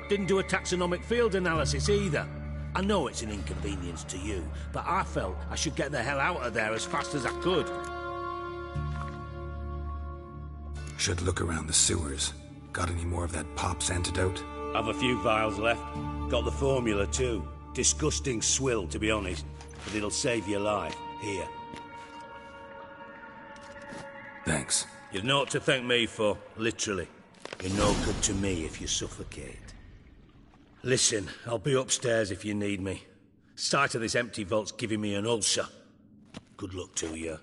Didn't do a taxonomic field analysis either. I know it's an inconvenience to you, but I felt I should get the hell out of there as fast as I could. Should look around the sewers. Got any more of that Pop's antidote? I've a few vials left. Got the formula too. Disgusting swill, to be honest. But it'll save your life. Here. Thanks. You've naught to thank me for, literally. You're no good to me if you suffocate. Listen, I'll be upstairs if you need me. Sight of this empty vault's giving me an ulcer. Good luck to you.